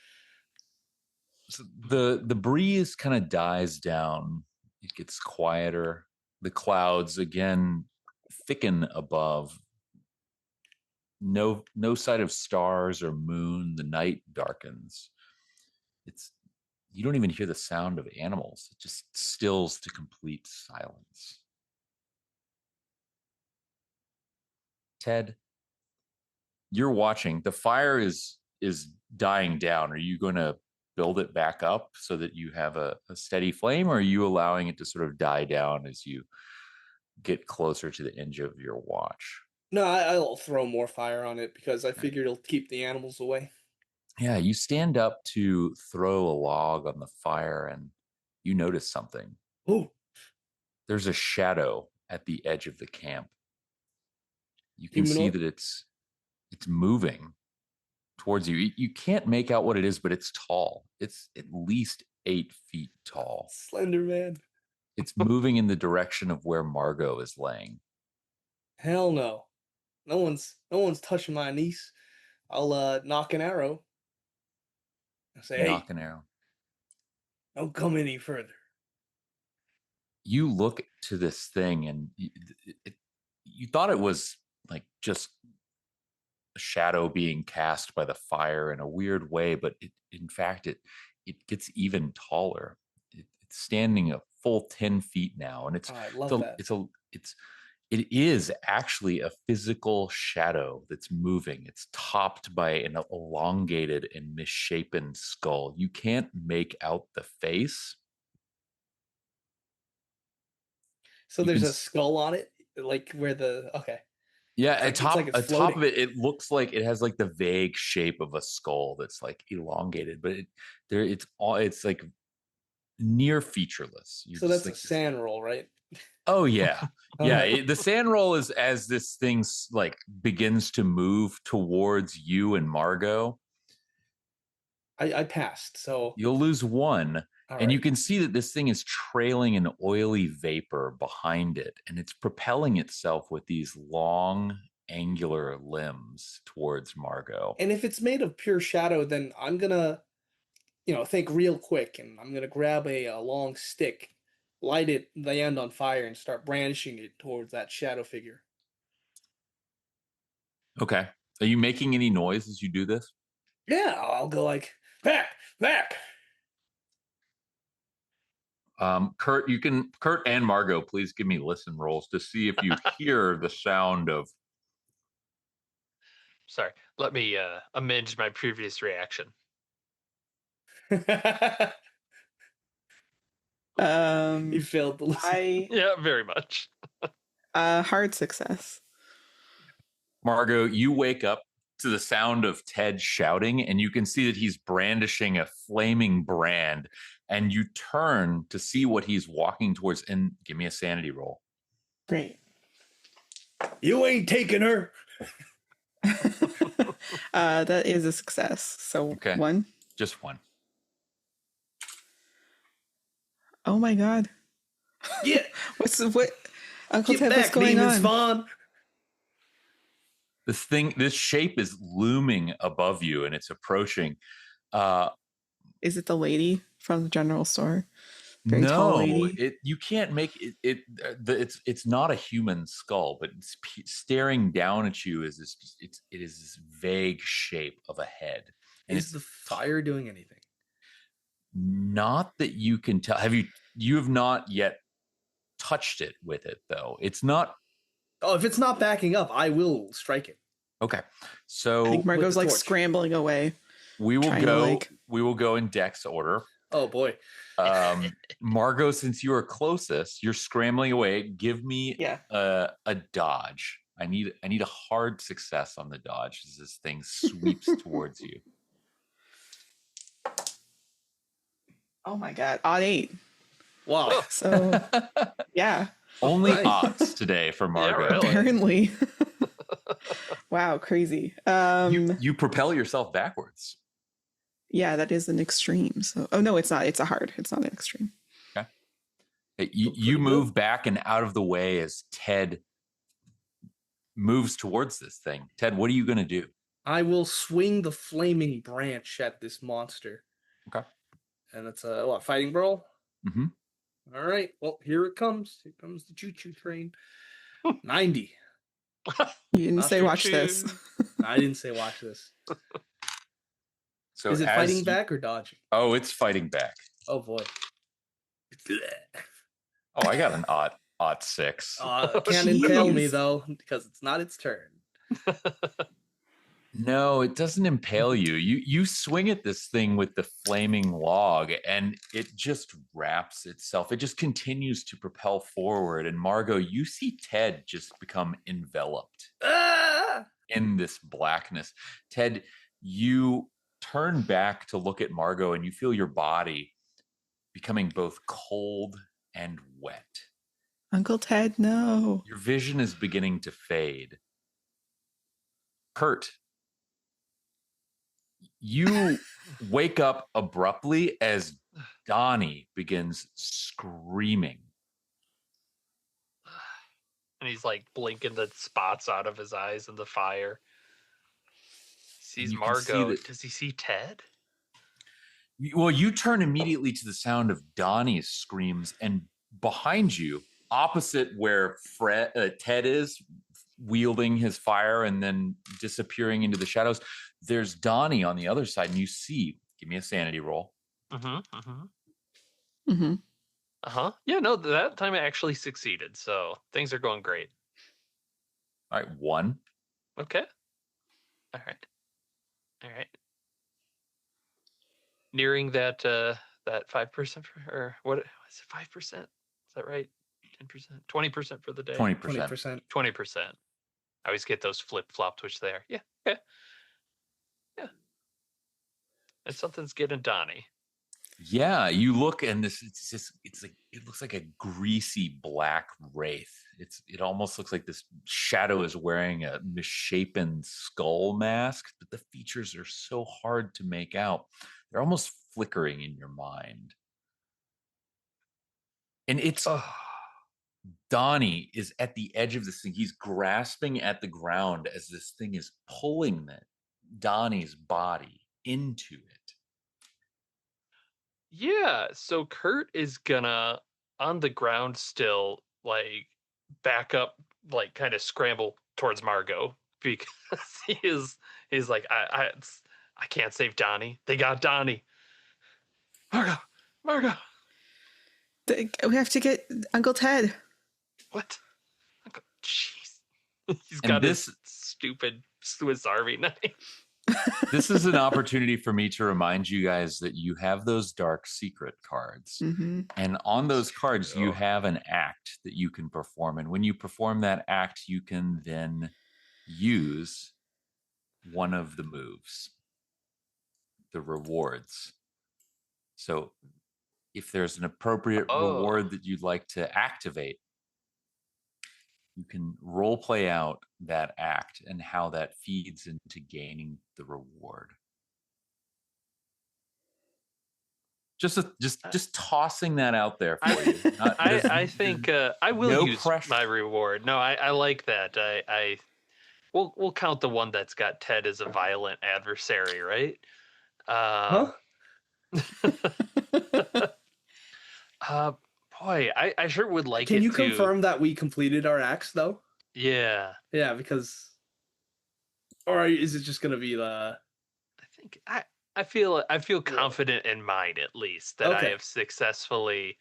So the breeze kind of dies down. It gets quieter. The clouds again thicken above. No sight of stars or moon. The night darkens. You don't even hear the sound of animals. It just stills to complete silence. Ted, you're watching. The fire is dying down. Are you going to build it back up so that you have a steady flame, or are you allowing it to sort of die down as you get closer to the edge of your watch? No, I'll throw more fire on it because I figure it'll keep the animals away. Yeah, you stand up to throw a log on the fire and you notice something. Ooh. There's a shadow at the edge of the camp. You can see Humanoid? that it's moving towards you. You can't make out what it is, but it's tall. It's at least 8 feet tall. Slender Man. It's moving in the direction of where Margot is laying. Hell no. No one's touching my niece. I'll knock an arrow. I say, hey, Knock an arrow. don't come any further. You look to this thing and you thought it was like just a shadow being cast by the fire in a weird way, but in fact it gets even taller. It's standing a full 10 feet now, and I love that. it is actually a physical shadow that's moving. It's topped by an elongated and misshapen skull. You can't make out the face. So You there's can a skull on it, like where the Yeah, It's like it's atop of floating. it, it looks like it has like the vague shape of a skull that's like elongated, but it's like near featureless. You're So just that's like a sand roll, right? oh yeah, yeah. Okay. The sand roll is as this thing like begins to move towards you and Margot. I passed, so You'll lose 1. all And you right. can see that this thing is trailing an oily vapor behind it, and it's propelling itself with these long, angular limbs towards Margot. And if it's made of pure shadow, then I'm gonna, think real quick, and I'm gonna grab a long stick light it, the end on fire, and start brandishing it towards that shadow figure. Okay. Are you making any noise as you do this? Yeah, I'll go like, back, back. Kurt and Margot, please give me listen rolls to see if you hear the sound of. Sorry, let me amend my previous reaction. You Um, failed to listen. Yeah, very much. hard success. Margot, you wake up to the sound of Ted shouting, and you can see that he's brandishing a flaming brand. And you turn to see what he's walking towards. And give me a sanity roll. Great. You ain't taking her. That is a success. So Okay. 1. Just one. Oh my god. Get, What? Uncle get Ted, what's back, going demon on? spawn. This shape is looming above you, and it's approaching. Is it the lady from the general store? Very tall lady. You can't make it. It's not a human skull, but it's staring down at you is this. It is this vague shape of a head, and Is it's the fire doing anything? not that you can tell. You have not yet touched it with it though. It's not Oh, if it's not backing up, I will strike it. okay. I So think Margot's the like torch. scrambling away. we will trying to, go. like- We will go in Dex order. Oh boy. Margot, since you are closest, you're scrambling away. Give me Yeah. a dodge. I need a hard success on the dodge as this thing sweeps towards you. Oh my god. Odd 8. Wow. So yeah, Only Nice. odds today for Margot. really? apparently. Wow, crazy. You propel yourself backwards. Yeah, that is an extreme. So no, it's not. It's a hard. It's not an extreme. You pretty move good. back and out of the way as Ted moves towards this thing. Ted, what are you going to do? I will swing the flaming branch at this monster. Okay. And it's a fighting brawl? Mm-hmm. All right. Well, here it comes. Here comes the choo-choo train. 90. You didn't Not say watch this. I didn't say watch this. So Is it fighting back or dodging? Oh, it's fighting back. Oh boy. Oh, I got an odd 6. Can't impale me Jeez. though, because it's not its turn. No, it doesn't impale you. You swing at this thing with the flaming log, and it just wraps itself. It just continues to propel forward. And Margot, you see Ted just become enveloped Ah! in this blackness. Ted, you turn back to look at Margot, and you feel your body becoming both cold and wet. Uncle Ted, no. Your vision is beginning to fade. Kurt, you wake up abruptly as Donnie begins screaming. And he's like blinking the spots out of his eyes in the fire. He sees you can see Margot. that- Does he see Ted? Well, you turn immediately to the sound of Donnie's screams, and behind you, opposite where Ted is, wielding his fire and then disappearing into the shadows, there's Donnie on the other side, and you see, give me a sanity roll. Mm-hmm. Yeah, no, that time I actually succeeded, so things are going great. All right, 1. Okay. All right. Nearing that 5% or what is it, 5%? Is that right? 10%? 20% for the day? 20%. 20%. 20%. I always get those flip-flopped, which they are. Yeah, okay. Yeah. And something's getting Donnie. Yeah, you look and it looks like a greasy black wraith. It almost looks like this shadow is wearing a misshapen skull mask, but the features are so hard to make out. They're almost flickering in your mind. And it's Donnie is at the edge of this thing. He's grasping at the ground as this thing is pulling Donnie's body into it. Yeah, so Kurt is gonna on the ground still, like back up, like kind of scramble towards Margot because he's like I can't save Donnie. They got Donnie. Margot, Margot. We have to get Uncle Ted. What? Jeez. He's And got this his stupid Swiss Army knife. this is an opportunity for me to remind you guys that you have those dark secret cards. Mm-hmm. And on those cards, you true. have an act that you can perform. And when you perform that act, you can then use one of the moves, the rewards. So if there's an appropriate reward that you'd like to activate, you can role play out that act and how that feeds into gaining the reward. Just tossing that out there for you. I think I will no use pressure. my reward. No, I like that. We'll count the one that's got Ted as a violent adversary, right? Huh? Uh, boy, I sure would like Can it you to. confirm that we completed our acts though? Yeah, Yeah, because, or is it just gonna be the? I think I feel confident in mine at least that I Okay. have successfully.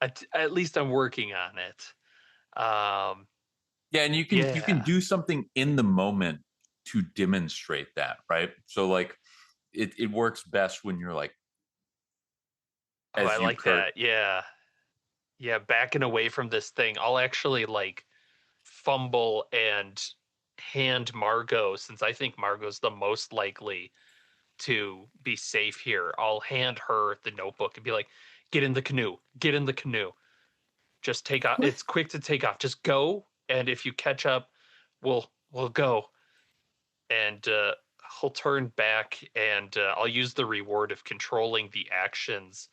At least I'm working on it. Yeah, and you can do something in the moment to demonstrate that, right? So like it works best when you're like, Oh, as I you, like Kurt. that. Yeah. Yeah, backing away from this thing. I'll actually like fumble and hand Margot, since I think Margot's the most likely to be safe here. I'll hand her the notebook and be like, get in the canoe. Get in the canoe. Just take off. It's quick to take off. Just go. And if you catch up, we'll go. And he'll turn back and I'll use the reward of controlling the actions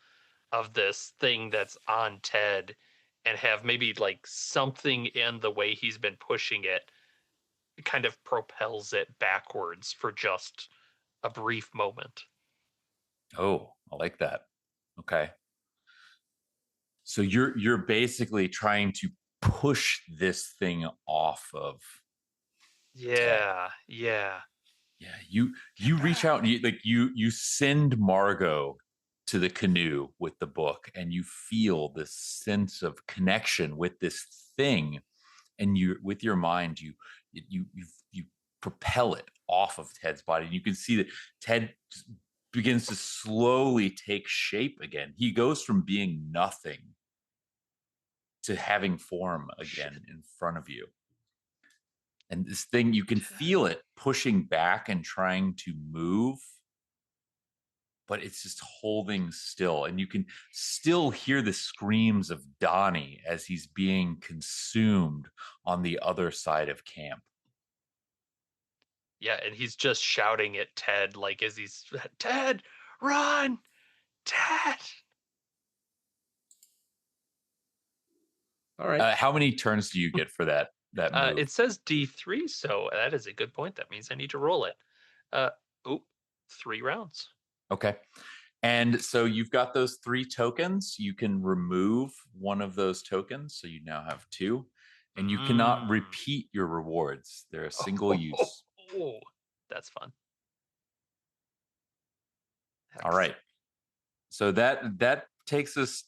of this thing that's on Ted and have maybe like something in the way he's been pushing it kind of propels it backwards for just a brief moment. Oh, I like that. Okay. So you're basically trying to push this thing off of Ted. Yeah. Yeah, you reach out and you send Margot to the canoe with the book, and you feel this sense of connection with this thing, and you with your mind you propel it off of Ted's body, and you can see that Ted begins to slowly take shape again. He goes from being nothing to having form again in front of you. And this thing, you can feel it pushing back and trying to move, but it's just holding still. And you can still hear the screams of Donnie as he's being consumed on the other side of camp. Yeah, and he's just shouting at Ted like as he's Ted, run! Ted! All right. How many turns do you get for that move? It says D3, so that is a good point. That means I need to roll it. Uh, 3 rounds. Okay. And so you've got those 3 tokens. You can remove one of those tokens. So you now have 2. And you cannot repeat your rewards. They're a single use. Oh, that's fun. All right. So that takes us,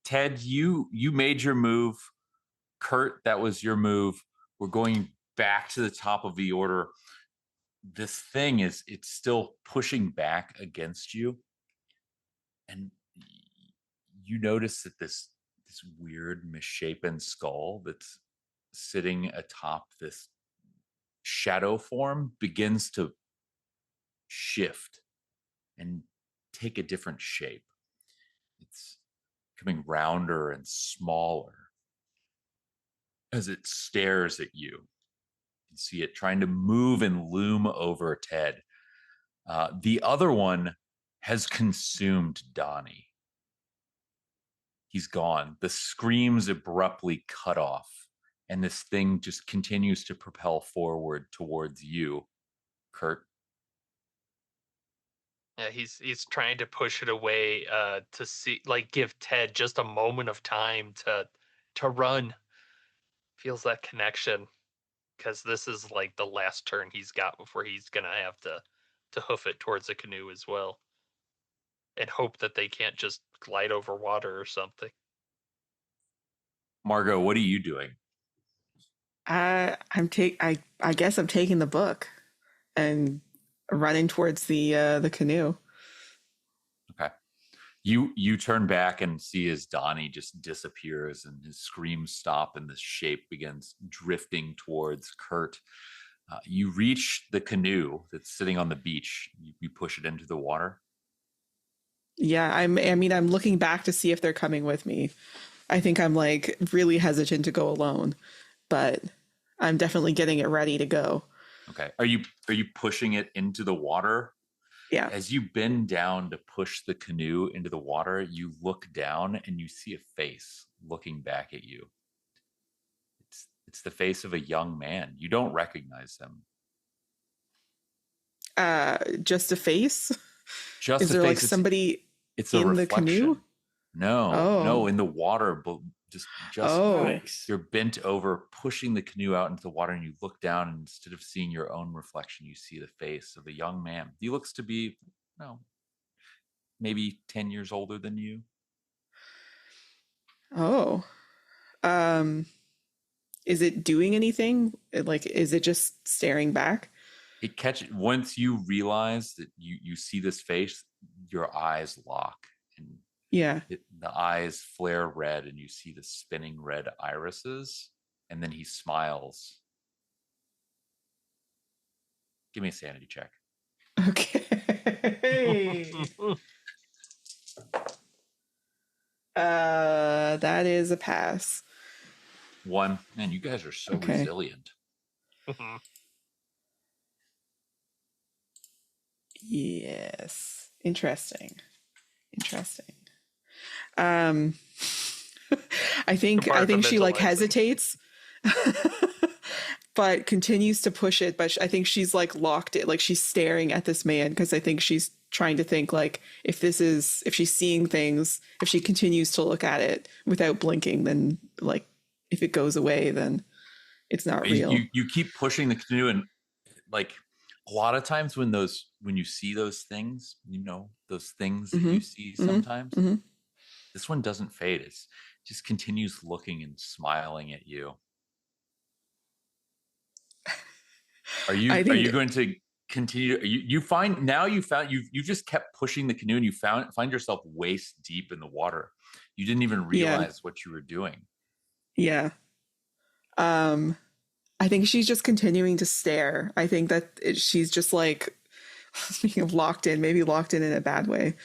Ted, you made your move. Kurt, that was your move. We're going back to the top of the order. This thing it's still pushing back against you. And you notice that this weird misshapen skull that's sitting atop this shadow form begins to shift and take a different shape. It's becoming rounder and smaller as it stares at you. You can see it trying to move and loom over Ted. The other one has consumed Donnie. He's gone. The screams abruptly cut off, and this thing just continues to propel forward towards you, Kurt. Yeah, he's trying to push it away to see, like, give Ted just a moment of time to run. Feels that connection because this is like the last turn he's got before he's gonna have to hoof it towards the canoe as well, and hope that they can't just glide over water or something. Margot, what are you doing? I guess I'm taking the book and running towards the canoe. Okay. You turn back and see as Donnie just disappears and his screams stop and the shape begins drifting towards Kurt. You reach the canoe that's sitting on the beach. You push it into the water. Yeah, I mean, I'm looking back to see if they're coming with me. I think I'm like really hesitant to go alone, but I'm definitely getting it ready to go. Okay. Are you pushing it into the water? Yeah. As you bend down to push the canoe into the water, you look down and you see a face looking back at you. It's the face of a young man. You don't recognize him. Just a face? Just Is a there like face. somebody It's a in the canoe? reflection. No, Oh. no, in the water, but just Oh. Nice. you're bent over, pushing the canoe out into the water, and you look down, and instead of seeing your own reflection, you see the face of a young man. He looks to be, no, maybe 10 years older than you. Oh. Um is it doing anything? Like is it just staring back? It catches once you realize that you see this face, your eyes lock, and Yeah. the eyes flare red, and you see the spinning red irises, and then he smiles. Give me a sanity check. Okay. That is a pass. One. Man, you guys are so Okay. resilient. Yes. Interesting. Um I think she like Compartmentalizing. hesitates but continues to push it, but I think she's like locked it, like she's staring at this man because I think she's trying to think like if she's seeing things, if she continues to look at it without blinking, then like if it goes away then it's not real. You keep pushing the canoe, and like a lot of times when you see those things, those things that you see sometimes, Mm-hmm. this one doesn't fade. It just continues looking and smiling at you. Are I you think going to continue? You find now you just kept pushing the canoe, and you find yourself waist deep in the water. You didn't even yeah. realize what you were doing. Yeah. I think she's just continuing to stare. I think that she's just like speaking of locked in, maybe locked in a bad way.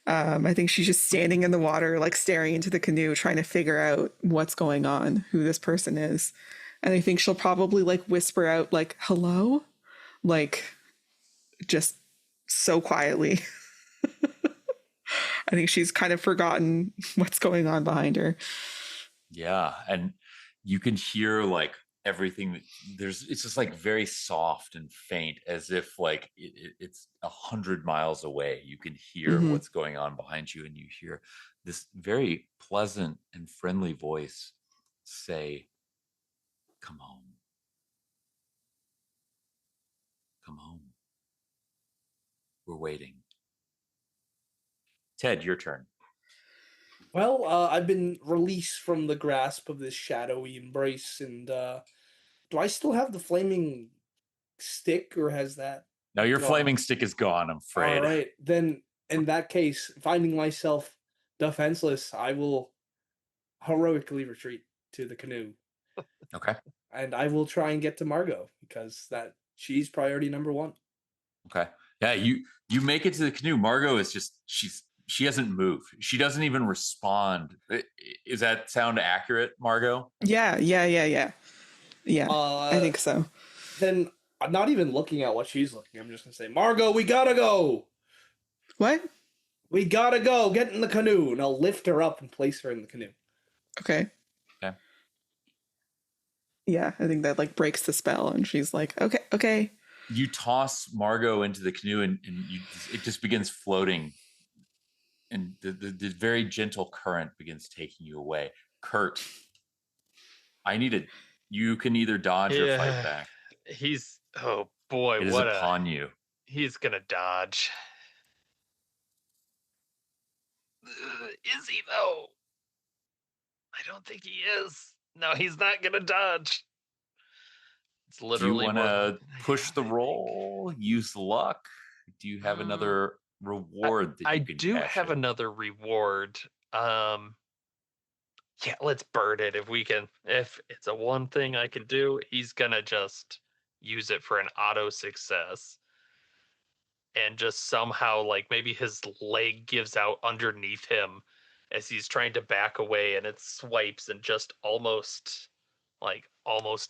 I think she's just standing in the water, like staring into the canoe, trying to figure out what's going on, who this person is. And I think she'll probably like whisper out, like, hello? Like, just so quietly. I think she's kind of forgotten what's going on behind her. Yeah, and you can hear like everything it's just like very soft and faint, as if like it's 100 miles away. You can hear Mm-hmm. what's going on behind you, and you hear this very pleasant and friendly voice say, come home, come home, we're waiting. Ted, your turn. Well, I've been released from the grasp of this shadowy embrace, and do I still have the flaming stick, or has that Now your gone? flaming stick is gone, I'm All afraid. right, then in that case, finding myself defenseless, I will heroically retreat to the canoe, Okay. and I will try and get to Margot because she's priority number one. Okay. Yeah, you make it to the canoe. Margot is just she hasn't moved. She doesn't even respond. Is that sound accurate, Margot? Yeah. I think so. Then I'm not even looking at what she's looking. I'm just gonna say, Margot, we gotta go. What? We gotta go. Get in the canoe, and I'll lift her up and place her in the canoe. Okay. Okay. Yeah, I think that like breaks the spell, and she's like, okay. You toss Margot into the canoe and it just begins floating. And the very gentle current begins taking you away. Kurt, you can either dodge or fight Yeah. back. Oh boy, It is upon you. he's gonna dodge. Is he though? I don't think he is. No, he's not gonna dodge. It's Do you literally want more to than push the roll, use luck? Do you have another reward that I you can do cash have in? another reward. Yeah, let's burn it if we can. If it's a one thing I can do, he's gonna just use it for an auto success. And just somehow, like, maybe his leg gives out underneath him as he's trying to back away, and it swipes and just almost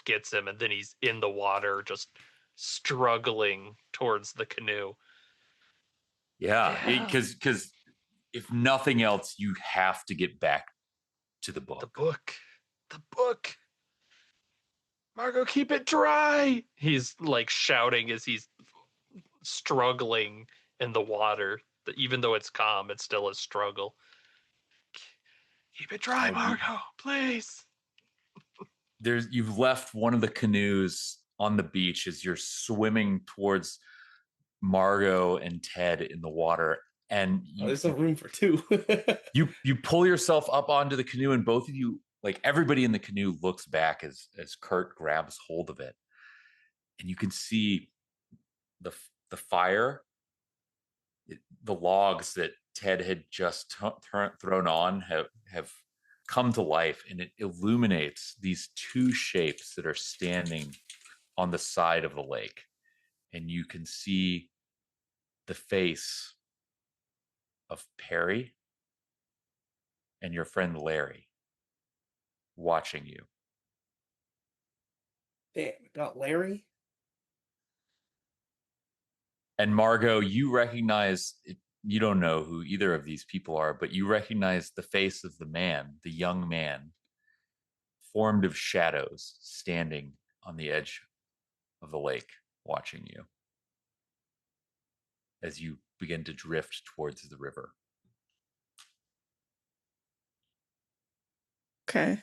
gets him, and then he's in the water just struggling towards the canoe. Yeah, Yeah. because if nothing else, you have to get back to the The book. book. The book. Margot, keep it dry. He's like shouting as he's struggling in the water. Even though it's calm, it's still a struggle. Keep it dry, Oh, Margot, please. you've left one of the canoes on the beach as you're swimming towards Margot and Ted in the water, and There's no room for two. you pull yourself up onto the canoe, and both of you, like everybody in the canoe, looks back as Kurt grabs hold of it, and you can see the fire, the logs that Ted had just thrown on have come to life, and it illuminates these two shapes that are standing on the side of the lake, and you can see the face of Perry and your friend Larry watching you. Damn, got Larry. And Margot, you recognize it, you don't know who either of these people are, but you recognize the face of the young man, formed of shadows, standing on the edge of the lake, watching you as you begin to drift towards the river. Okay.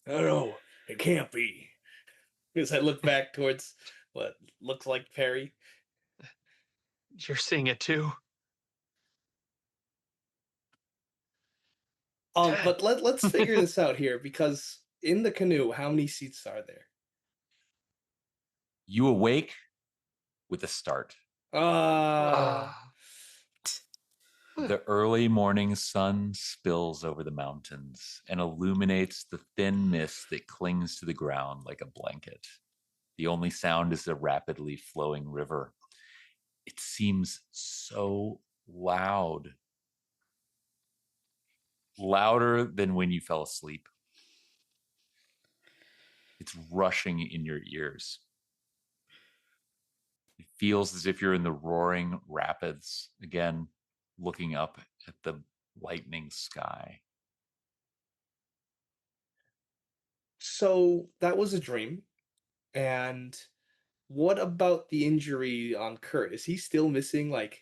I don't know. It can't be. Because I look back towards what looks like Perry. You're seeing it too. Ted. But let's figure this out here, because in the canoe, how many seats are there? You awake with a start. Uh Ah. The early morning sun spills over the mountains and illuminates the thin mist that clings to the ground like a blanket. The only sound is the rapidly flowing river. It seems so loud, louder than when you fell asleep. It's rushing in your ears. It feels as if you're in the roaring rapids again, looking up at the lightning sky. so that was a dream. And what about the injury on Kurt? Is he still missing like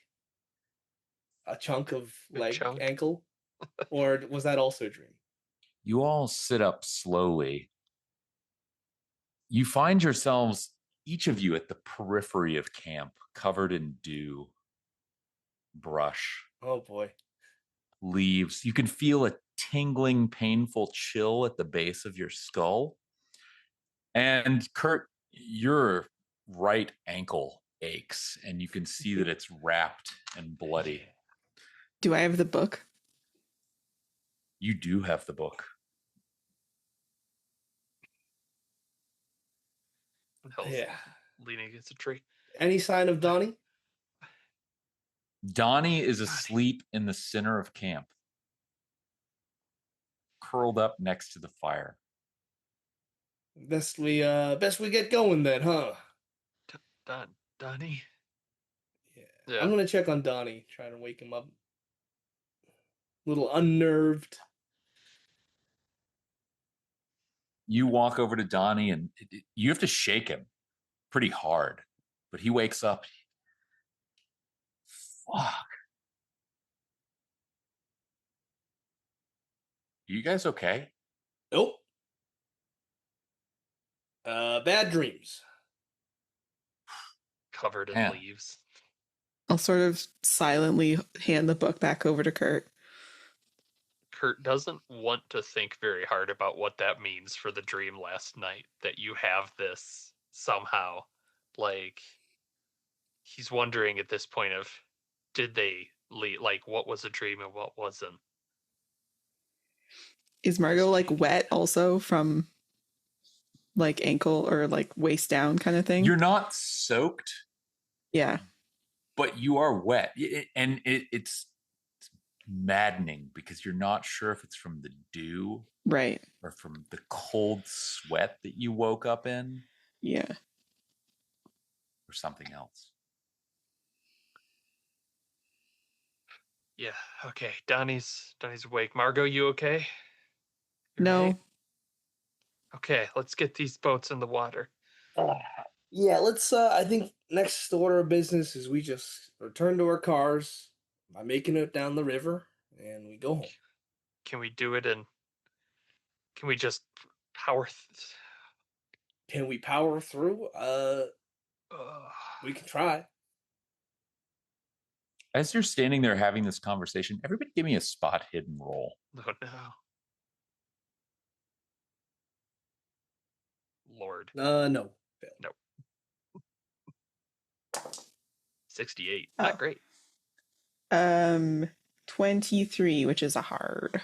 a chunk of Good leg, chunk. ankle? Or was that also a dream? You all sit up slowly. You find yourselves, each of you, at the periphery of camp, covered in dew, brush, Oh boy. leaves. You can feel a tingling, painful chill at the base of your skull. And Kurt, your right ankle aches, and you can see that it's wrapped and bloody. Do I have the book? You do have the book. Hell's Yeah. leaning against a tree. Any sign of Donnie? Donnie is asleep in the center of camp, curled up next to the fire. Best we get going then, huh? Donnie. Yeah. Yeah. I'm gonna check on Donnie, try to wake him up. A little unnerved. You walk over to Donnie, and you have to shake him. pretty hard, but he wakes up. Fuck. You guys okay? Nope. Bad dreams. Covered in Man. leaves. I'll sort of silently hand the book back over to Kurt. Kurt doesn't want to think very hard about what that means for the dream last night, that you have this somehow. Like, he's wondering at this point of, did they leave? Like, what was a dream and what wasn't? Is Margot like wet also from like ankle or like waist down kind of thing? You're not soaked, Yeah. but you are wet. It's maddening because you're not sure if it's from the dew Right. or from the cold sweat that you woke up in Yeah. or something else. Yeah, okay. Donnie's awake. Margot, you okay? You No. right? Okay, let's get these boats in the water. Yeah, let's. I think next order of business is we just return to our cars by making it down the river, and we go home. Can we do it and can we just power Can we power through? We can try. As you're standing there having this conversation, everybody give me a spot hidden roll. Oh no. Lord. No. 68. Oh. Not great. 23, which is a hard.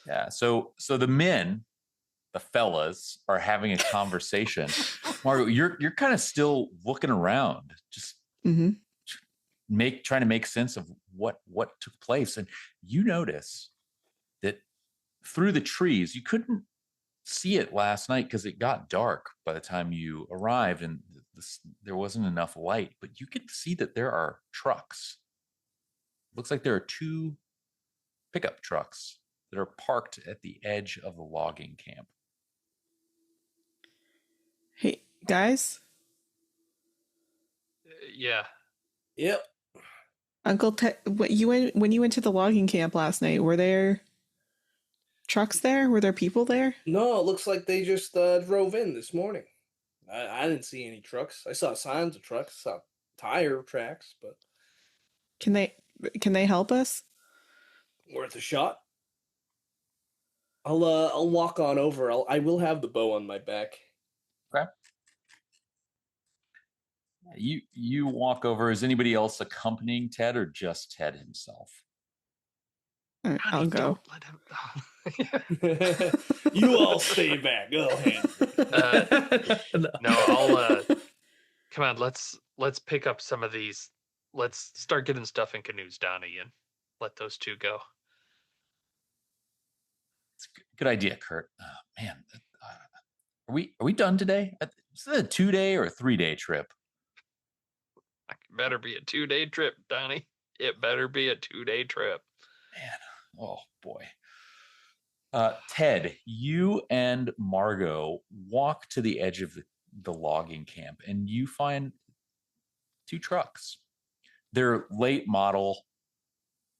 Yeah. So the men, the fellas, are having a conversation. Margo, you're kind of still looking around, just Mm-hmm. trying to make sense of what took place. And you notice that through the trees, you couldn't see it last night because it got dark by the time you arrived and there wasn't enough light, but you could see that there are trucks. Looks like there are 2 pickup trucks that are parked at the edge of the logging camp. Hey, guys, Yeah. Yep. Uncle Ted, when you went to the logging camp last night, were there trucks there? Were there people there? No, it looks like they just drove in this morning. I didn't see any trucks. I saw signs of trucks, saw tire tracks, but Can they help us? worth a shot. I'll walk on over. I will have the bow on my back. Okay. You walk over. Is anybody else accompanying Ted or just Ted himself? All right, I'll Donnie, go. don't let him. You all stay back. I'll handle it. No, come on, let's pick up some of these. Let's start getting stuff in canoes, Donnie, and let those 2 go. It's a good idea, Kurt. Man, are we done today? Is it a 2-day or a 3-day trip? It better be a 2-day trip, Donnie. It better be a 2-day trip. Man, oh boy. Ted, you and Margot walk to the edge of the logging camp and you find 2 trucks. They're late model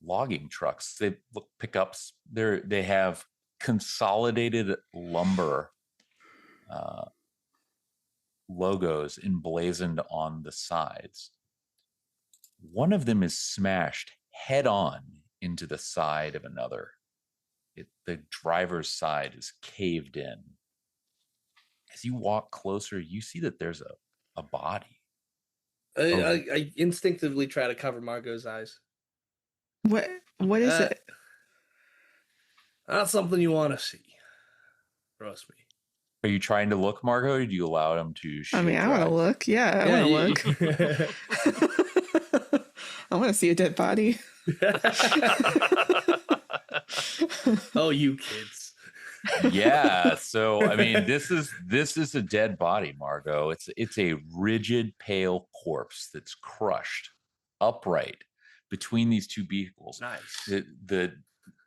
logging trucks. They look pickups. They have consolidated lumber logos emblazoned on the sides. One of them is smashed head on into the side of another. The driver's side is caved in. As you walk closer, you see that there's a body. I instinctively try to cover Margot's eyes. What is it? Not something you want to see. Trust me. Are you trying to look, Margot, or do you allow him to shoot? I mean, I want to look. Yeah, I want to look. I want to see a dead body. Oh, you kids. Yeah, so I mean, this is a dead body, Margot. It's a rigid, pale corpse that's crushed upright between these 2 vehicles. Nice. The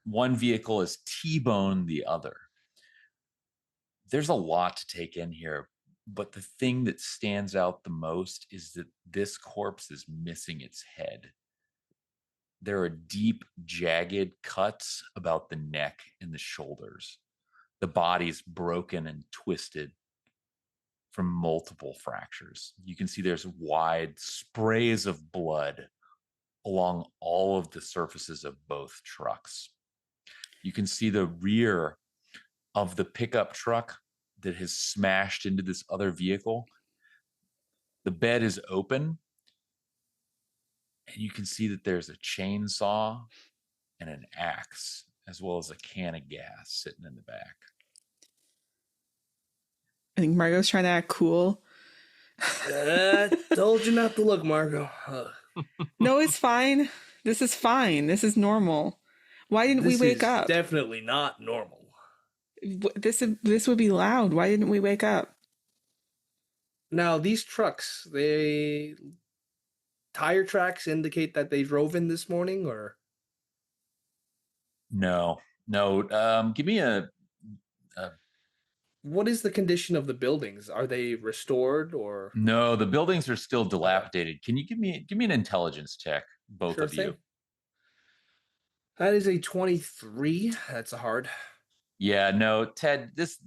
one vehicle is T-boned the other. There's a lot to take in here. But the thing that stands out the most is that this corpse is missing its head. There are deep, jagged cuts about the neck and the shoulders. The body's broken and twisted from multiple fractures. You can see there's wide sprays of blood along all of the surfaces of both trucks. You can see the rear of the pickup truck that has smashed into this other vehicle. The bed is open, and you can see that there's a chainsaw and an axe, as well as a can of gas sitting in the back. I think Margot's trying to act cool. Told you not to look, Margot. No, it's fine. This is fine. This is normal. Why didn't we This wake is up? definitely not normal. This would be loud. Why didn't we wake up? Now, these trucks, tire tracks indicate that they drove in this morning, or No. Give me a what is the condition of the buildings? Are they restored or no. The buildings are still dilapidated. Can you give me an intelligence check, both sure of you? thing? That is a 23. That's a hard. Yeah, no, Ted. This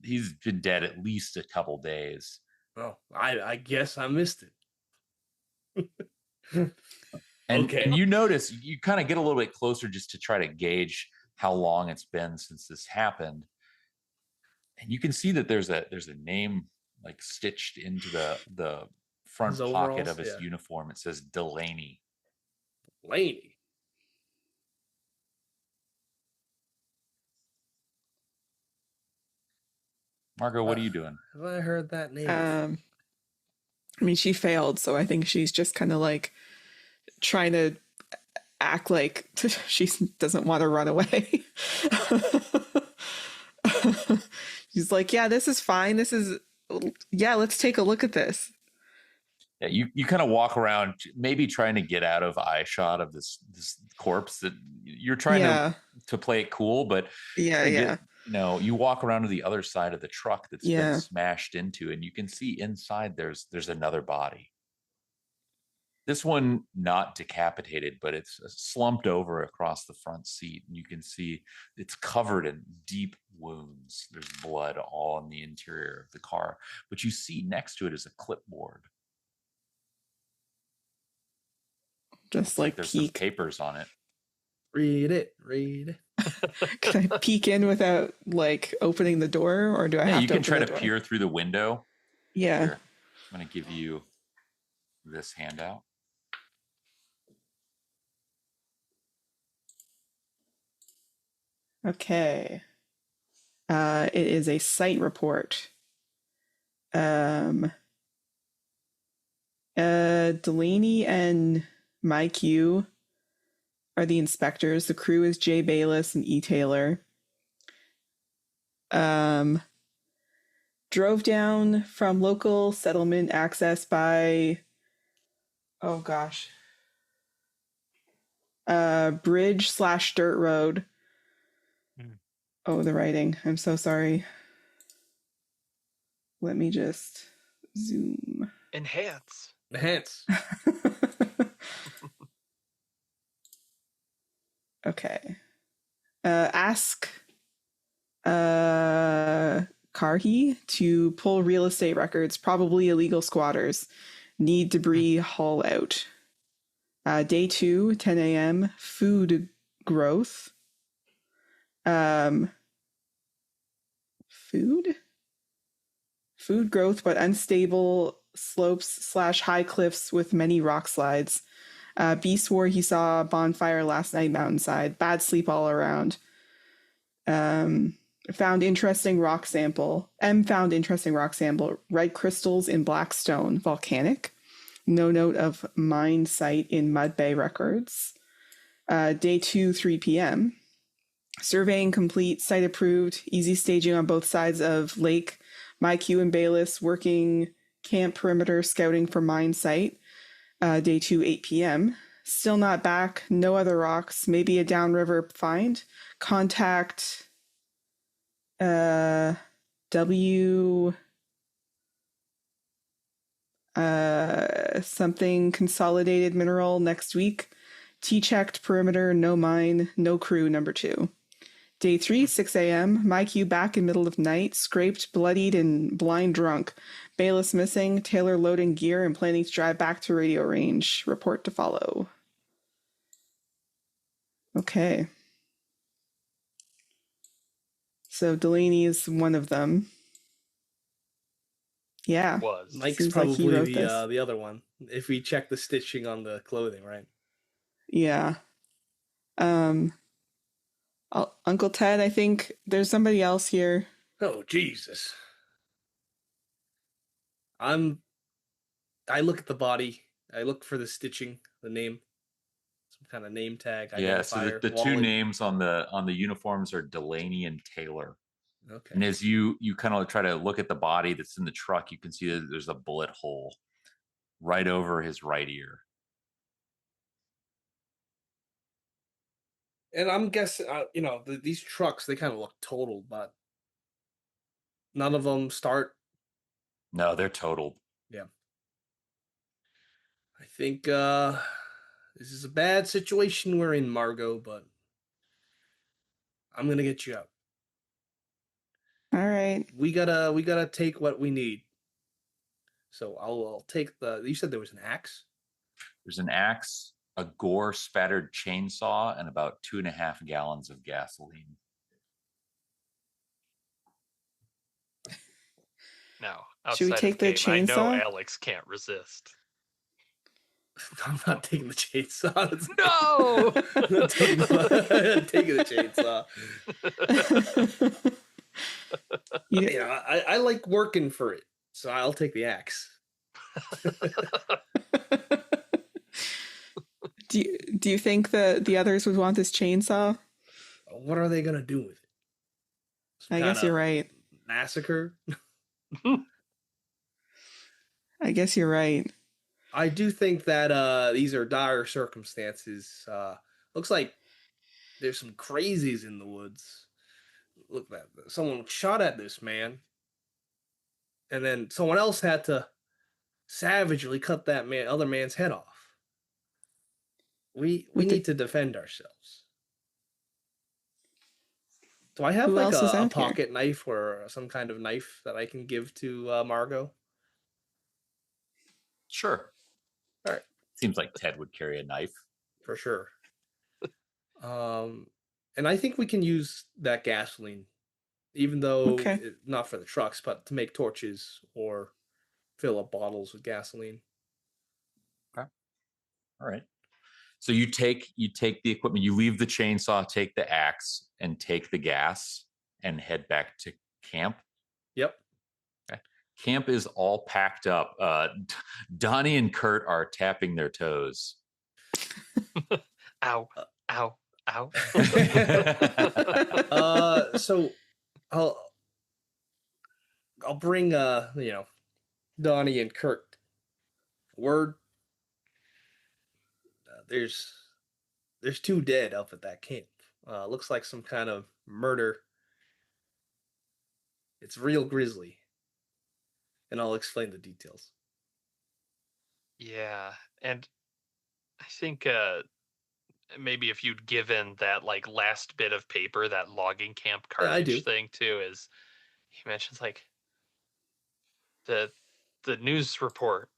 he's been dead at least a couple days. Oh, I guess I missed it. And Okay. and you notice you kind of get a little bit closer just to try to gauge how long it's been since this happened. And you can see that there's a name like stitched into the front His pocket overalls, of his yeah. uniform. It says Delaney. Laney. Margot, what are you doing? Have I heard that name before? I mean, she failed, so I think she's just kind of like trying to act like she doesn't want to run away. She's like, yeah, this is fine. Let's take a look at this. Yeah, you kind of walk around, maybe trying to get out of eye shot of this corpse that you're trying to play it cool, but Yeah. you walk around to the other side of the truck that's been Yeah. smashed into, and you can see inside there's another body. This one not decapitated, but it's slumped over across the front seat, and you can see it's covered in deep wounds. There's blood all in the interior of the car, but you see next to it is a clipboard. Just Looks like there's some peek. papers on it. Read it. Can I peek in without like opening the door, or do I have to? You can open try the to door? peer through the window. Yeah. Here, I'm going to give you this handout. Okay. It is a site report. Delaney and Mike Yu are the inspectors. The crew is Jay Bayless and E. Taylor. Drove down from local settlement access by bridge/dirt road. Oh, the writing. I'm so sorry. Let me just zoom. Enhance. Okay. Ask Karhi to pull real estate records, probably illegal squatters. Need debris haul out. Day 2, 10 a.m. Food growth. Food growth, but unstable slopes/high cliffs with many rock slides. B swore he saw a bonfire last night mountainside. Bad sleep all around. Found interesting rock sample. Found interesting rock sample. Red crystals in black stone. Volcanic. No note of mine site in Mud Bay records. Day 2, 3 p.m. Surveying complete. Site approved. Easy staging on both sides of lake. Mike Yu and Bayless working camp perimeter scouting for mine site. Day 2, 8 p.m. Still not back. No other rocks. Maybe a downriver find. Contact W Something consolidated mineral next week. T-checked perimeter, no mine, no crew number 2. Day 3, 6 a.m. My queue back in middle of night, scraped, bloodied, and blind drunk. Bayless missing, Taylor loading gear and planning to drive back to radio range. Report to follow. Okay. So Delaney is one of them. Yeah. Was. Mike's Seems like he probably wrote this. the other one. If we check the stitching on the clothing, right? Yeah. Uncle Ted, I think there's somebody else here. Oh Jesus! I look at the body. I look for the stitching, the name, some kind of name tag Yeah, so identifier. the two Wally. names on the uniforms are Delaney and Taylor. Okay. And as you kind of try to look at the body that's in the truck, you can see that there's a bullet hole right over his right ear. And I'm guessing, these trucks, they kind of look totaled, but none of them start. No, they're totaled. Yeah. I think this is a bad situation we're in, Margot, but I'm gonna get you out. All right. We gotta take what we need. So I'll take the. You said there was an axe. There's an axe, a gore spattered chainsaw, and about 2.5 gallons of gasoline. Now, Should we outside take of the game, I know chainsaw? Alex can't resist. I'm not taking the chainsaw. No! I'm not taking the chainsaw. I like working for it, so I'll take the axe. Do you think the others would want this chainsaw? What are they gonna do with it? I guess you're right. Massacre? I guess you're right. I do think that these are dire circumstances. Looks like there's some crazies in the woods. Look, that someone shot at this man, and then someone else had to savagely cut that other man's head off. We need to defend ourselves. Do I have Who like else is a out here? pocket knife or some kind of knife that I can give to Margot? Sure. All right. Seems like Ted would carry a knife. For sure. And I think we can use that gasoline, even though not for the trucks, but to make torches or fill up bottles with gasoline. Okay. All right. So you take the equipment, you leave the chainsaw, take the axe, and take the gas, and head back to camp. Yep. Okay. Camp is all packed up. Donnie and Kurt are tapping their toes. Ow, ow, ow. So I'll bring Donnie and Kurt. Word. There's 2 dead up at that camp. Looks like some kind of murder. It's real grisly. And I'll explain the details. Yeah, and I think maybe if you'd given that like last bit of paper, that logging camp carnage thing too, is he mentions like the news report.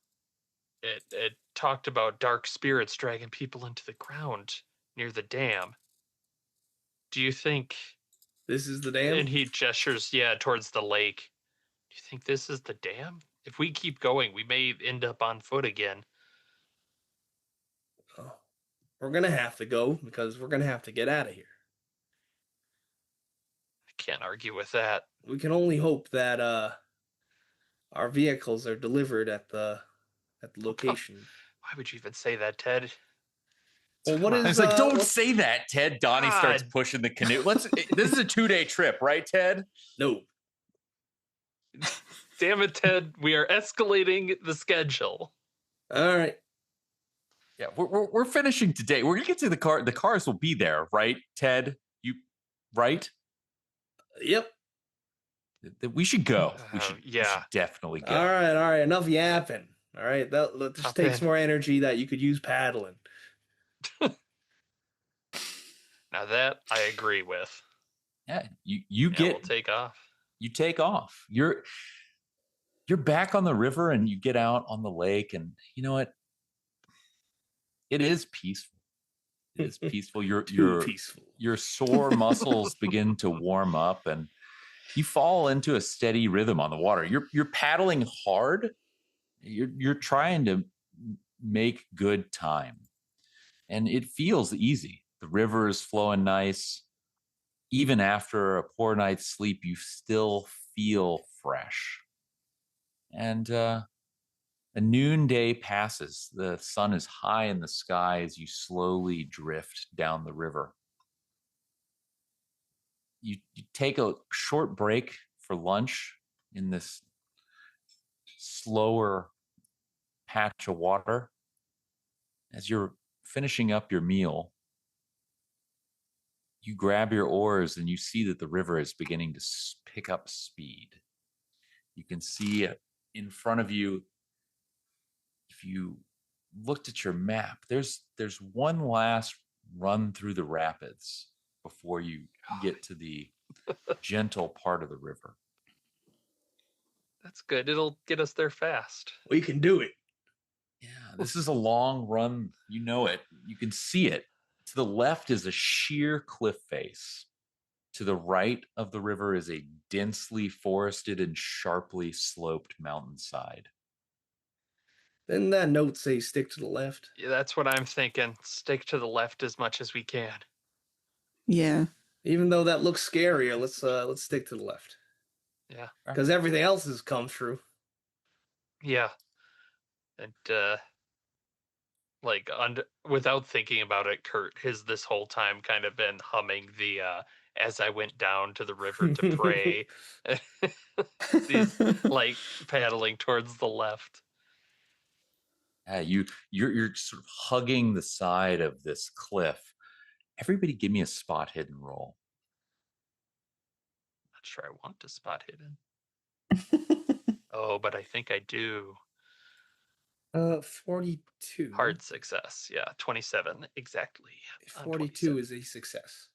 It talked about dark spirits dragging people into the ground near the dam. Do you think this is the dam? And he gestures, towards the lake. Do you think this is the dam? If we keep going, we may end up on foot again. Oh, we're gonna have to go because we're gonna have to get out of here. I can't argue with that. We can only hope that our vehicles are delivered at the location. Why would you even say that, Ted? Well, what is? It's like, don't say that, Ted. Donnie starts pushing the canoe. This is a 2-day trip, right, Ted? No. Damn it, Ted. We are escalating the schedule. All right. Yeah, we're finishing today. We're gonna get to the car. The cars will be there, right, Ted? You right? Yep. We should go. We should definitely go. All right. Enough yapping. All right, that just Hop takes in. more energy that you could use paddling. Now that I agree with. Yeah, you Yeah, we'll get take off. you take off. You're back on the river and you get out on the lake, and you know what? It is peaceful. It is peaceful. Too peaceful. Your sore muscles begin to warm up, and you fall into a steady rhythm on the water. You're paddling hard. You're trying to make good time, and it feels easy. The river is flowing nice. Even after a poor night's sleep, you still feel fresh. And a noonday passes. The sun is high in the sky as you slowly drift down the river. You take a short break for lunch in this slower patch of water. As you're finishing up your meal, you grab your oars and you see that the river is beginning to pick up speed. You can see in front of you, if you looked at your map, there's one last run through the rapids before you get to the gentle part of the river. That's good. It'll get us there fast. We can do it. Yeah, this is a long run. You know it. You can see it. To the left is a sheer cliff face. To the right of the river is a densely forested and sharply sloped mountainside. Didn't that note say stick to the left? Yeah, that's what I'm thinking. Stick to the left as much as we can. Yeah. Even though that looks scarier, let's stick to the left. Yeah. Because everything else has come true. Yeah. And like without thinking about it, Kurt has this whole time kind of been humming the as I went down to the river to pray. He's like paddling towards the left. You're sort of hugging the side of this cliff. Everybody give me a spot hidden roll. Not sure I want to spot hidden. Oh, but I think I do. 42. Hard success. Yeah, 27 exactly. 42 is a success.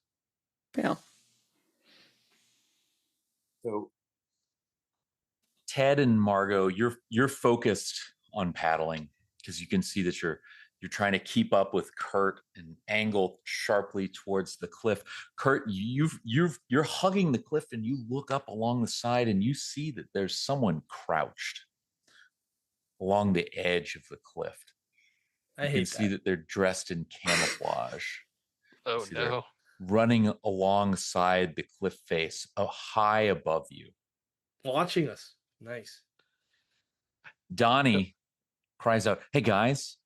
Fail. So Ted and Margot, you're focused on paddling because you can see that you're trying to keep up with Kurt and angle sharply towards the cliff. Kurt, you're hugging the cliff and you look up along the side and you see that there's someone crouched along the edge of the cliff. I You hate can see that they're dressed in camouflage. Oh no. Running alongside the cliff face, high above you. Watching us. Nice. Donnie cries out, "Hey guys,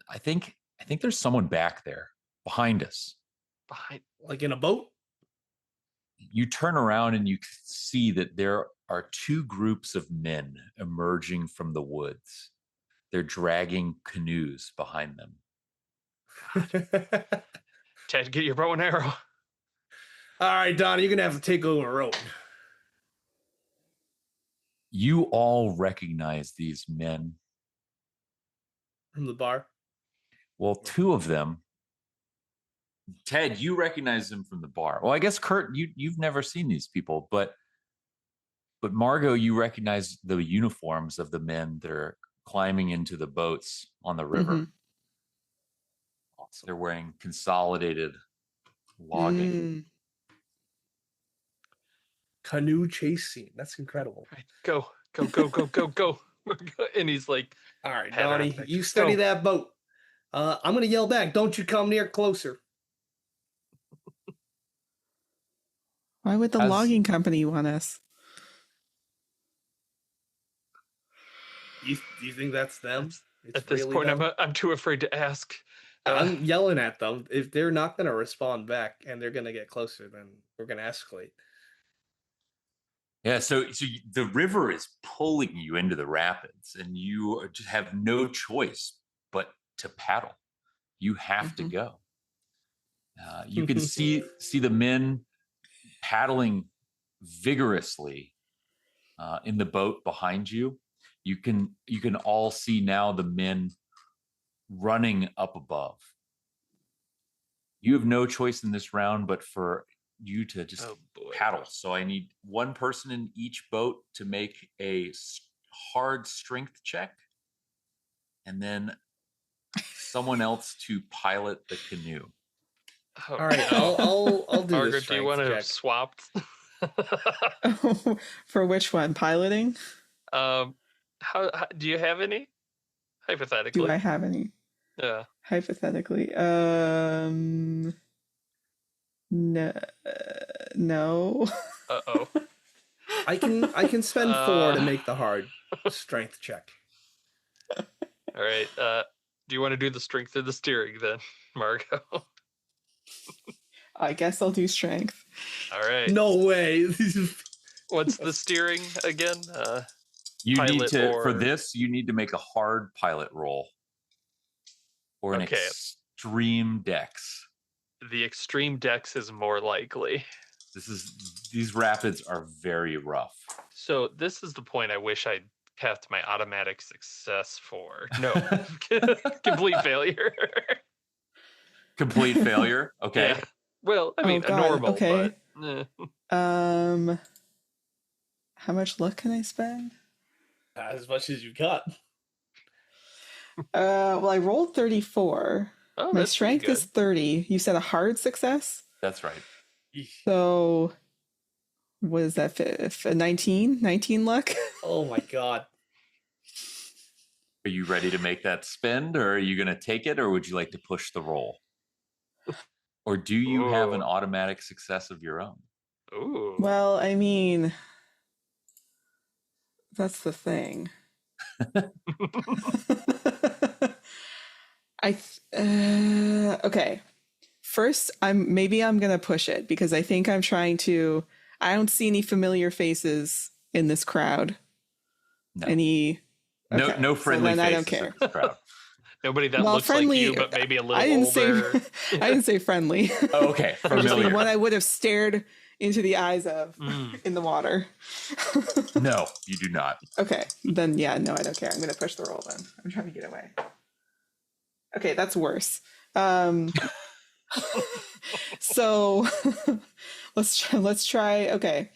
I think there's someone back there behind us." Behind. Like in a boat? You turn around and you see that there are two groups of men emerging from the woods. They're dragging canoes behind them. Ted, get your bow and arrow. All right, Donnie, you're going to have to take over rowing. You all recognize these men. From the bar? Well, two of them. Ted, you recognize them from the bar. Well, I guess Kurt, you've never seen these people, but Margot, you recognize the uniforms of the men that are climbing into the boats on the river. Mm-hmm. Awesome. They're wearing consolidated logging. Mm. Canoe chase scene. That's incredible. Right, go. And he's like, all right, Pat on Donnie, picture. you study Go. that boat. I'm going to yell back. Don't you come near closer. Why would the logging company want us? You think that's them? At this really point, them? I'm too afraid to ask. I'm yelling at them. If they're not going to respond back and they're going to get closer, then we're going to escalate. Yeah, so the river is pulling you into the rapids, and you just have no choice but to paddle. You have to go. You can see the men paddling vigorously in the boat behind you. You can all see now the men running up above. You have no choice in this round but for you to just paddle. So I need one person in each boat to make a hard strength check, and then someone else to pilot the canoe. Oh, All right, no. I'll do Margaret, this do you want strength to check. swap? For which one? Piloting? How do you have any? Hypothetically. Do I have any? Yeah. Hypothetically. No. No. Uh-oh. I can spend 4 to make the hard strength check. All right. Do you want to do the strength of the steering then, Margot? I guess I'll do strength. All right. No way. What's the steering again? You need Pilot to or... for this. You need to make a hard pilot roll or an Okay. extreme dex. The extreme dex is more likely. These rapids are very rough. So this is the point I wish I'd kept my automatic success for. No. Complete failure. Complete failure. Okay. Yeah. Well, I mean, Oh, a God, normal, okay. but... How much luck can I spend? As much as you got. Well, I rolled 34. Oh, My that's strength pretty is 30. You said a hard success? That's right. So, what is that? 19? 19 luck? Oh my god. Are you ready to make that spend, or are you going to take it, or would you like to push the roll? Or do you have an Ooh. automatic success of your own? Ooh. Well, I mean, that's the thing. Okay. First, I'm gonna push it because I think I'm trying to. I don't see any familiar faces in this crowd. No. Any? Okay. No friendly so then faces I don't care. in this crowd. Nobody that Well, looks friendly. like you, but maybe a little I didn't older. say. I didn't say friendly. Oh, okay. Just the Familiar. one I would have stared into the eyes of in the water. No, you do not. Okay, then yeah, no, I don't care. I'm gonna push the roll then. I'm trying to get away. Okay, that's worse. So let's try. Okay,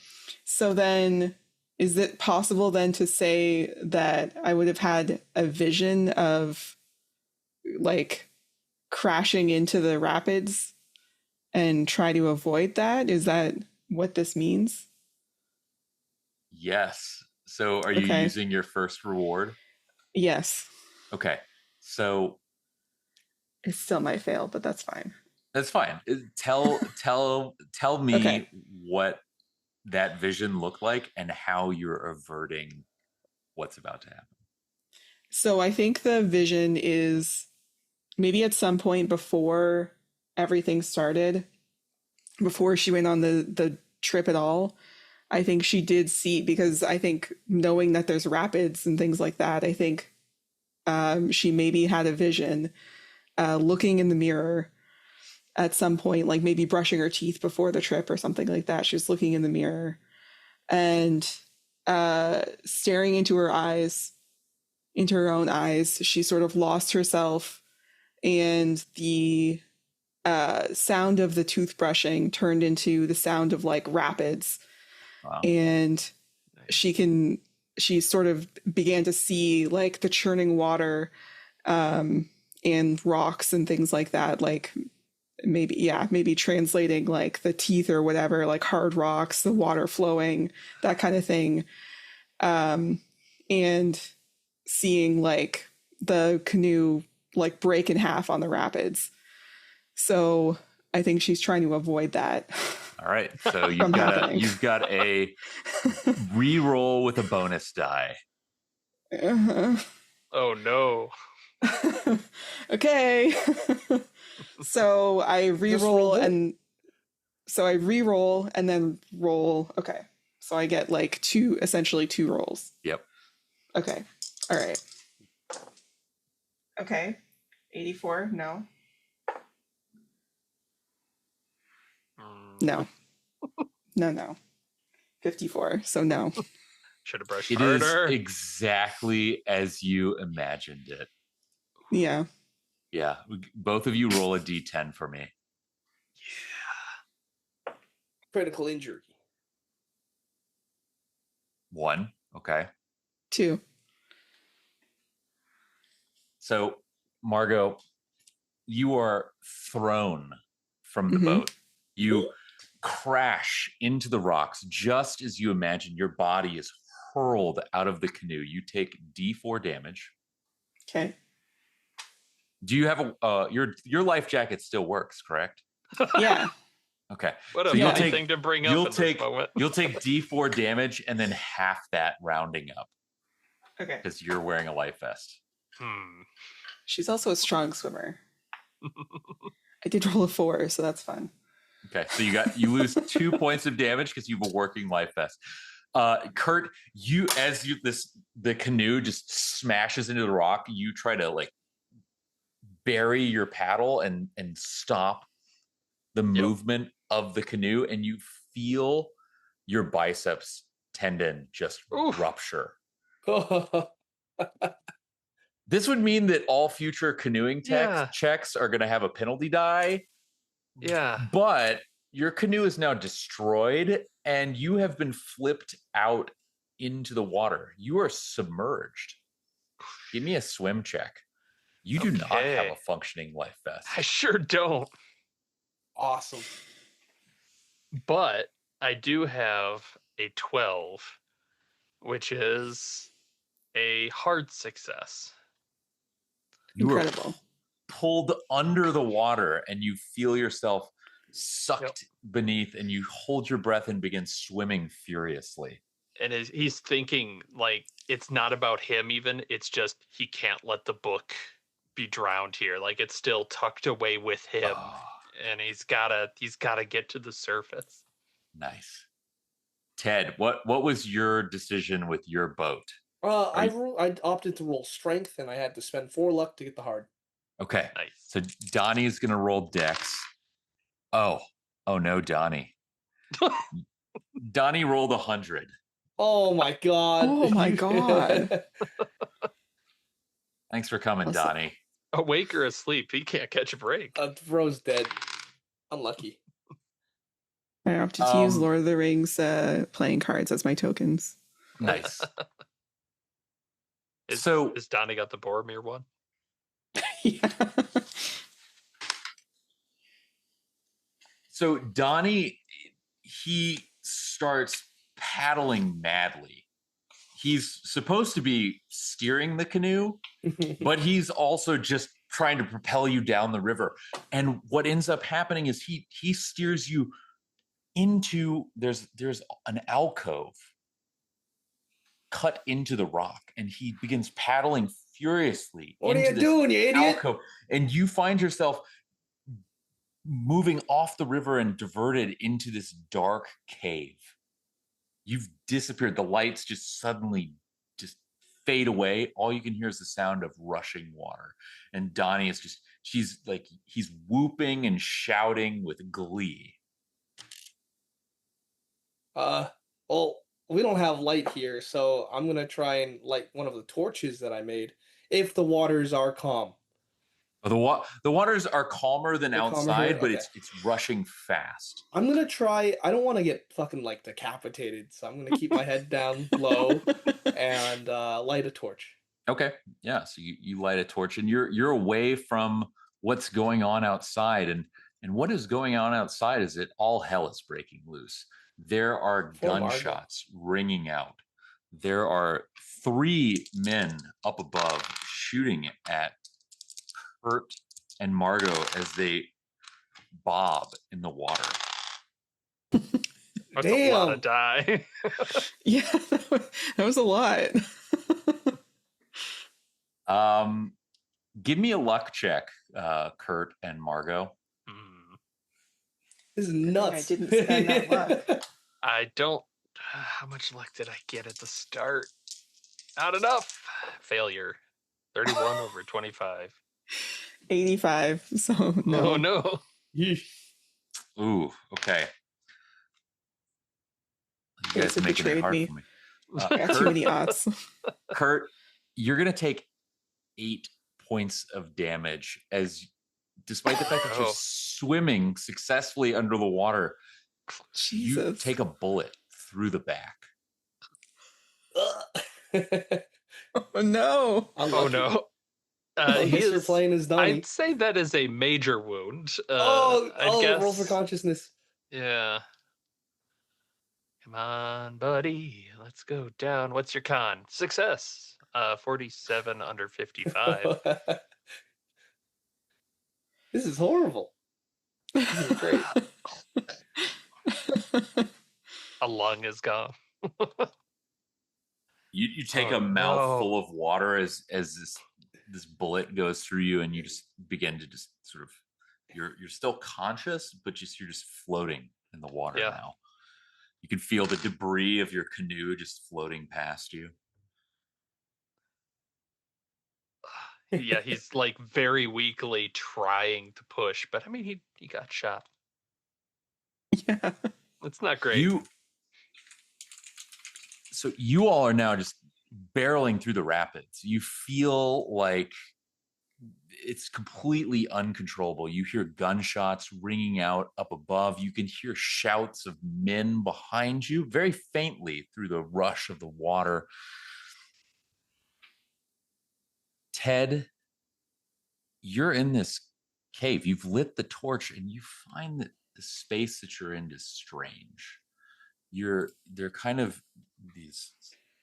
so then is it possible then to say that I would have had a vision of like crashing into the rapids and try to avoid that? Is that what this means? Yes. So are you Okay. using your first reward? Yes. Okay. So It still might fail, but that's fine. that's fine. Tell me Okay. what that vision looked like and how you're averting what's about to happen. So I think the vision is maybe at some point before everything started, before she went on the trip at all, I think she did see, because I think knowing that there's rapids and things like that, I think she maybe had a vision looking in the mirror at some point, like maybe brushing her teeth before the trip or something like that. She was looking in the mirror and staring into her eyes, into her own eyes. She sort of lost herself, and the sound of the toothbrushing turned into the sound of like rapids. Wow. And she sort of began to see like the churning water and rocks and things like that, like maybe translating like the teeth or whatever, like hard rocks, the water flowing, that kind of thing. And seeing like the canoe like break in half on the rapids. So I think she's trying to avoid that. All right. So you've got a re-roll with a bonus die. Uh-huh. Oh no. Okay. So I re-roll and then roll. Okay. So I get like essentially two rolls. Yep. Okay. All right. Okay. 84. No. No. No. 54. So no. Should have brushed It is harder. exactly as you imagined it. Yeah. Yeah. Both of you roll a d10 for me. Critical injury. 1. Okay. 2. So, Margot, you are thrown from the Mhm. boat. You crash into the rocks just as you imagine. Your body is hurled out of the canoe. You take d4 damage. Okay. Do you have a your life jacket still works, correct? Yeah. Okay. What a So Yeah. funny thing to bring up in this moment. you'll take d4 damage and then half that rounding up Okay. because you're wearing a life vest. She's also a strong swimmer. I did roll a 4, so that's fun. Okay, so you lose 2 points of damage because you have a working life vest. Kurt, the canoe just smashes into the rock. You try to like bury your paddle and stop the movement of the canoe, and you feel your biceps tendon just Oof. rupture. This would mean that all future canoeing checks are going to have a penalty die. Yeah. But your canoe is now destroyed and you have been flipped out into the water. You are submerged. Give me a swim check. You do not have a functioning life vest. I sure don't. Awesome. But I do have a 12, which is a hard success. You are Incredible. pulled under the water and you feel yourself sucked beneath, and you hold your breath and begin swimming furiously. And he's thinking, like, it's not about him even. It's just he can't let the book be drowned here. Like, it's still tucked away with him. And he's gotta get to the surface. Nice. Ted, what was your decision with your boat? I opted to roll strength, and I had to spend 4 luck to get the hard. Okay. Nice. So Donnie's gonna roll dex. Oh no, Donnie. Donnie rolled 100. Oh my god. Oh my god. Thanks for coming, Donnie. Awake or asleep, he can't catch a break. Rose dead. Unlucky. I opted to use Lord of the Rings playing cards as my tokens. Nice. Is Donnie got the Boromir one? Yeah. So Donnie, he starts paddling madly. He's supposed to be steering the canoe, but he's also just trying to propel you down the river. And what ends up happening is he steers you into there's an alcove cut into the rock, and he begins paddling furiously. What are you doing, you idiot? Alcove, and you find yourself moving off the river and diverted into this dark cave. You've disappeared. The lights just suddenly just fade away. All you can hear is the sound of rushing water. And Donnie is he's whooping and shouting with glee. Well, we don't have light here, so I'm gonna try and light one of the torches that I made, if the waters are calm. The waters are calmer than outside, but okay. it's rushing fast. I'm gonna try. I don't want to get fucking like decapitated, so I'm gonna keep my head down low and light a torch. Okay, yeah. So you light a torch, and you're away from what's going on outside, and what is going on outside is that all hell is breaking loose. There are gunshots ringing out. There are 3 men up above shooting at Kurt and Margot as they bob in the water. That's a lot of die. Yeah, that was a lot. Give me a luck check, Kurt and Margot. This is nuts. I didn't spend that luck. I don't. How much luck did I get at the start? Not enough. Failure. 31 over 25. 85. So no. Oh no. Ooh, okay. You guys are making it hard for me. I got too many odds. Kurt, you're going to take 8 points of damage as, despite the fact that you're Oh. swimming successfully under the water, you Jesus. take a bullet through the back. Oh, no. Oh no. I He guess you're is, playing as Donnie. I'd say that is a major wound. I'd Roll for guess. consciousness. Yeah. Come on, buddy. Let's go down. What's your con? Success. 47 under 55. This is horrible. This is great. A lung is gone. You take Oh, a mouthful no. of water as this bullet goes through you, and you just begin to just sort of you're still conscious, but you're just floating in the water Yeah. now. You can feel the debris of your canoe just floating past you. Yeah, he's like very weakly trying to push, but I mean, he got shot. Yeah. It's not great. So you all are now just barreling through the rapids. You feel like it's completely uncontrollable. You hear gunshots ringing out up above. You can hear shouts of men behind you very faintly through the rush of the water. Ted, you're in this cave. You've lit the torch, and you find that the space that you're in is strange. They're kind of these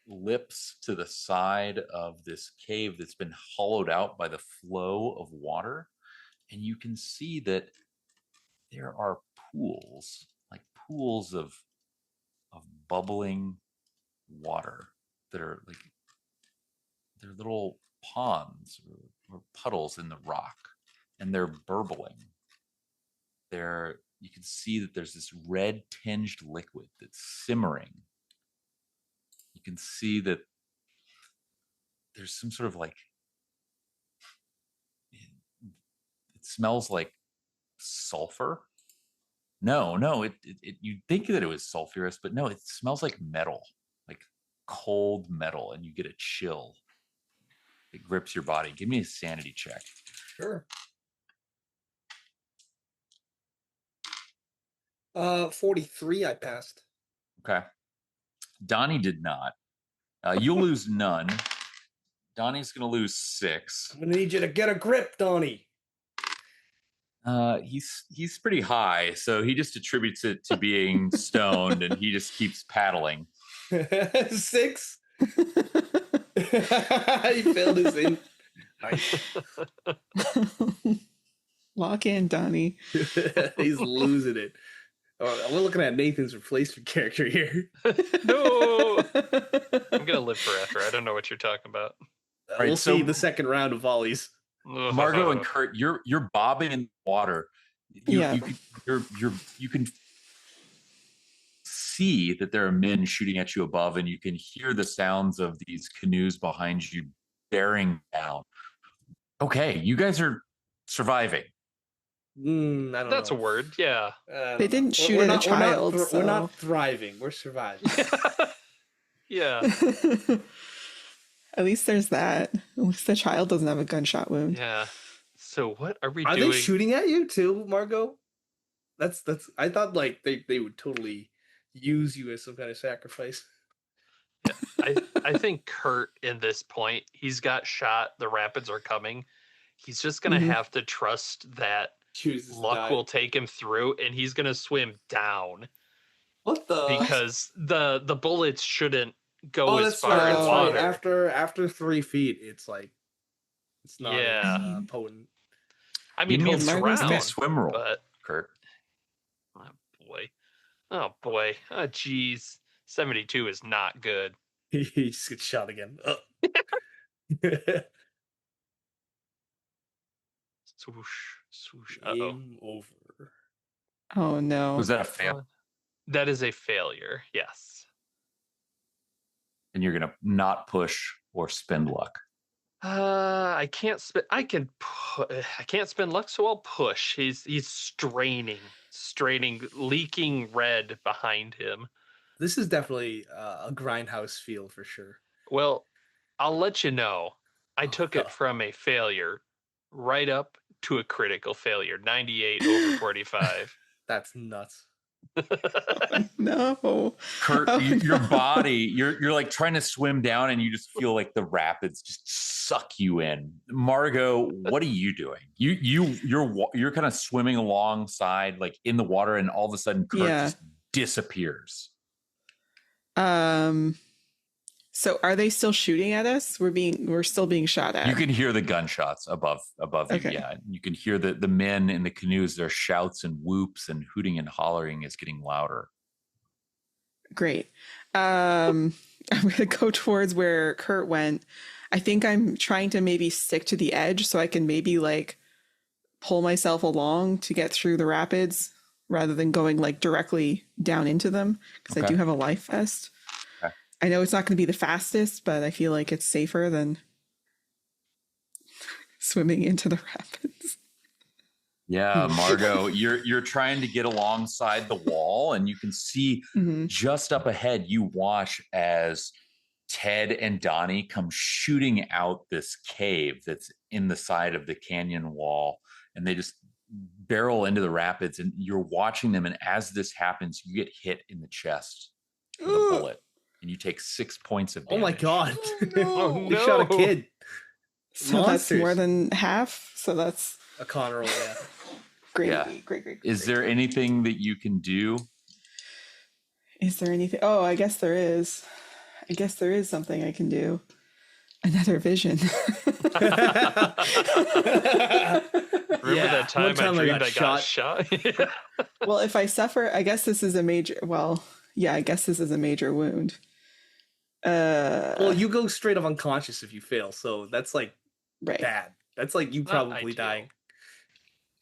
lips to the side of this cave that's been hollowed out by the flow of water, and you can see that there are pools, like pools of bubbling water that are like they're little ponds or puddles in the rock, and they're burbling. You can see that there's this red tinged liquid that's simmering. You can see that there's some sort of like it smells like sulfur. No, it you'd think that it was sulfurous, but no, it smells like metal, like cold metal, and you get a chill. It grips your body. Give me a sanity check. Sure. 43 I passed. Okay. Donnie did not. You'll lose none. Donnie's going to lose 6. I'm gonna need you to get a grip, Donnie. He's pretty high, so he just attributes it to being stoned, and he just keeps paddling. 6. He failed his in. Nice. Lock in, Donnie. He's losing it. Oh, we're looking at Nathan's replacement character here. No, I'm gonna live forever. I don't know what you're talking about. Right, We'll so- see the second round of volleys. Margot and Kurt, you're bobbing in the water. Yeah. You can see that there are men shooting at you above, and you can hear the sounds of these canoes behind you bearing down. Okay, you guys are surviving. I don't That's know. a word. Yeah. They didn't shoot at a child, We're not so- thriving. We're surviving. Yeah. At least there's that. At least the child doesn't have a gunshot wound. Yeah. So what are we Are doing? they shooting at you too, Margot? That's. I thought like they would totally use you as some kind of sacrifice. I think Kurt, in this point, he's got shot. The rapids are coming. He's just gonna Mhm. have to trust that Chooses luck will take him through, and he's gonna swim down What the? because the bullets shouldn't go as that's far right. in That's water. right. After 3 feet, it's like it's not Yeah. as potent. I mean, Give me he'll a Margot's drown, swim roll, but Kurt. oh boy, oh geez, 72 is not good. He just gets shot again. Swoosh, swoosh. Uh-oh. Game over. Oh no. Was that a fail? That is a failure. Yes. And you're gonna not push or spend luck. I can't spin. I can't spend luck, so I'll push. He's straining, leaking red behind him. this is definitely a grindhouse feel for sure. Well, I'll let you know. I Oh, took no. it from a failure right up to a critical failure, 98 over 45. That's nuts. No. Kurt, Oh, your no. body, you're like trying to swim down, and you just feel like the rapids just suck you in. Margot, what are you doing? You're kind of swimming alongside, like in the water, and all of a sudden, Kurt Yeah. just disappears. So are they still shooting at us? We're still being shot at. You can hear the gunshots above you. Okay. Yeah, you can hear the men in the canoes. Their shouts and whoops and hooting and hollering is getting louder. Great. I'm gonna go towards where Kurt went. I think I'm trying to maybe stick to the edge so I can maybe like pull myself along to get through the rapids rather than going like directly down into them because I Okay. do have a life vest. Okay. I know it's not going to be the fastest, but I feel like it's safer than swimming into the rapids. Yeah, Margot, you're trying to get alongside the wall, and you can see Mhm. just up ahead. You watch as Ted and Donnie come shooting out this cave that's in the side of the canyon wall, and they just barrel into the rapids. And you're watching them, and as this happens, you get hit in the chest with a bullet, and you take 6 points of Oh damage. my god. Oh, We shot a no. kid. So that's more Monsters. than half. So that's A con roll, yeah. great. Yeah. Great. Is there anything that you can do? Is there anything? Oh, I guess there is. I guess there is something I can do. Another vision. Remember Yeah, that time one time I I dreamed got I got shot? Well, if I suffer, I guess this is a major. Well, yeah, I guess this is a major wound. Well, you go straight up unconscious if you fail, so that's like right. bad. That's like you Not probably ideal. dying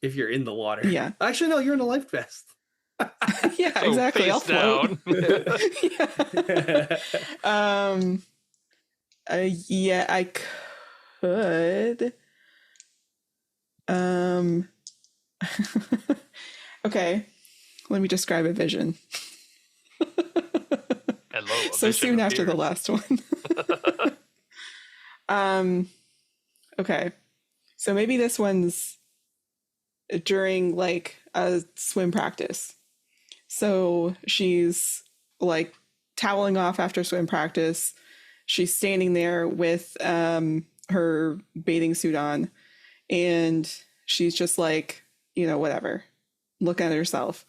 if you're in the water. Yeah. Actually, no, you're in a life vest. Yeah, So exactly. I'll face float. down. Yeah. Yeah, I could. Okay. Let me describe a vision. Hello, a So vision soon after the appears. last one. Okay. So maybe this one's during like a swim practice. So she's like toweling off after swim practice. She's standing there with her bathing suit on, and she's just like, whatever, looking at herself.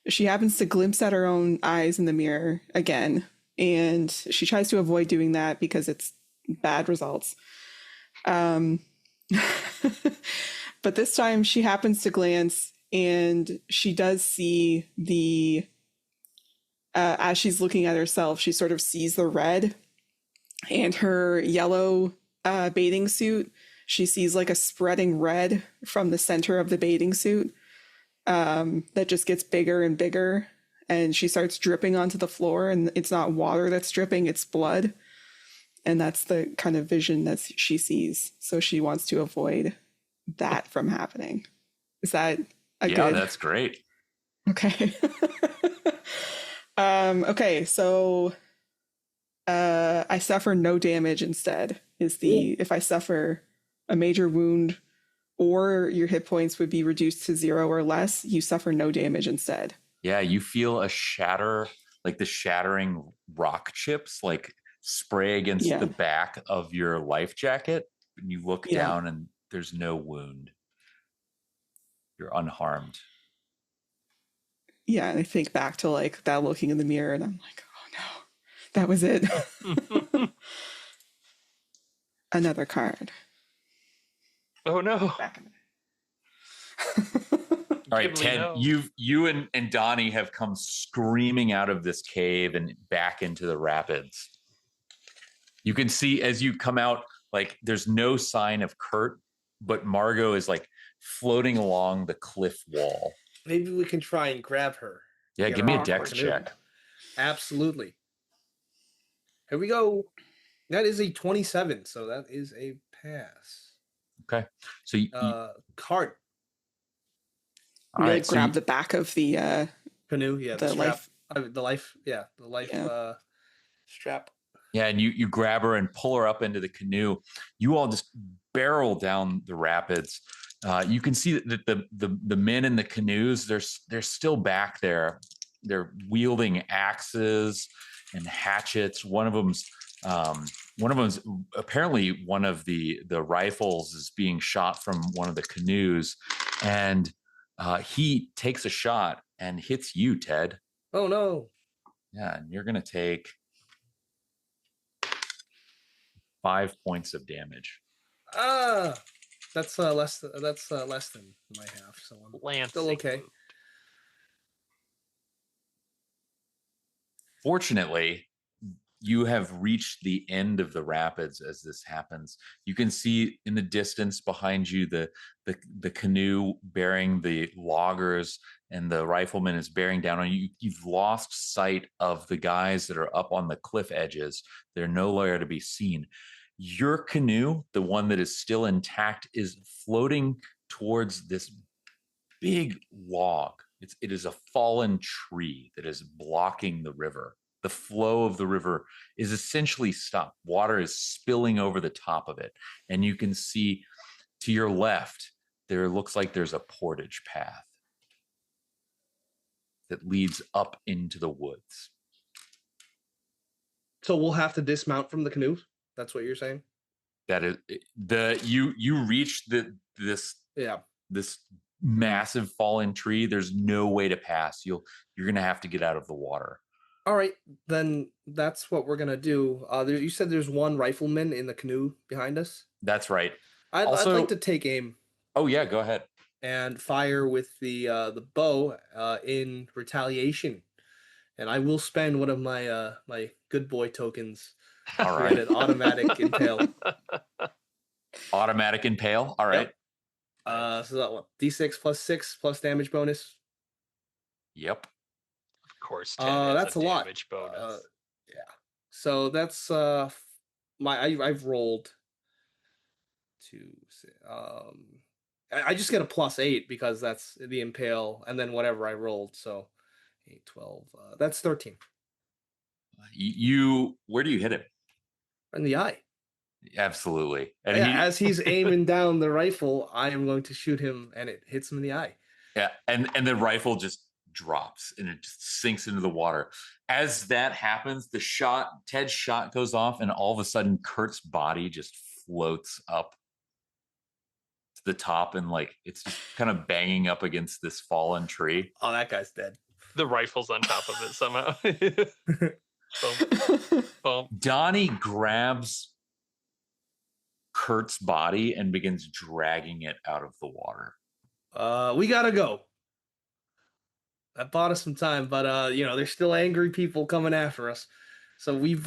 She happens to glimpse at her own eyes in the mirror again, and she tries to avoid doing that because it's bad results. But this time she happens to glance, and she does see as she's looking at herself, she sort of sees the red, and her yellow bathing suit, she sees like a spreading red from the center of the bathing suit that just gets bigger and bigger, and she starts dripping onto the floor, and it's not water that's dripping, it's blood. And that's the kind of vision that she sees. So she wants to avoid that from happening. Is that a Yeah, good? that's great. Okay. Okay, so I suffer no damage instead. If I suffer a major wound or your hit points would be reduced to 0 or less, you suffer no damage instead. Yeah, you feel a shatter, like the shattering rock chips, like spray against the back of your life jacket. And you look down and there's no wound. You're unharmed. Yeah, and I think back to like that looking in the mirror, and I'm like, oh no, that was it. Another card. Oh no. Back in All right, Ghibli, Ted, no. you and Donnie have come screaming out of this cave and back into the rapids. You can see as you come out, like there's no sign of Kurt, but Margot is like floating along the cliff wall. Maybe we can try and grab her. Yeah, Get give her me a off the dex canoe. check. Absolutely. Here we go. That is a 27, so that is a pass. Okay, so Cart. grab the back of the canoe, yeah, the life. The life, the life Yeah. strap. Yeah, and you grab her and pull her up into the canoe. You all just barrel down the rapids. You can see that the men in the canoes, they're still back there. They're wielding axes and hatchets. One of them's apparently one of the rifles is being shot from one of the canoes, and he takes a shot and hits you, Ted. Oh no! Yeah, and you're gonna take 5 points of damage. Ah, that's less. That's less than my half. So I'm still Lancing okay. wound. Fortunately, you have reached the end of the rapids as this happens. You can see in the distance behind you the canoe bearing the loggers, and the rifleman is bearing down on you. You've lost sight of the guys that are up on the cliff edges. They're no longer to be seen. Your canoe, the one that is still intact, is floating towards this big log. It is a fallen tree that is blocking the river. The flow of the river is essentially stopped. Water is spilling over the top of it. And you can see to your left, there looks like there's a portage path that leads up into the woods. So we'll have to dismount from the canoe. That's what you're saying? That is you reach this Yeah. this massive fallen tree. There's no way to pass. You're gonna have to get out of the water. All right, then that's what we're gonna do. You said there's one rifleman in the canoe behind us. That's right. I'd Also, like to take aim oh yeah, go ahead. and fire with the bow in retaliation, and I will spend one of my my good boy tokens All to right. get an automatic impale. Automatic impale. All right. Yep. So that one D6 plus 6 plus damage bonus. Yep. Of course, 10 has That's a lot. damage bonus. Yeah. So that's I've rolled two. I just get a +8 because that's the impale, and then whatever I rolled. So 8, 12. That's 13 Where do you hit him? in the eye. Absolutely. And Yeah, as he's aiming down the rifle, I am going to shoot him, and it hits him in the eye. yeah, and the rifle just drops and it just sinks into the water. As that happens, Ted's shot goes off, and all of a sudden Kurt's body just floats up to the top, and like it's just kind of banging up against this fallen tree. Oh, that guy's dead. The rifle's on top of it somehow. Boom, boom. Donnie grabs Kurt's body and begins dragging it out of the water. We gotta go. That bought us some time, but there's still angry people coming after us. So we've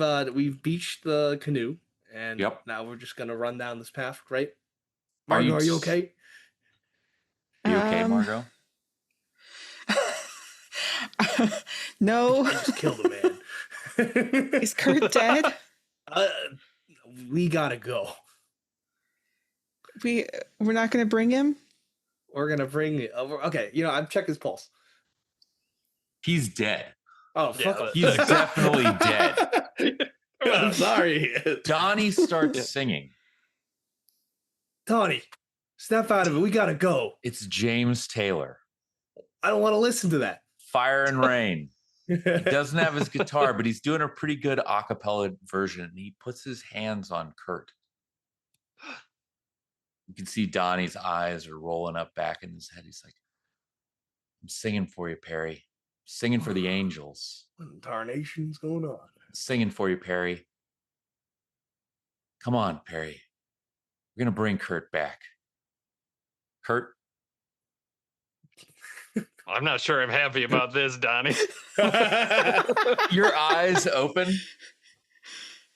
beached the canoe, and Yep. now we're just gonna run down this path, right? Are Margo, you are you okay? Are you okay, Margot? No. I just killed a man. Is Kurt dead? We gotta go. We're not going to bring him? We're gonna bring it over. Okay, I've checked his pulse. He's dead. Oh, Yeah, fuck. He's definitely dead. I'm sorry. Donnie starts singing. Tony, snap out of it. We gotta go. It's James Taylor. I don't want to listen to that. Fire and Rain. He doesn't have his guitar, but he's doing a pretty good a cappella version. And he puts his hands on Kurt. You can see Donnie's eyes are rolling up back in his head. He's like, I'm singing for you, Perry. Singing for the angels. What in tarnation's going on? Singing for you, Perry. Come on, Perry. We're going to bring Kurt back. Kurt? I'm not sure I'm happy about this, Donnie. Your eyes open,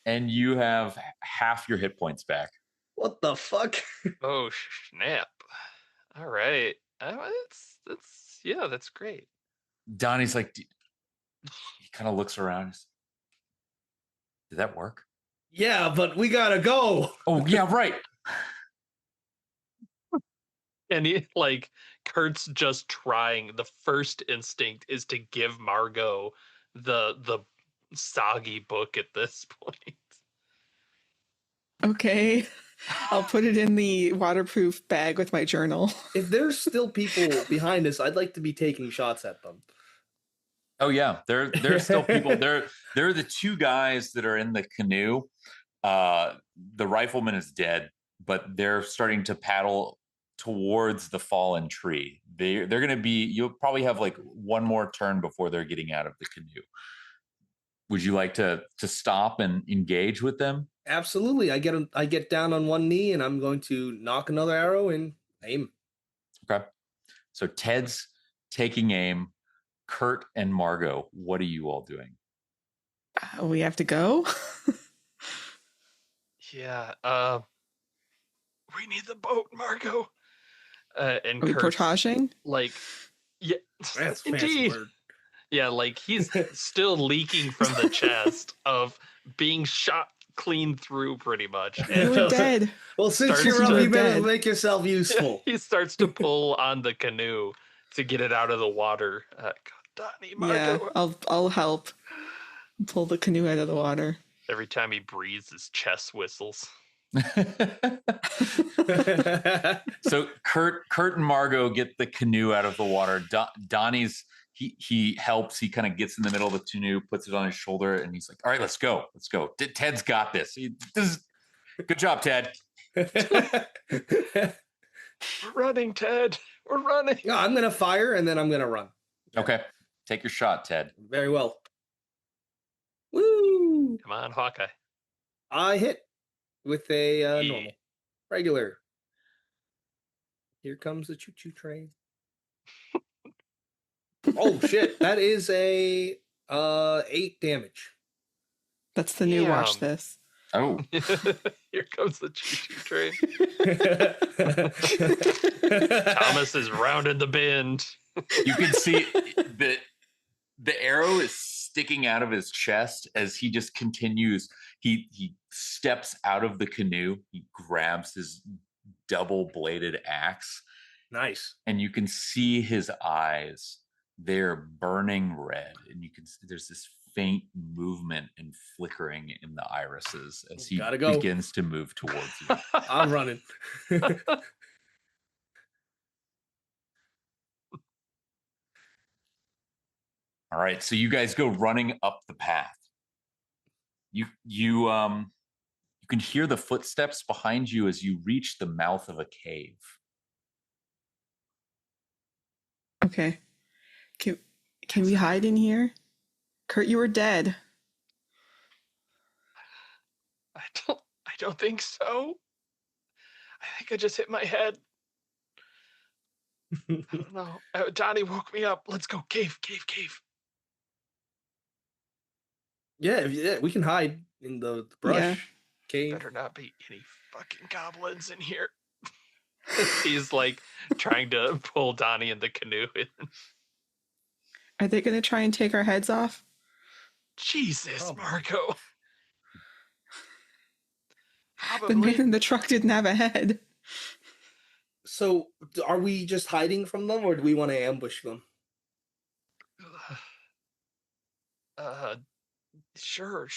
and you have half your hit points back. What the fuck? Oh, snap. All right. That's great. Donnie's like, he kind of looks around. Did that work? Yeah, but we gotta go. Oh, yeah, right. And Kurt's just trying. The first instinct is to give Margot the soggy book at this point. Okay. I'll put it in the waterproof bag with my journal. If there's still people behind us, I'd like to be taking shots at them. Oh yeah, there's still people. They're the two guys that are in the canoe. The rifleman is dead, but they're starting to paddle towards the fallen tree. They're going to be. You'll probably have like one more turn before they're getting out of the canoe. Would you like to stop and engage with them? Absolutely. I get down on one knee and I'm going to knock another arrow and aim. Okay. So Ted's taking aim. Kurt and Margot, what are you all doing? We have to go. Yeah. We need the boat, Margot. And Are we Kurt's portaging? like, yeah, That's a fancy indeed. word. Yeah, like he's still leaking from the chest of being shot clean through, pretty much. You were dead. Well, since Starts you're up, to- you better Dead. make yourself useful. He starts to pull on the canoe to get it out of the water. God, Donnie, Yeah, Margot. I'll help pull the canoe out of the water. Every time he breathes, his chest whistles. So Kurt and Margot get the canoe out of the water. Donnie's he helps. He kind of gets in the middle of the canoe, puts it on his shoulder, and he's like, "All right, let's go. Let's go. Ted's got this. Good job, Ted." We're running, Ted. We're running. Yeah, I'm going to fire and then I'm going to run. Okay, take your shot, Ted. Very well. Woo! Come on, Hawkeye. I hit with a Yeah. normal, regular. Here comes the choo-choo train. Oh shit! That is a 8 damage. That's the new watch Damn. this. Oh, Here comes the choo-choo train. Thomas is rounding the bend. you can see the arrow is sticking out of his chest as he just continues. He steps out of the canoe. He grabs his double-bladed axe, Nice. and you can see his eyes. They're burning red, and you can see there's this faint movement and flickering in the irises as he Gotta go. begins to move towards you. I'm running. All right, so you guys go running up the path. You can hear the footsteps behind you as you reach the mouth of a cave. Okay. Can we hide in here? Kurt, you were dead. I don't think so. I think I just hit my head. I don't know. Donnie woke me up. Let's go. Cave. Yeah, we can hide in the brush. Yeah. Cave. Better not be any fucking goblins in here. He's like trying to pull Donnie in the canoe. Are they going to try and take our heads off? Jesus, Oh. Marco. The man Probably. in the truck didn't have a head. So, are we just hiding from them, or do we want to ambush them? Sure.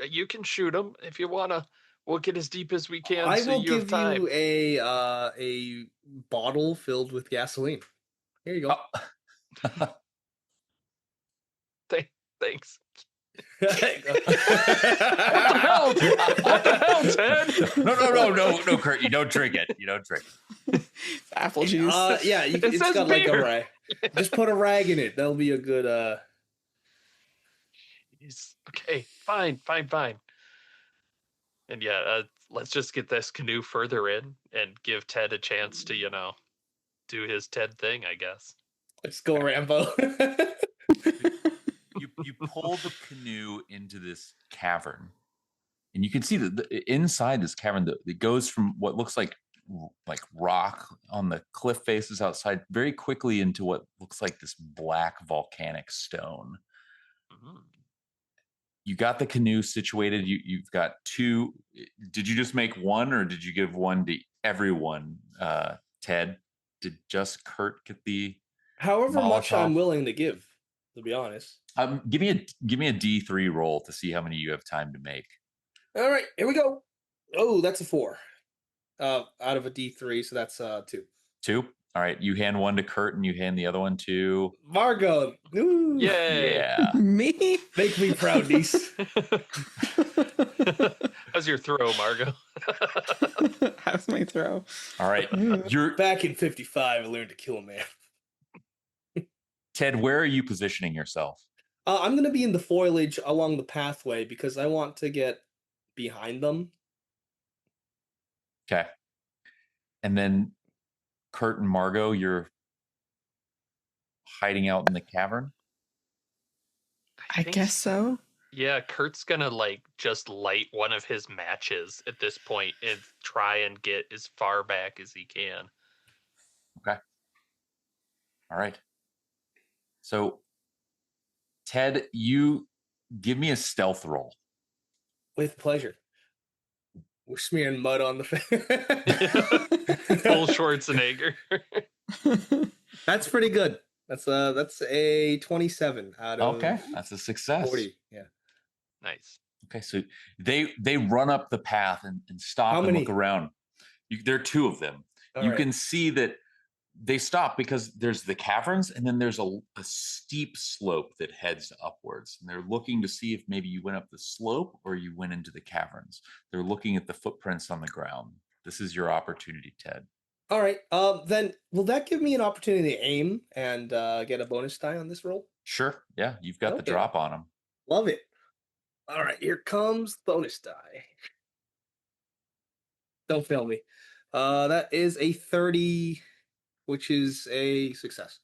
You can shoot him if you wanna. We'll get as deep as we can. I so will you have give time. you a bottle filled with gasoline. Here you go. Thanks. What What the hell, Ted? No, Kurt, you don't drink it. You don't drink it. Apple juice. Yeah, It it's says got like a beer. rag. Just put a rag in it. That'll be a good. Okay, fine. And yeah, let's just get this canoe further in and give Ted a chance to, do his Ted thing, I guess. Let's go, Rambo. You pull the canoe into this cavern, and you can see that inside this cavern that it goes from what looks like rock on the cliff faces outside very quickly into what looks like this black volcanic stone. Mhm. You got the canoe situated. You've got two. Did you just make one, or did you give one to everyone? Ted, did just Kurt get the However much Molotov? I'm willing to give. to be honest. Give me a D3 roll to see how many you have time to make. All right, here we go. Oh, that's a 4. Out of a D3, so that's 2. 2. All right, you hand one to Kurt and you hand the other one to Margot. Ooh. Yay! Yeah. Me? Make me proud, niece. How's your throw, Margot? How's my throw? All right. You're Back in 55, I learned to kill a man. Ted, where are you positioning yourself? I'm going to be in the foliage along the pathway because I want to get behind them. Okay. And then Kurt and Margot, you're hiding out in the cavern? I think guess so. Yeah, Kurt's gonna like just light one of his matches at this point and try and get as far back as he can. Okay. All right. So, Ted, you give me a stealth roll. With pleasure. We're smearing mud on the face. Full Schwarzenegger. That's pretty good. That's a 27 out of Okay, that's a success. 40. Yeah. Nice. Okay, so they run up the path and stop How and many? look around. There are 2 of them. All you right. can see that they stop because there's the caverns and then there's a steep slope that heads upwards. And they're looking to see if maybe you went up the slope or you went into the caverns. They're looking at the footprints on the ground. This is your opportunity, Ted. All right. Then will that give me an opportunity to aim and get a bonus die on this roll? Sure. Yeah, you've got the Okay. drop on them. Love it. All right, here comes bonus die. Don't fail me. That is a 30, which is a success.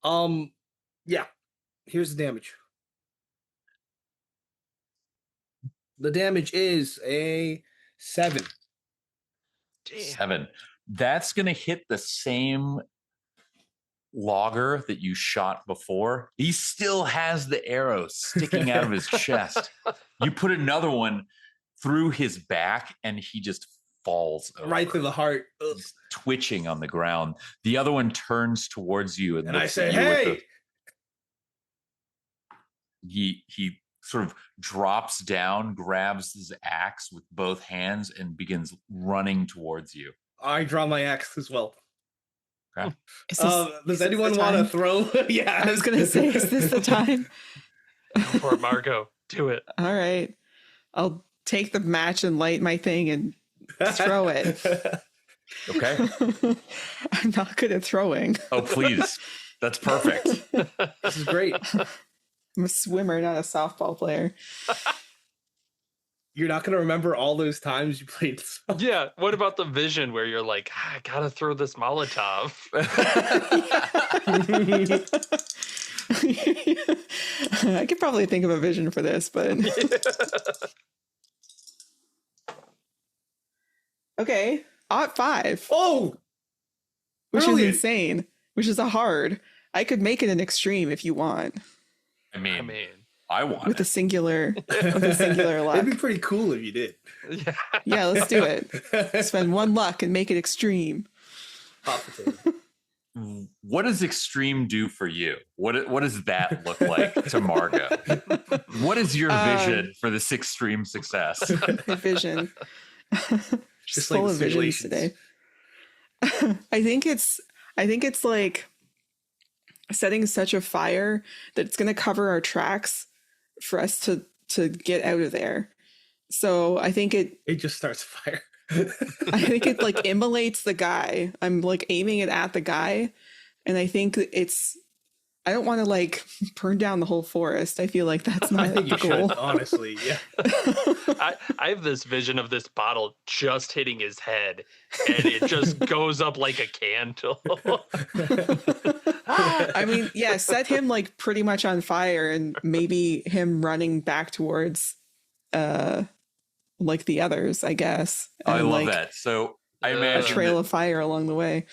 Yeah. Here's the damage. The damage is a 7. Damn. 7. That's going to hit the same logger that you shot before. He still has the arrow sticking out of his chest. You put another one through his back and he just falls over, Right through the heart. Ugh. He's twitching on the ground. The other one turns towards you and I looks say, at you with hey! he sort of drops down, grabs his axe with both hands and begins running towards you. I draw my axe as well. Okay. Does anyone want to throw? Yeah. I was going to say, is this the time? Go for it, Margot. Do it. All right. I'll take the match and light my thing and throw it. Okay. I'm not good at throwing. Oh, please. That's perfect. This is great. I'm a swimmer, not a softball player. You're not going to remember all those times you played this. Yeah. What about the vision where you're like, I gotta throw this Molotov? I could probably think of a vision for this, but okay. Ought 5. Oh, which brilliant. is insane. Which is a hard. I could make it an extreme if you want. I mean, I I want with it. a singular luck. It'd be pretty cool if you did. yeah. Yeah, let's do it. Spend 1 luck and make it extreme. Hot potato. What does extreme do for you? What does that look like to Margo? What is your vision for this extreme success? My vision. Just like full the of visions simulations. today. I think it's like setting such a fire that it's going to cover our tracks for us to get out of there. So I think it just starts a fire. I think it like immolates the guy. I'm like aiming it at the guy, and I think I don't want to like burn down the whole forest. I feel like that's not I think the you goal. should, honestly. Yeah. I have this vision of this bottle just hitting his head and it just goes up like a candle. I mean, yeah, set him like pretty much on fire and maybe him running back towards like the others, I guess. And, I love like, that. So I a imagine trail that of fire along the way.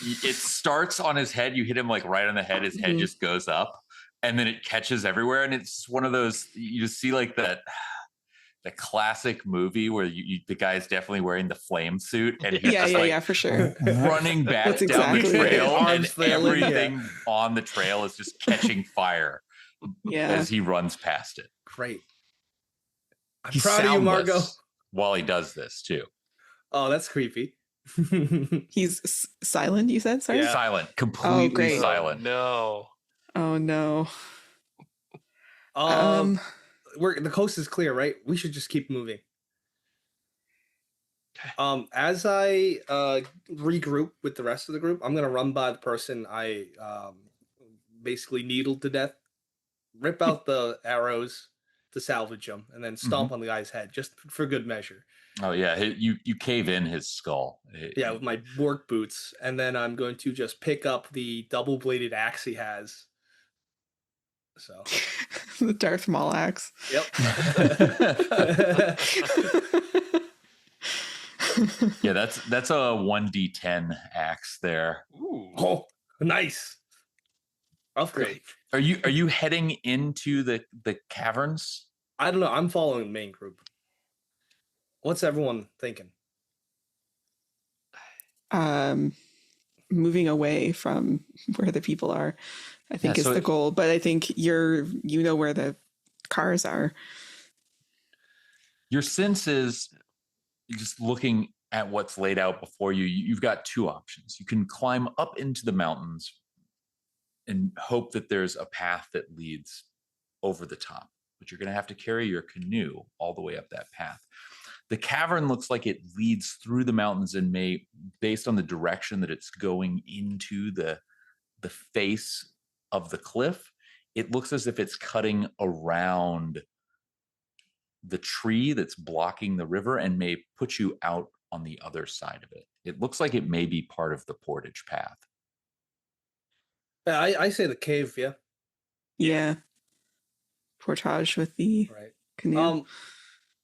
it starts on his head. You hit him like right on the head. His head just goes up and then it catches everywhere. And it's one of those, you just see like that. the classic movie where the guy's definitely wearing the flame suit and he's Yeah, just yeah, like yeah, for sure. running back That's down the exactly it. trail, and Arms flailing, yeah. everything on the trail is just catching fire Yeah. as he runs past it. Great. I'm He's proud of you, Margot. soundless while he does this too. Oh, that's creepy. He's silent, you said? Sorry? Yeah. Silent, completely great. silent. No. Oh, no. The coast is clear, right? We should just keep moving. As I regroup with the rest of the group, I'm gonna run by the person I basically needled to death, rip out the arrows to salvage them, and then stomp on the guy's head just for good measure. Oh yeah, you cave in his skull. Yeah, with my work boots, and then I'm going to just pick up the double-bladed axe he has. So The Darth Maul axe. Yep. Yeah, that's a 1d10 axe there. Ooh. Oh, nice. Upgrade. Are you heading into the caverns? I don't know. I'm following the main group. What's everyone thinking? Moving away from where the people are, I think is so the goal. But I think you know where the cars are. Your sense is just looking at what's laid out before you. You've got two options. You can climb up into the mountains and hope that there's a path that leads over the top, but you're going to have to carry your canoe all the way up that path. The cavern looks like it leads through the mountains and may, based on the direction that it's going into the face of the cliff, it looks as if it's cutting around the tree that's blocking the river and may put you out on the other side of it. It looks like it may be part of the portage path. Yeah, I say the cave. Yeah. Yeah. Portage with the Right. canoe.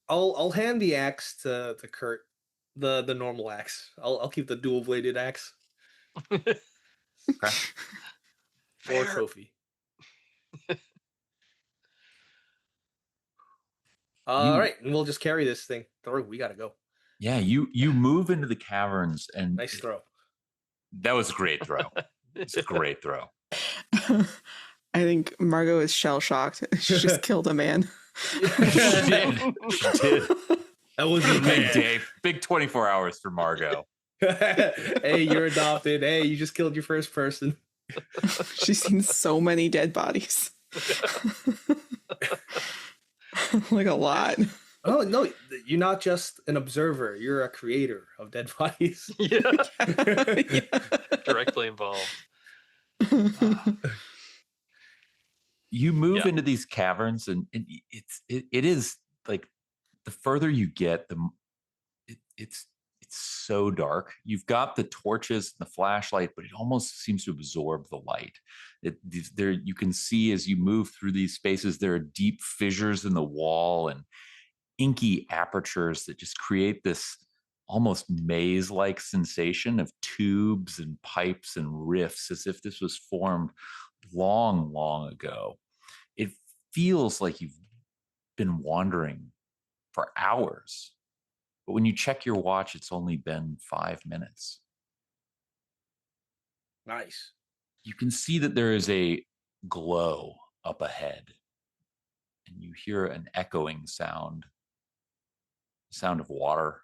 I'll hand the axe to Kurt, the normal axe. I'll keep the dual bladed axe. Okay. Or trophy. All right, and we'll just carry this thing through. We gotta go. Yeah, you move into the caverns, and Nice throw. That was a great throw. It's a great throw. I think Margot is shell shocked. She just killed a man. She did. That was a Big day. Big 24 hours for Margot. Hey, you're adopted. Hey, you just killed your first person. She's seen so many dead bodies. Like a lot. Oh no, you're not just an observer. You're a creator of dead bodies. Yeah. Yeah. Directly involved. You move into these caverns, and it is like the further you get, it's so dark. You've got the torches and the flashlight, but it almost seems to absorb the light. There you can see as you move through these spaces, there are deep fissures in the wall and inky apertures that just create this almost maze-like sensation of tubes and pipes and rifts, as if this was formed long, long ago. It feels like you've been wandering for hours, but when you check your watch, it's only been 5 minutes. Nice. You can see that there is a glow up ahead, and you hear an echoing sound of water.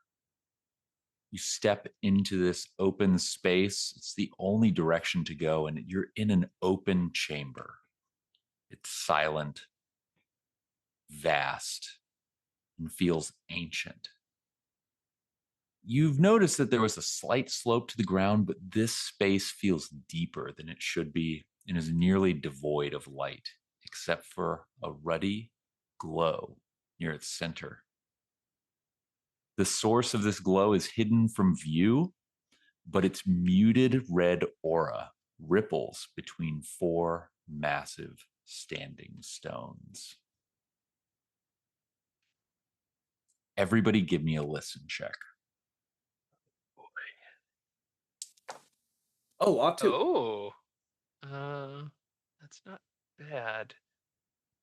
You step into this open space. It's the only direction to go, and you're in an open chamber. It's silent, vast, and feels ancient. You've noticed that there was a slight slope to the ground, but this space feels deeper than it should be and is nearly devoid of light, except for a ruddy glow near its center. The source of this glow is hidden from view, but its muted red aura ripples between 4 massive standing stones. Everybody give me a listen check. Oh, ought to. Oh. That's not bad.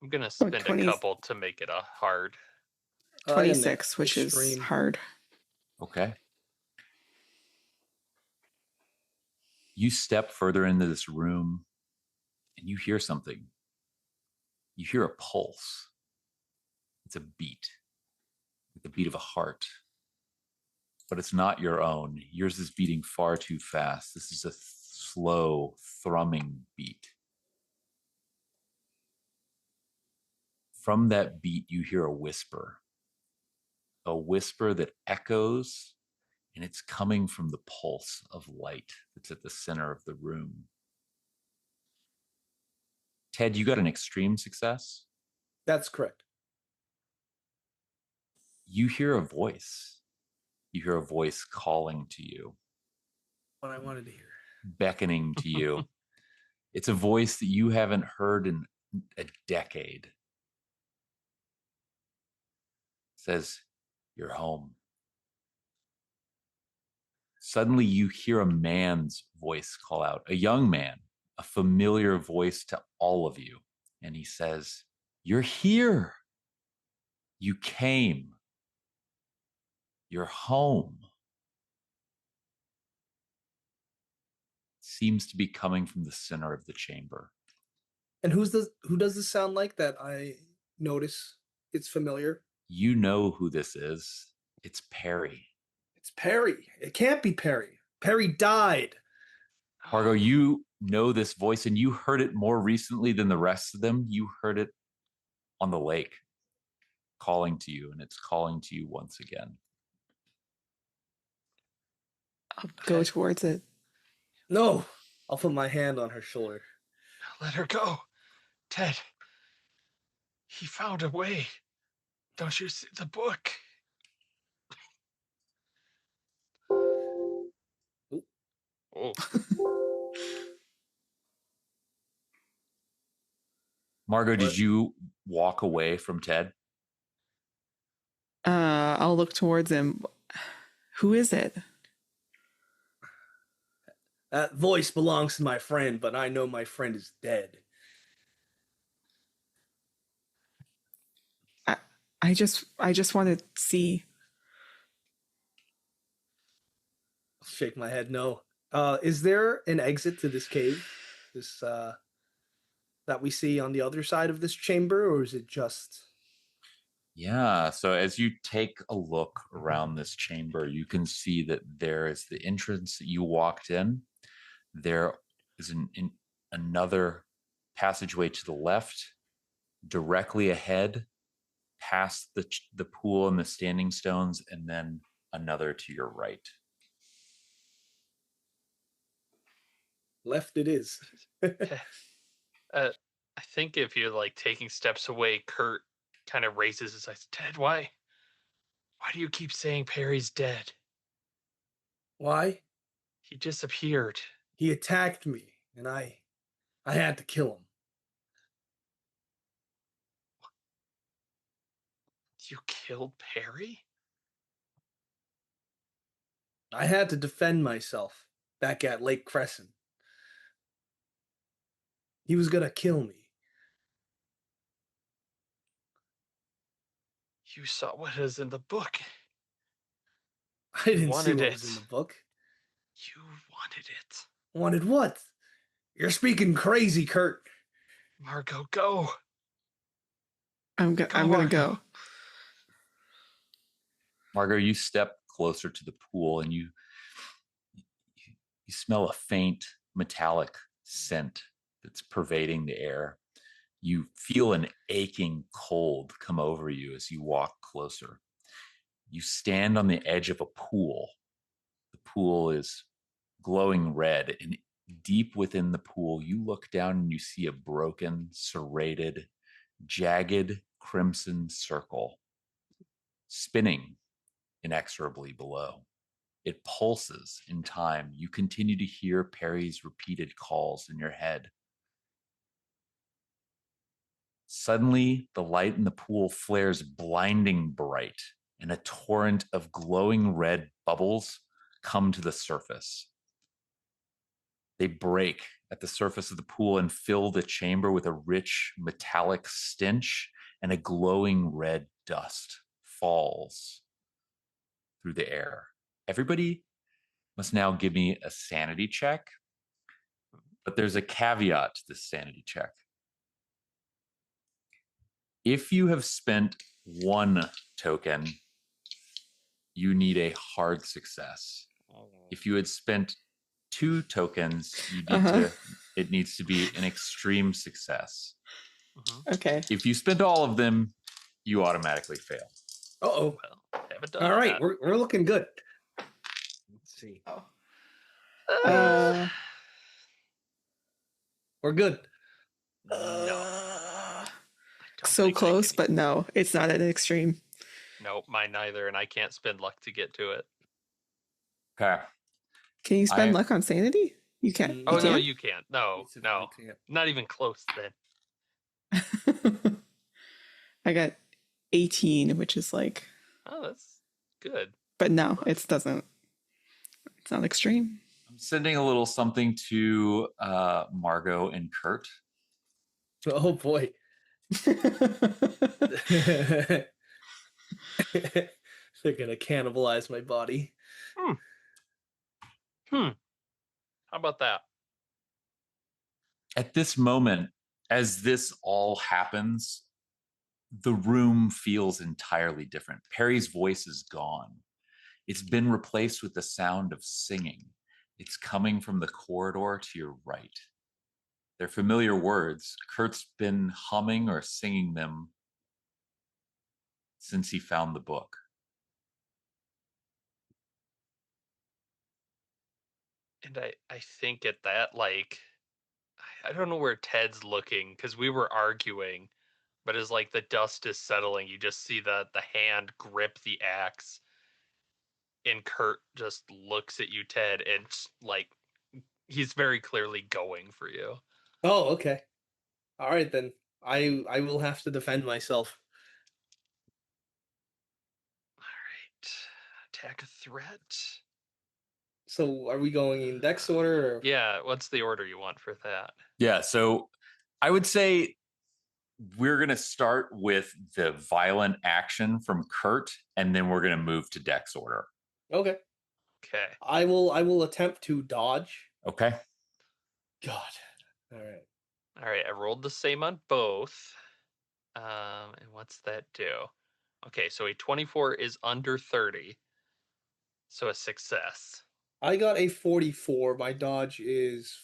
I'm gonna spend a 20. couple to make it a hard. I got an 26, which is extreme. hard. Okay. You step further into this room and you hear something. You hear a pulse. It's a beat, like the beat of a heart. But it's not your own. Yours is beating far too fast. This is a slow, thrumming beat. From that beat, you hear a whisper that echoes, and it's coming from the pulse of light that's at the center of the room. Ted, you got an extreme success. That's correct. You hear a voice. You hear a voice calling to you, What I wanted to hear. beckoning to you. It's a voice that you haven't heard in a decade. It says, "You're home." Suddenly you hear a man's voice call out, a young man, a familiar voice to all of you. And he says, "You're here. You came. You're home." Seems to be coming from the center of the chamber. And who does this sound like that I notice it's familiar? You know who this is. It's Perry. It's Perry. It can't be Perry. Perry died. Margot, you know this voice and you heard it more recently than the rest of them. You heard it on the lake calling to you, and it's calling to you once again. I'll go towards it. No. I'll put my hand on her shoulder. Let her go. Ted. He found a way. Don't you see the book? Oh. Margot, What? did you walk away from Ted? I'll look towards him. Who is it? That voice belongs to my friend, but I know my friend is dead. I just want to see. I'll shake my head no. Is there an exit to this cave? This that we see on the other side of this chamber, or is it just Yeah. So as you take a look around this chamber, you can see that there is the entrance that you walked in. There is another passageway to the left, directly ahead, past the pool and the standing stones, and then another to your right. left it is? I think if you're like taking steps away, Kurt kind of raises his eyes. Ted, why do you keep saying Perry's dead? Why? He disappeared. He attacked me, and I had to kill him. You killed Perry? I had to defend myself back at Lake Crescent. He was gonna kill me. You saw what is in the book. I didn't see wanted what was it. in the book. You wanted it. Wanted what? You're speaking crazy, Kurt. Margot, go. I'm gonna Margot. go. Margot, you step closer to the pool and you smell a faint metallic scent that's pervading the air. You feel an aching cold come over you as you walk closer. You stand on the edge of a pool. The pool is glowing red, and deep within the pool, you look down and you see a broken, serrated, jagged crimson circle spinning inexorably below. It pulses in time. You continue to hear Perry's repeated calls in your head. Suddenly, the light in the pool flares blinding bright, and a torrent of glowing red bubbles come to the surface. They break at the surface of the pool and fill the chamber with a rich metallic stench and a glowing red dust falls through the air. Everybody must now give me a sanity check, but there's a caveat to this sanity check. If you have spent 1 token, you need a hard success. If you had spent 2 tokens, you need it needs to be an extreme success. Okay. If you spend all of them, you automatically fail. Uh-oh. Well, haven't done All right, that. we're looking good. Let's see. We're good. No. So close, but no, it's not an extreme. Nope, mine neither, and I can't spend luck to get to it. Okay. Can you spend luck on sanity? You can. Oh, You no, can? you can't. No. Not even close then. I got 18, which is like... Oh, that's good. But no, it doesn't. It's not extreme. I'm sending a little something to Margot and Kurt. Oh, boy. They're going to cannibalize my body. How about that? At this moment, as this all happens, the room feels entirely different. Perry's voice is gone. It's been replaced with the sound of singing. It's coming from the corridor to your right. They're familiar words. Kurt's been humming or singing them since he found the book. And I think at that, like, I don't know where Ted's looking, because we were arguing, but as like the dust is settling, you just see the hand grip the axe, and Kurt just looks at you, Ted, and like he's very clearly going for you. Oh, okay. All right, then. I will have to defend myself. All right. Attack a threat. So are we going in dex order? Or... Yeah, what's the order you want for that? Yeah, so I would say we're going to start with the violent action from Kurt, and then we're going to move to dex order. Okay. Okay. I will attempt to dodge. Okay. God. All right. All right, I rolled the same on both. And what's that do? Okay, so a 24 is under 30. So a success. I got a 44. My dodge is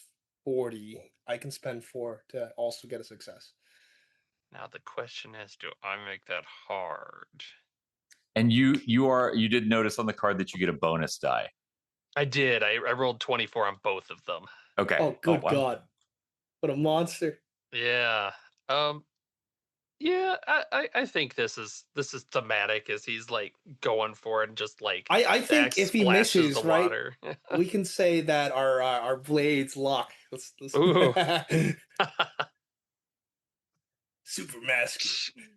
40. I can spend 4 to also get a success. Now the question is, do I make that hard? And you did notice on the card that you get a bonus die. I did. I rolled 24 on both of them. Okay. Oh, good God. What a monster. Yeah. Yeah, I think this is thematic as he's like going for it and just like I think if he splashes misses, the right, water. we can say that our blades lock. Let's... Ooh. Super masculine.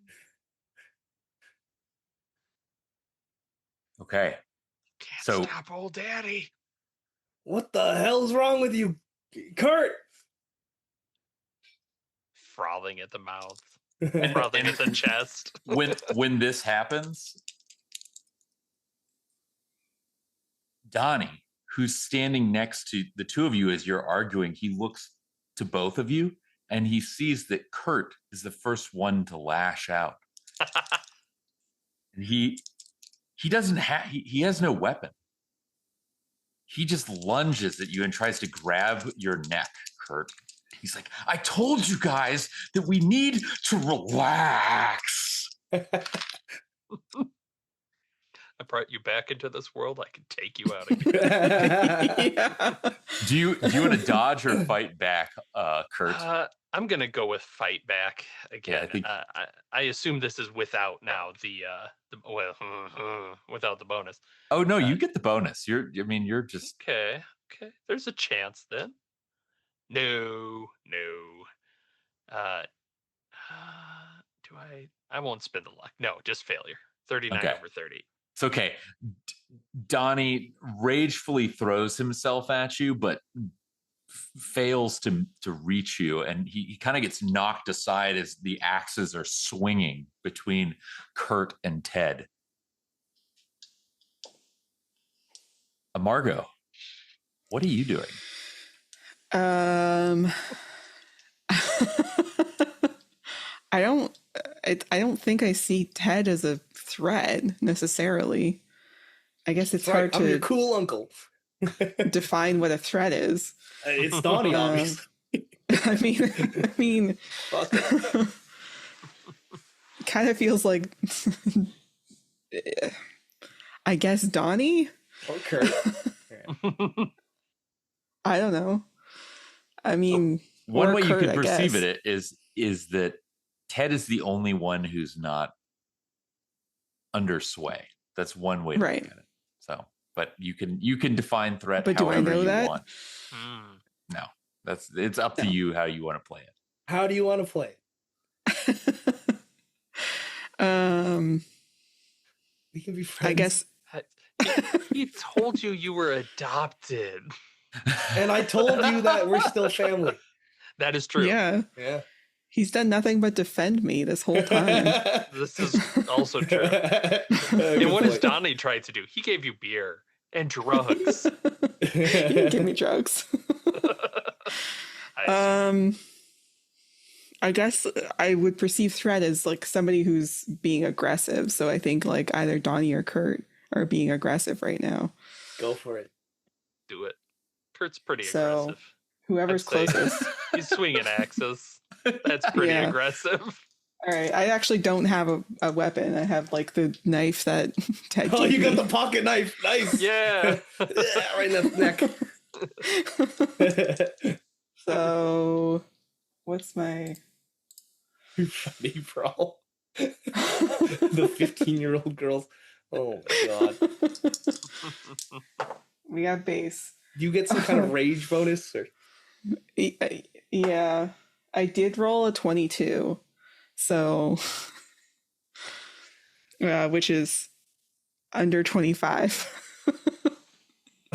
Okay. Can't stop old daddy. What the hell's wrong with you, Kurt? Frothing at the mouth. Frothing at the chest. when this happens, Donnie, who's standing next to the two of you as you're arguing, he looks to both of you and he sees that Kurt is the first one to lash out. And he doesn't have he has no weapon. He just lunges at you and tries to grab your neck, Kurt. He's like, I told you guys that we need to relax. I brought you back into this world. I can take you out again. Yeah. Do you want to dodge or fight back, Kurt? I'm gonna go with fight back again. Yeah, I assume this is without now without the bonus. Oh no, you get the bonus. You're just okay. There's a chance then. No. Do I won't spend the luck. No, just failure. 39 over 30. It's okay. Donnie ragefully throws himself at you, but fails to reach you, and he kind of gets knocked aside as the axes are swinging between Kurt and Ted. Margot, what are you doing? I don't think I see Ted as a threat necessarily. I guess it's hard I'm your to cool uncle. define what a threat is. It's Donnie, obviously. I mean, Fuck it. kind of feels like, I guess Donnie. Or Kurt. I don't know. I mean, One or way Kurt, you could I perceive guess. it is that Ted is the only one who's not under sway. That's one way to Right. look at it. So, but you can define threat But do I however know you that? want. No, it's up to you how you want to play it. How do you want to play it? We can be friends. I guess. He told you were adopted. And I told you that we're still family. That is true. Yeah. He's done nothing but defend me this whole time. This is also true. And what has Donnie tried to do? He gave you beer and drugs. He didn't give me drugs. I guess I would perceive threat as like somebody who's being aggressive. So I think like either Donnie or Kurt are being aggressive right now. Go for it. Do it. Kurt's pretty So, aggressive. Whoever's I'd say. closest. He's swinging axes. That's pretty Yeah. aggressive. All right. I actually don't have a weapon. I have like the knife that Ted Oh, gave you got me. the pocket knife. Nice. Yeah. Yeah, right in the neck. So what's my... Funny, bro. The 15-year-old girls. Oh my god. We got base. Do you get some kind of rage bonus? Or? Yeah. I did roll a 22. So, which is under 25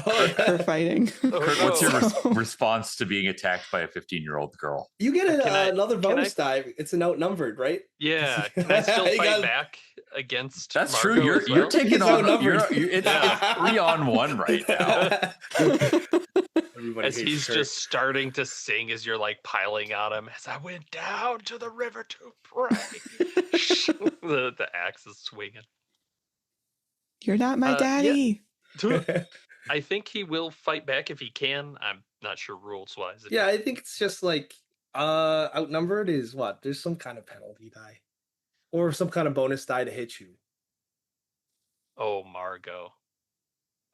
for fighting. Kurt, what's your So- response to being attacked by a 15-year-old girl? You get another can bonus die. It's an outnumbered, right? Yeah. Can I still You fight got- back against That's Margot true. as You're well? taking He's on. outnumbered. It's 3-on-1 right now. Everybody As hates he's Kurt. just starting to sing as you're like piling on him. As I went down to the river to pray. the axe is swinging. You're not my Yeah. daddy. I think he will fight back if he can. I'm not sure rules wise. Yeah, I think it's just like outnumbered is what? There's some kind of penalty die. Or some kind of bonus die to hit you. Oh, Margot.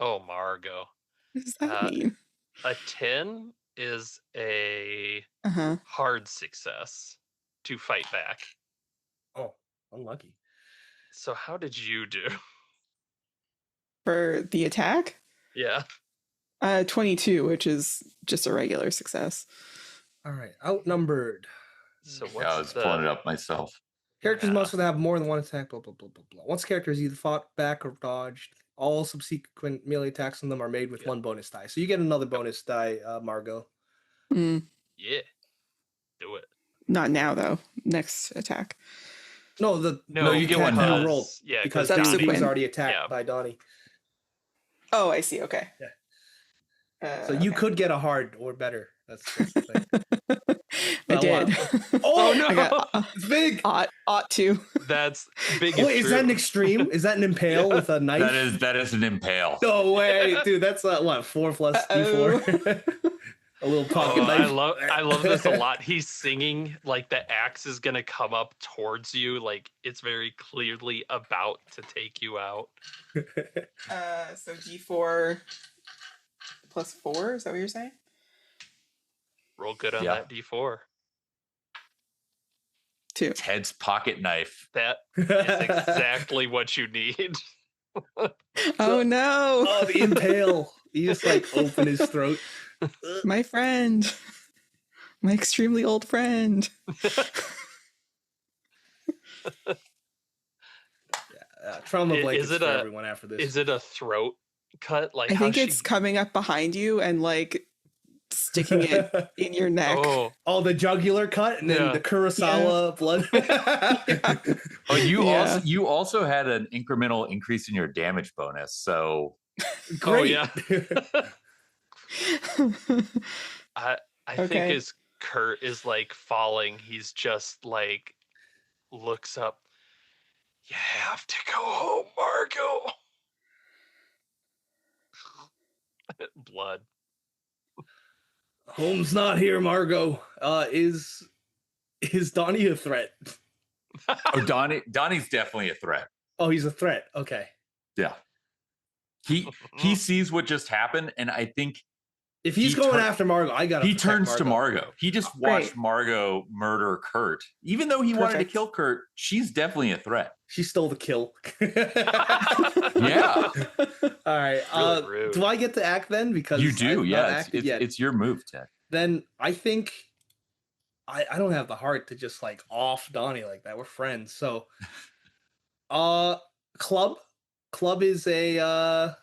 Oh, Margot. What does that mean? A 10 is a Uh-huh. hard success to fight back. Oh, unlucky. So how did you do? For the attack? Yeah. 22, which is just a regular success. All right, outnumbered. So what's Yeah, I was the... pulling it up myself. Characters Yeah. must have more than one attack, blah, blah, blah, blah, blah. Once character is either fought back or dodged, all subsequent melee attacks on them are made with one bonus die. So you get another bonus die, Margot. Mm, Yeah. Do it. not now, though. Next attack. No, you get one attack now. you rolled. Yeah, Because Donnie. Donnie was Subsequent. already attacked Yeah. by Donnie. Oh, I see. Okay. So you okay. could get a hard or better. That's the thing. I Now did. Oh, no! I got It's big. ought to. That's big. Wait, is that an extreme? Is that an impale with a knife? That is an impale. No way, dude. That's what 4 plus D4. A little pocket knife. I love this a lot. He's singing like the axe is gonna come up towards you, like it's very clearly about to take you out. So D4 plus 4, is that what you're saying? Roll good on Yeah. that D4. 2. Ted's pocket knife. That is exactly what you need. Oh no. Oh, the impale. You just like open his throat. My friend. My extremely old friend. Trauma Is blankets it for a- everyone after this. Is it a throat cut? Like I how think she... it's coming up behind you and like sticking it in your neck. Oh, Oh, the jugular cut and then Yeah. the Kurosawa blood. Oh, Yeah. you also had an incremental increase in your damage bonus. So Oh Great. yeah. I I think Okay. as Kurt is like falling, he's just like looks up. You have to go home, Margot. Blood. Home's not here, Margot. Is Donnie a threat? Oh, Donnie's definitely a threat. Oh, he's a threat. Okay. Yeah. He sees what just happened, and I think If he's He going tur- after Margot, I gotta he protect turns to Margot. He just watched Great. Margot murder Kurt. Even though he wanted to Perfect. kill Kurt, she's definitely a threat. She stole the kill. Yeah, All right. Really rude. Do I get to act then? Because you do. I've Yeah, not it's acted yet. it's your move, Ted. Then I think I don't have the heart to just like off Donnie like that. We're friends. So uh club. Club is a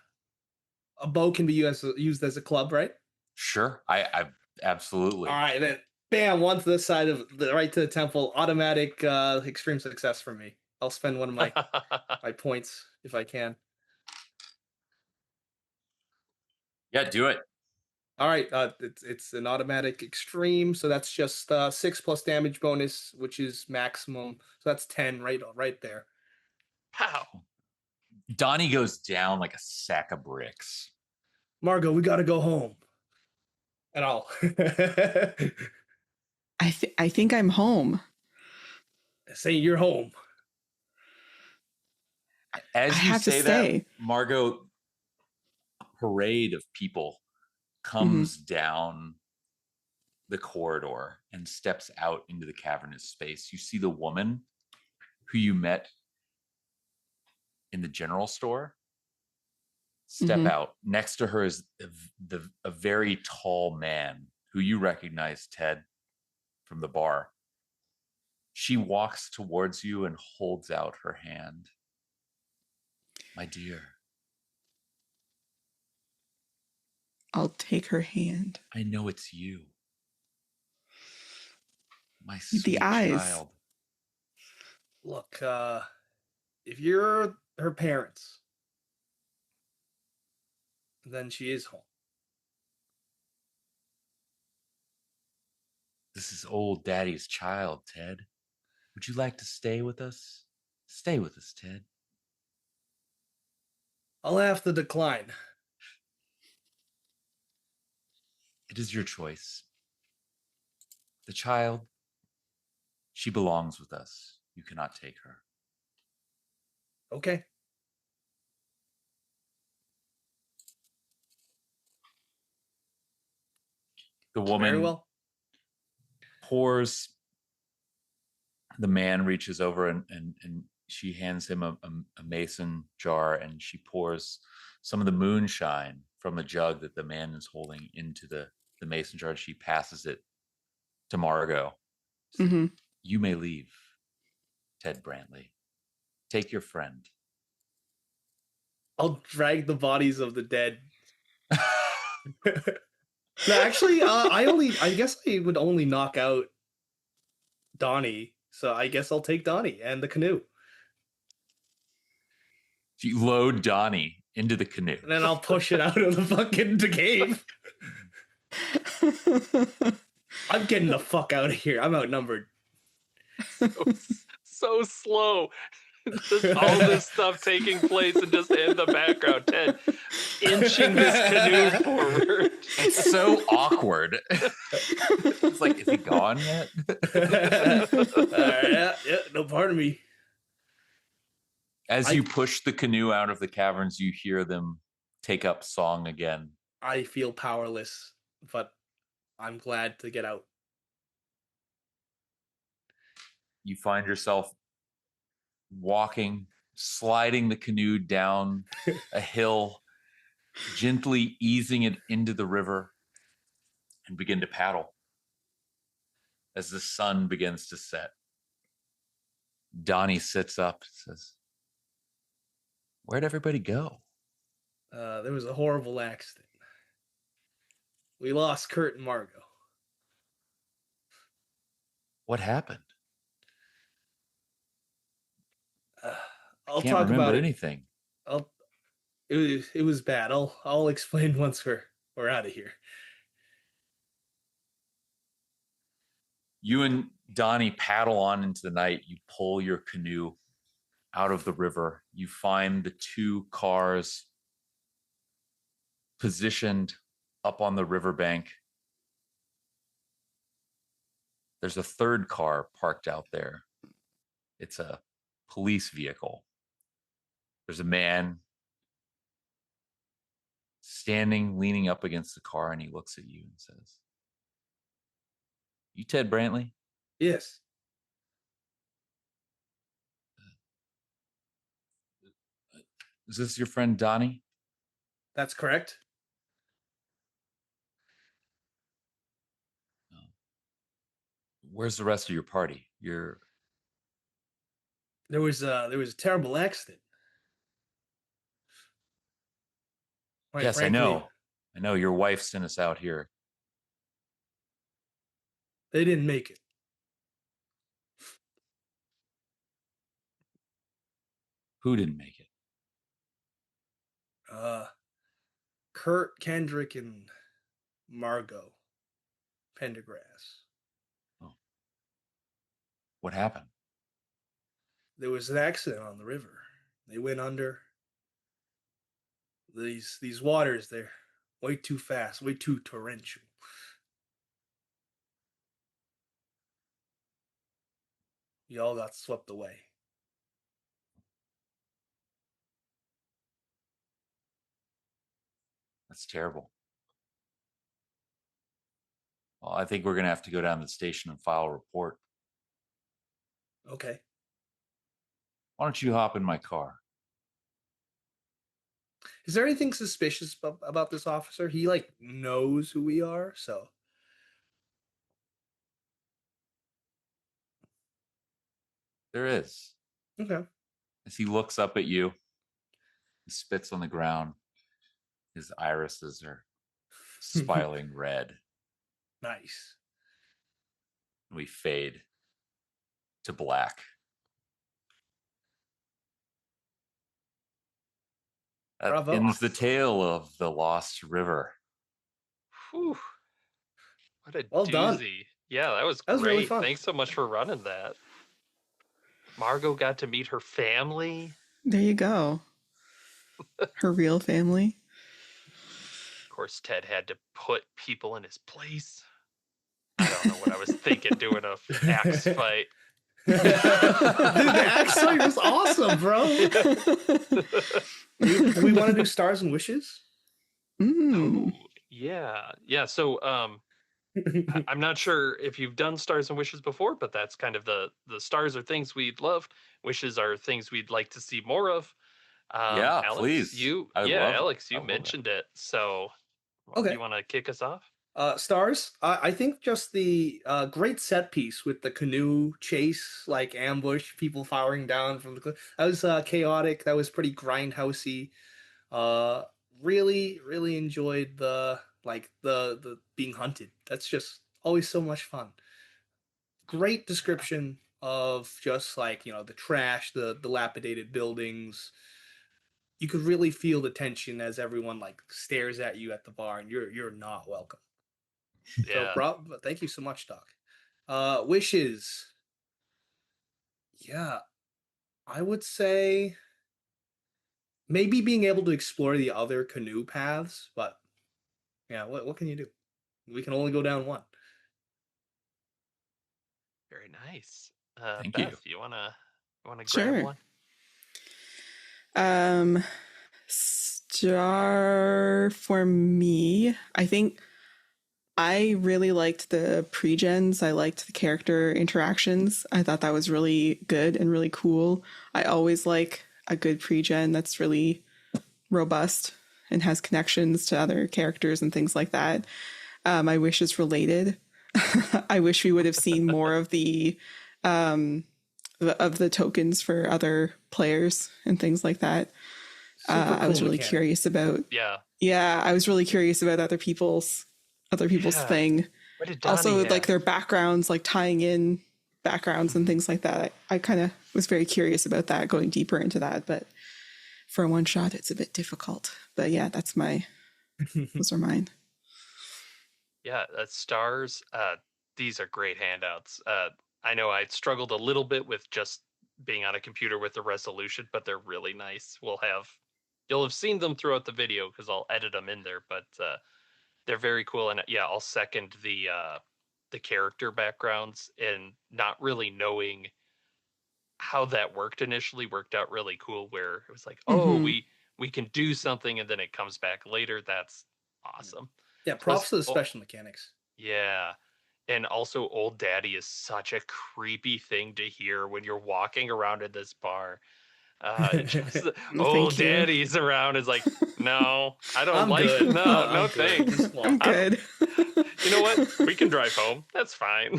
bow can be used as a club, right? Sure, I absolutely. All right, then bam, one to the side of the right to the temple, automatic extreme success for me. I'll spend one of my points if I can. Yeah, do it. All right, it's an automatic extreme, so that's just 6 plus damage bonus, which is maximum. So that's 10 right there. Pow. Donnie goes down like a sack of bricks. Margot, we got to go home. And I'll I think I'm home. say you're home. As I you have to say stay. that, Margot, a parade of people Mm-hmm. comes down the corridor and steps out into the cavernous space. You see the woman who you met in the general store step Mhm. out. Next to her is a very tall man who you recognize, Ted, from the bar. She walks towards you and holds out her hand. My dear, I'll take her hand. I know it's you. My sweet The eyes. child. Look, if you're her parents, then she is home. This is old daddy's child, Ted. Would you like to stay with us? Stay with us, Ted. I'll have to decline. It is your choice. The child, she belongs with us. You cannot take her. Okay. The woman Very well. pours. The man reaches over and she hands him a mason jar, and she pours some of the moonshine from the jug that the man is holding into the mason jar. She passes it to Margot. Mhm. You may leave, Ted Brantley. Take your friend. I'll drag the bodies of the dead. No, actually, I guess I would only knock out Donnie, so I guess I'll take Donnie and the canoe. You load Donnie into the canoe. And then I'll push it out of the fucking cave. I'm getting the fuck out of here. I'm outnumbered. So slow. Just all this stuff taking place and just in the background, Ted inching this canoe forward. It's so awkward. It's like, is he gone yet? Yeah, no part of me. As you push the canoe out of the caverns, you hear them take up song again. I feel powerless, but I'm glad to get out. You find yourself walking, sliding the canoe down a hill, gently easing it into the river, and begin to paddle. As the sun begins to set, Donnie sits up and says, "Where'd everybody go?" There was a horrible accident. We lost Kurt and Margot. What happened? I'll Can't talk remember about it. anything. it was bad. I'll explain once we're out of here. You and Donnie paddle on into the night. You pull your canoe out of the river. You find the two cars positioned up on the riverbank. There's a third car parked out there. It's a police vehicle. There's a man standing, leaning up against the car, and he looks at you and says, "You Ted Brantley?" Yes, Is this your friend Donnie? that's correct. Where's the rest of your party? You're There was a terrible accident. Quite Yes, I frankly, know. I know your wife sent us out here. they didn't make it. Who didn't make it? Kurt, Kendrick, and Margot Pendergrass. Oh. What happened? There was an accident on the river. They went under. These waters, they're way too fast, way too torrential. We all got swept away. That's terrible. Well, I think we're going to have to go down to the station and file a report. Okay. Why don't you hop in my car? Is there anything suspicious about this officer? He like knows who we are, so There is. okay. As he looks up at you, he spits on the ground. His irises are spiraling red. Nice. We fade to black. That Bravo. ends the tale of the Lost River. Whew. What a Well done. doozy. Yeah, that was That was great. really fun. Thanks so much for running that. Margot got to meet her family. There you go. Her real family. Of course, Ted had to put people in his place. I don't know what I was thinking doing a axe fight. Dude, the axe fight was awesome, bro. Do we want to do stars and wishes? Mm. Ooh, yeah. So, I'm not sure if you've done stars and wishes before, but that's kind of the stars are things we'd love. Wishes are things we'd like to see more of. Yeah, Alex, please. you I love it. Alex, I you love it. mentioned it. So, Okay. do you want to kick us off? Stars. I think just the great set piece with the canoe chase, like ambush, people firing down from the cliff. That was chaotic. That was pretty grindhousey. Really enjoyed the being hunted. That's just always so much fun. Great description of just like the trash, the dilapidated buildings. You could really feel the tension as everyone like stares at you at the bar, and you're not welcome. So, Yeah. Rob, thank you so much, Doc. Wishes. Yeah, I would say maybe being able to explore the other canoe paths, but yeah, what can you do? We can only go down one. Very nice. Thank Beth, you. you wanna grab Sure. one? Star for me, I think I really liked the pre-gens. I liked the character interactions. I thought that was really good and really cool. I always like a good pre-gen that's really robust and has connections to other characters and things like that. I wish it's related. I wish we would have seen more of the tokens for other players and things like that. Super I was cool really mechanic. curious about. Yeah. Yeah, I was really curious about other people's Yeah. thing. What did Donnie Also, have? like their backgrounds, like tying in backgrounds and things like that. I kind of was very curious about that, going deeper into that. But for a one shot, it's a bit difficult. But yeah, those are mine. Yeah, stars. These are great handouts. I know I struggled a little bit with just being on a computer with the resolution, but they're really nice. You'll have seen them throughout the video because I'll edit them in there, but they're very cool. And yeah, I'll second the character backgrounds, and not really knowing how that worked initially worked out really cool. Where it was like, oh, Mm-hmm. we can do something, and then it comes back later. That's awesome. Yeah, Plus, props to the oh, special mechanics. yeah. And also, Old Daddy is such a creepy thing to hear when you're walking around in this bar. Just Old Thank you. Daddy's around is like, no, I don't I'm like it. good. No, I'm no, good. thanks. Just I'm walk. good. You know what? We can drive home. That's fine.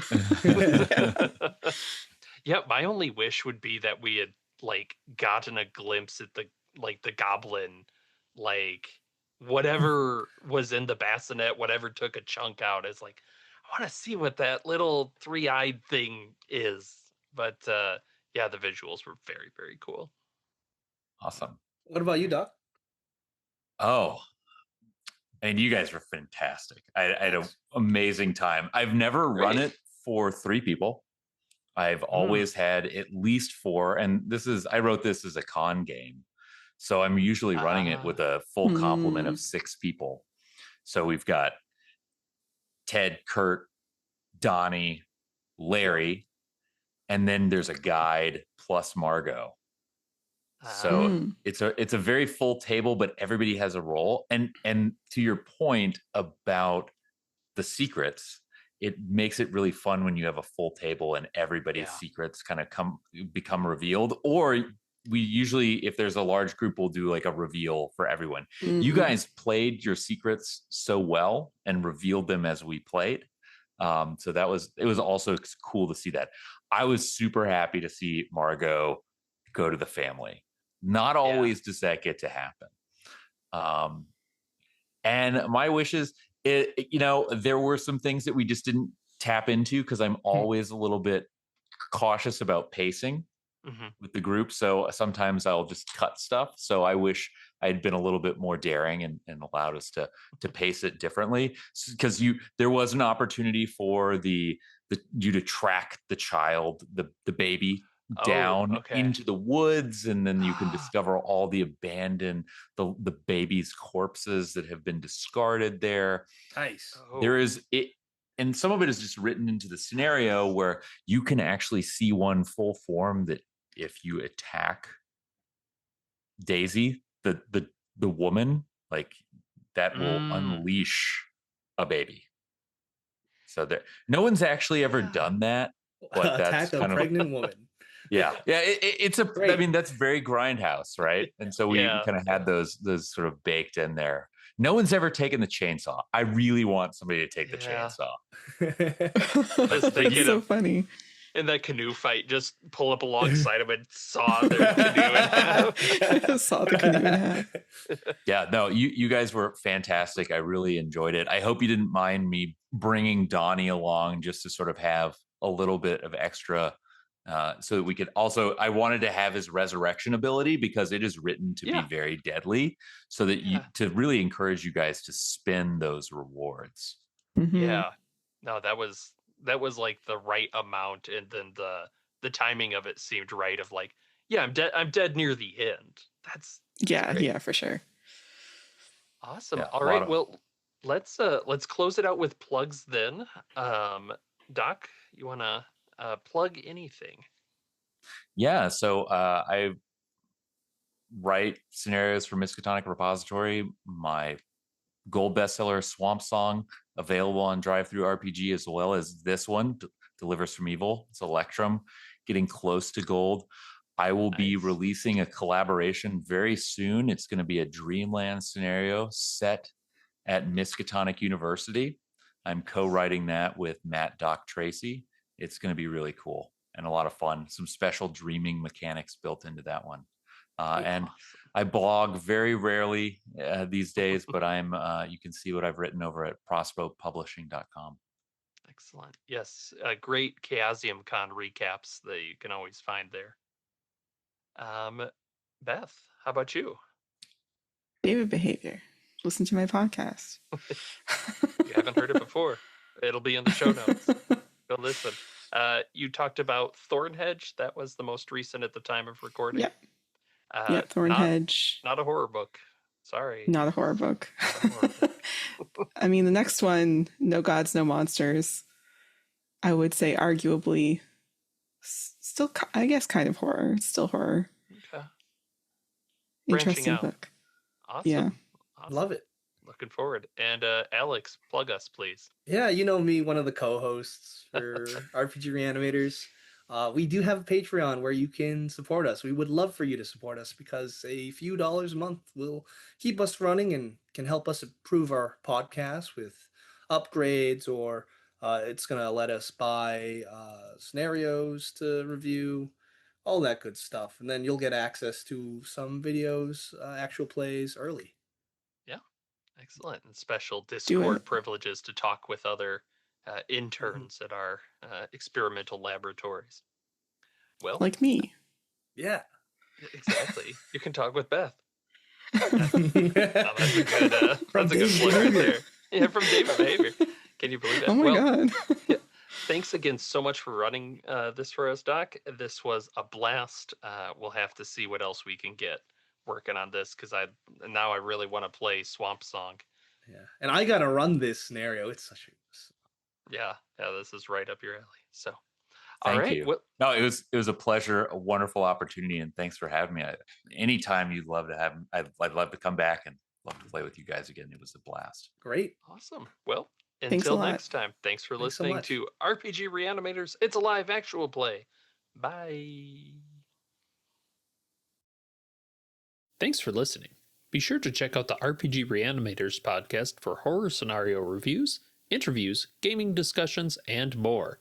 Yeah, my only wish would be that we had like gotten a glimpse at the goblin, like whatever was in the bassinet, whatever took a chunk out. Is like, I want to see what that little three-eyed thing is. But yeah, the visuals were very, very cool. Awesome. What about you, Doc? Oh, and you guys were fantastic. I had an amazing time. I've never run Great. it for 3 people. I've Mm. always had at least 4, and I wrote this as a con game. So I'm usually running it with a full complement of 6 people. So we've got Ted, Kurt, Donnie, Larry, and then there's a guide plus Margot. So it's a very full table, but everybody has a role. And to your point about the secrets, it makes it really fun when you have a full table and everybody's secrets kind of become revealed. Or we usually, if there's a large group, we'll do like a reveal for everyone. You guys played your secrets so well and revealed them as we played. So it was also cool to see that. I was super happy to see Margot go to the family. Not always does that get to happen. And my wishes, there were some things that we just didn't tap into because I'm always a little bit cautious about pacing with the group. So sometimes I'll just cut stuff. So I wish I'd been a little bit more daring and allowed us to pace it differently. Because there was an opportunity for you to track the child, the baby down into the woods, and then you can discover all the abandoned the baby's corpses that have been discarded there. Nice. There is it, and some of it is just written into the scenario where you can actually see one full form that if you attack Daisy, the woman, like that will unleash a baby. So no one's actually ever done that, but that's Attack a kind of pregnant woman. Yeah. It's Great. I mean, that's very Grindhouse, right? And so we kind of had those sort of baked in there. No one's ever taken the chainsaw. I really want somebody to take the chainsaw. Just thinking so funny. in that canoe fight, just pull up alongside him and saw their canoe in half. Saw the canoe in half. Yeah, no, you guys were fantastic. I really enjoyed it. I hope you didn't mind me bringing Donnie along just to sort of have a little bit of extra, so that we could also. I wanted to have his resurrection ability because it is written to be very deadly, so that to really encourage you guys to spin those rewards. Yeah, no, that was like the right amount, and then the timing of it seemed right. Of like, yeah, I'm dead near the end. That's great. Yeah, for sure. Awesome. All right, well, let's close it out with plugs then. Doc, you want to plug anything? Yeah, so I write scenarios for Miskatonic Repository. My gold bestseller Swamp Song available on Drive Through RPG, as well as this one, Delivers from Evil. It's Electrum, getting close to gold. I will be releasing a collaboration very soon. It's going to be a Dreamland scenario set at Miskatonic University. I'm co-writing that with Matt Doc Tracy. It's going to be really cool and a lot of fun. Some special dreaming mechanics built into that one. And I blog very rarely these days, but you can see what I've written over at prospopublishing.com. Excellent. Yes, great Chaosium Con recaps that you can always find there. Beth, How about you? David behavior. Listen to my podcast. You haven't heard it before. It'll be in the show notes. Go listen. You talked about Thornhedge. That was the most recent at the time of recording. Yep. Not Thornhedge. a horror book. Sorry. Not a horror book. Not a horror book. I mean, the next one, No Gods, No Monsters, I would say arguably still, I guess, kind of horror. It's still horror. Okay. Branching Interesting out. book. Awesome. Yeah. Awesome. Love it. Looking forward. And Alex, plug us, please. Yeah, you know me, one of the co-hosts for RPG Reanimators. We do have a Patreon where you can support us. We would love for you to support us because a few dollars a month will keep us running and can help us improve our podcast with upgrades, or it's going to let us buy scenarios to review, all that good stuff. And then you'll get access to some videos, actual plays early. Excellent. And special Discord it. privileges to talk with other interns at our experimental laboratories. Well, Like me. Yeah. exactly. You can talk with Beth. That's a good From that's a good David plug right Behavior. there. Yeah, from David Behavior. Can you believe it? Oh my God. Thanks again so much for running this for us, Doc. This was a blast. We'll have to see what else we can get working on this, because I really want to play Swamp Song. Yeah. And I got to run this scenario. It's such a... Yeah, this is right up your alley. So, Thank all right. you. Well, No, it was a pleasure, a wonderful opportunity, and thanks for having me. Anytime you'd love to have, I'd love to come back and love to play with you guys again. It was a blast. Great. awesome. Well, Thanks a until lot. next time, thanks for Thanks so listening much. to RPG Reanimators. It's a live actual play. Bye. Thanks for listening. Be sure to check out the RPG Reanimators podcast for horror scenario reviews, interviews, gaming discussions, and more.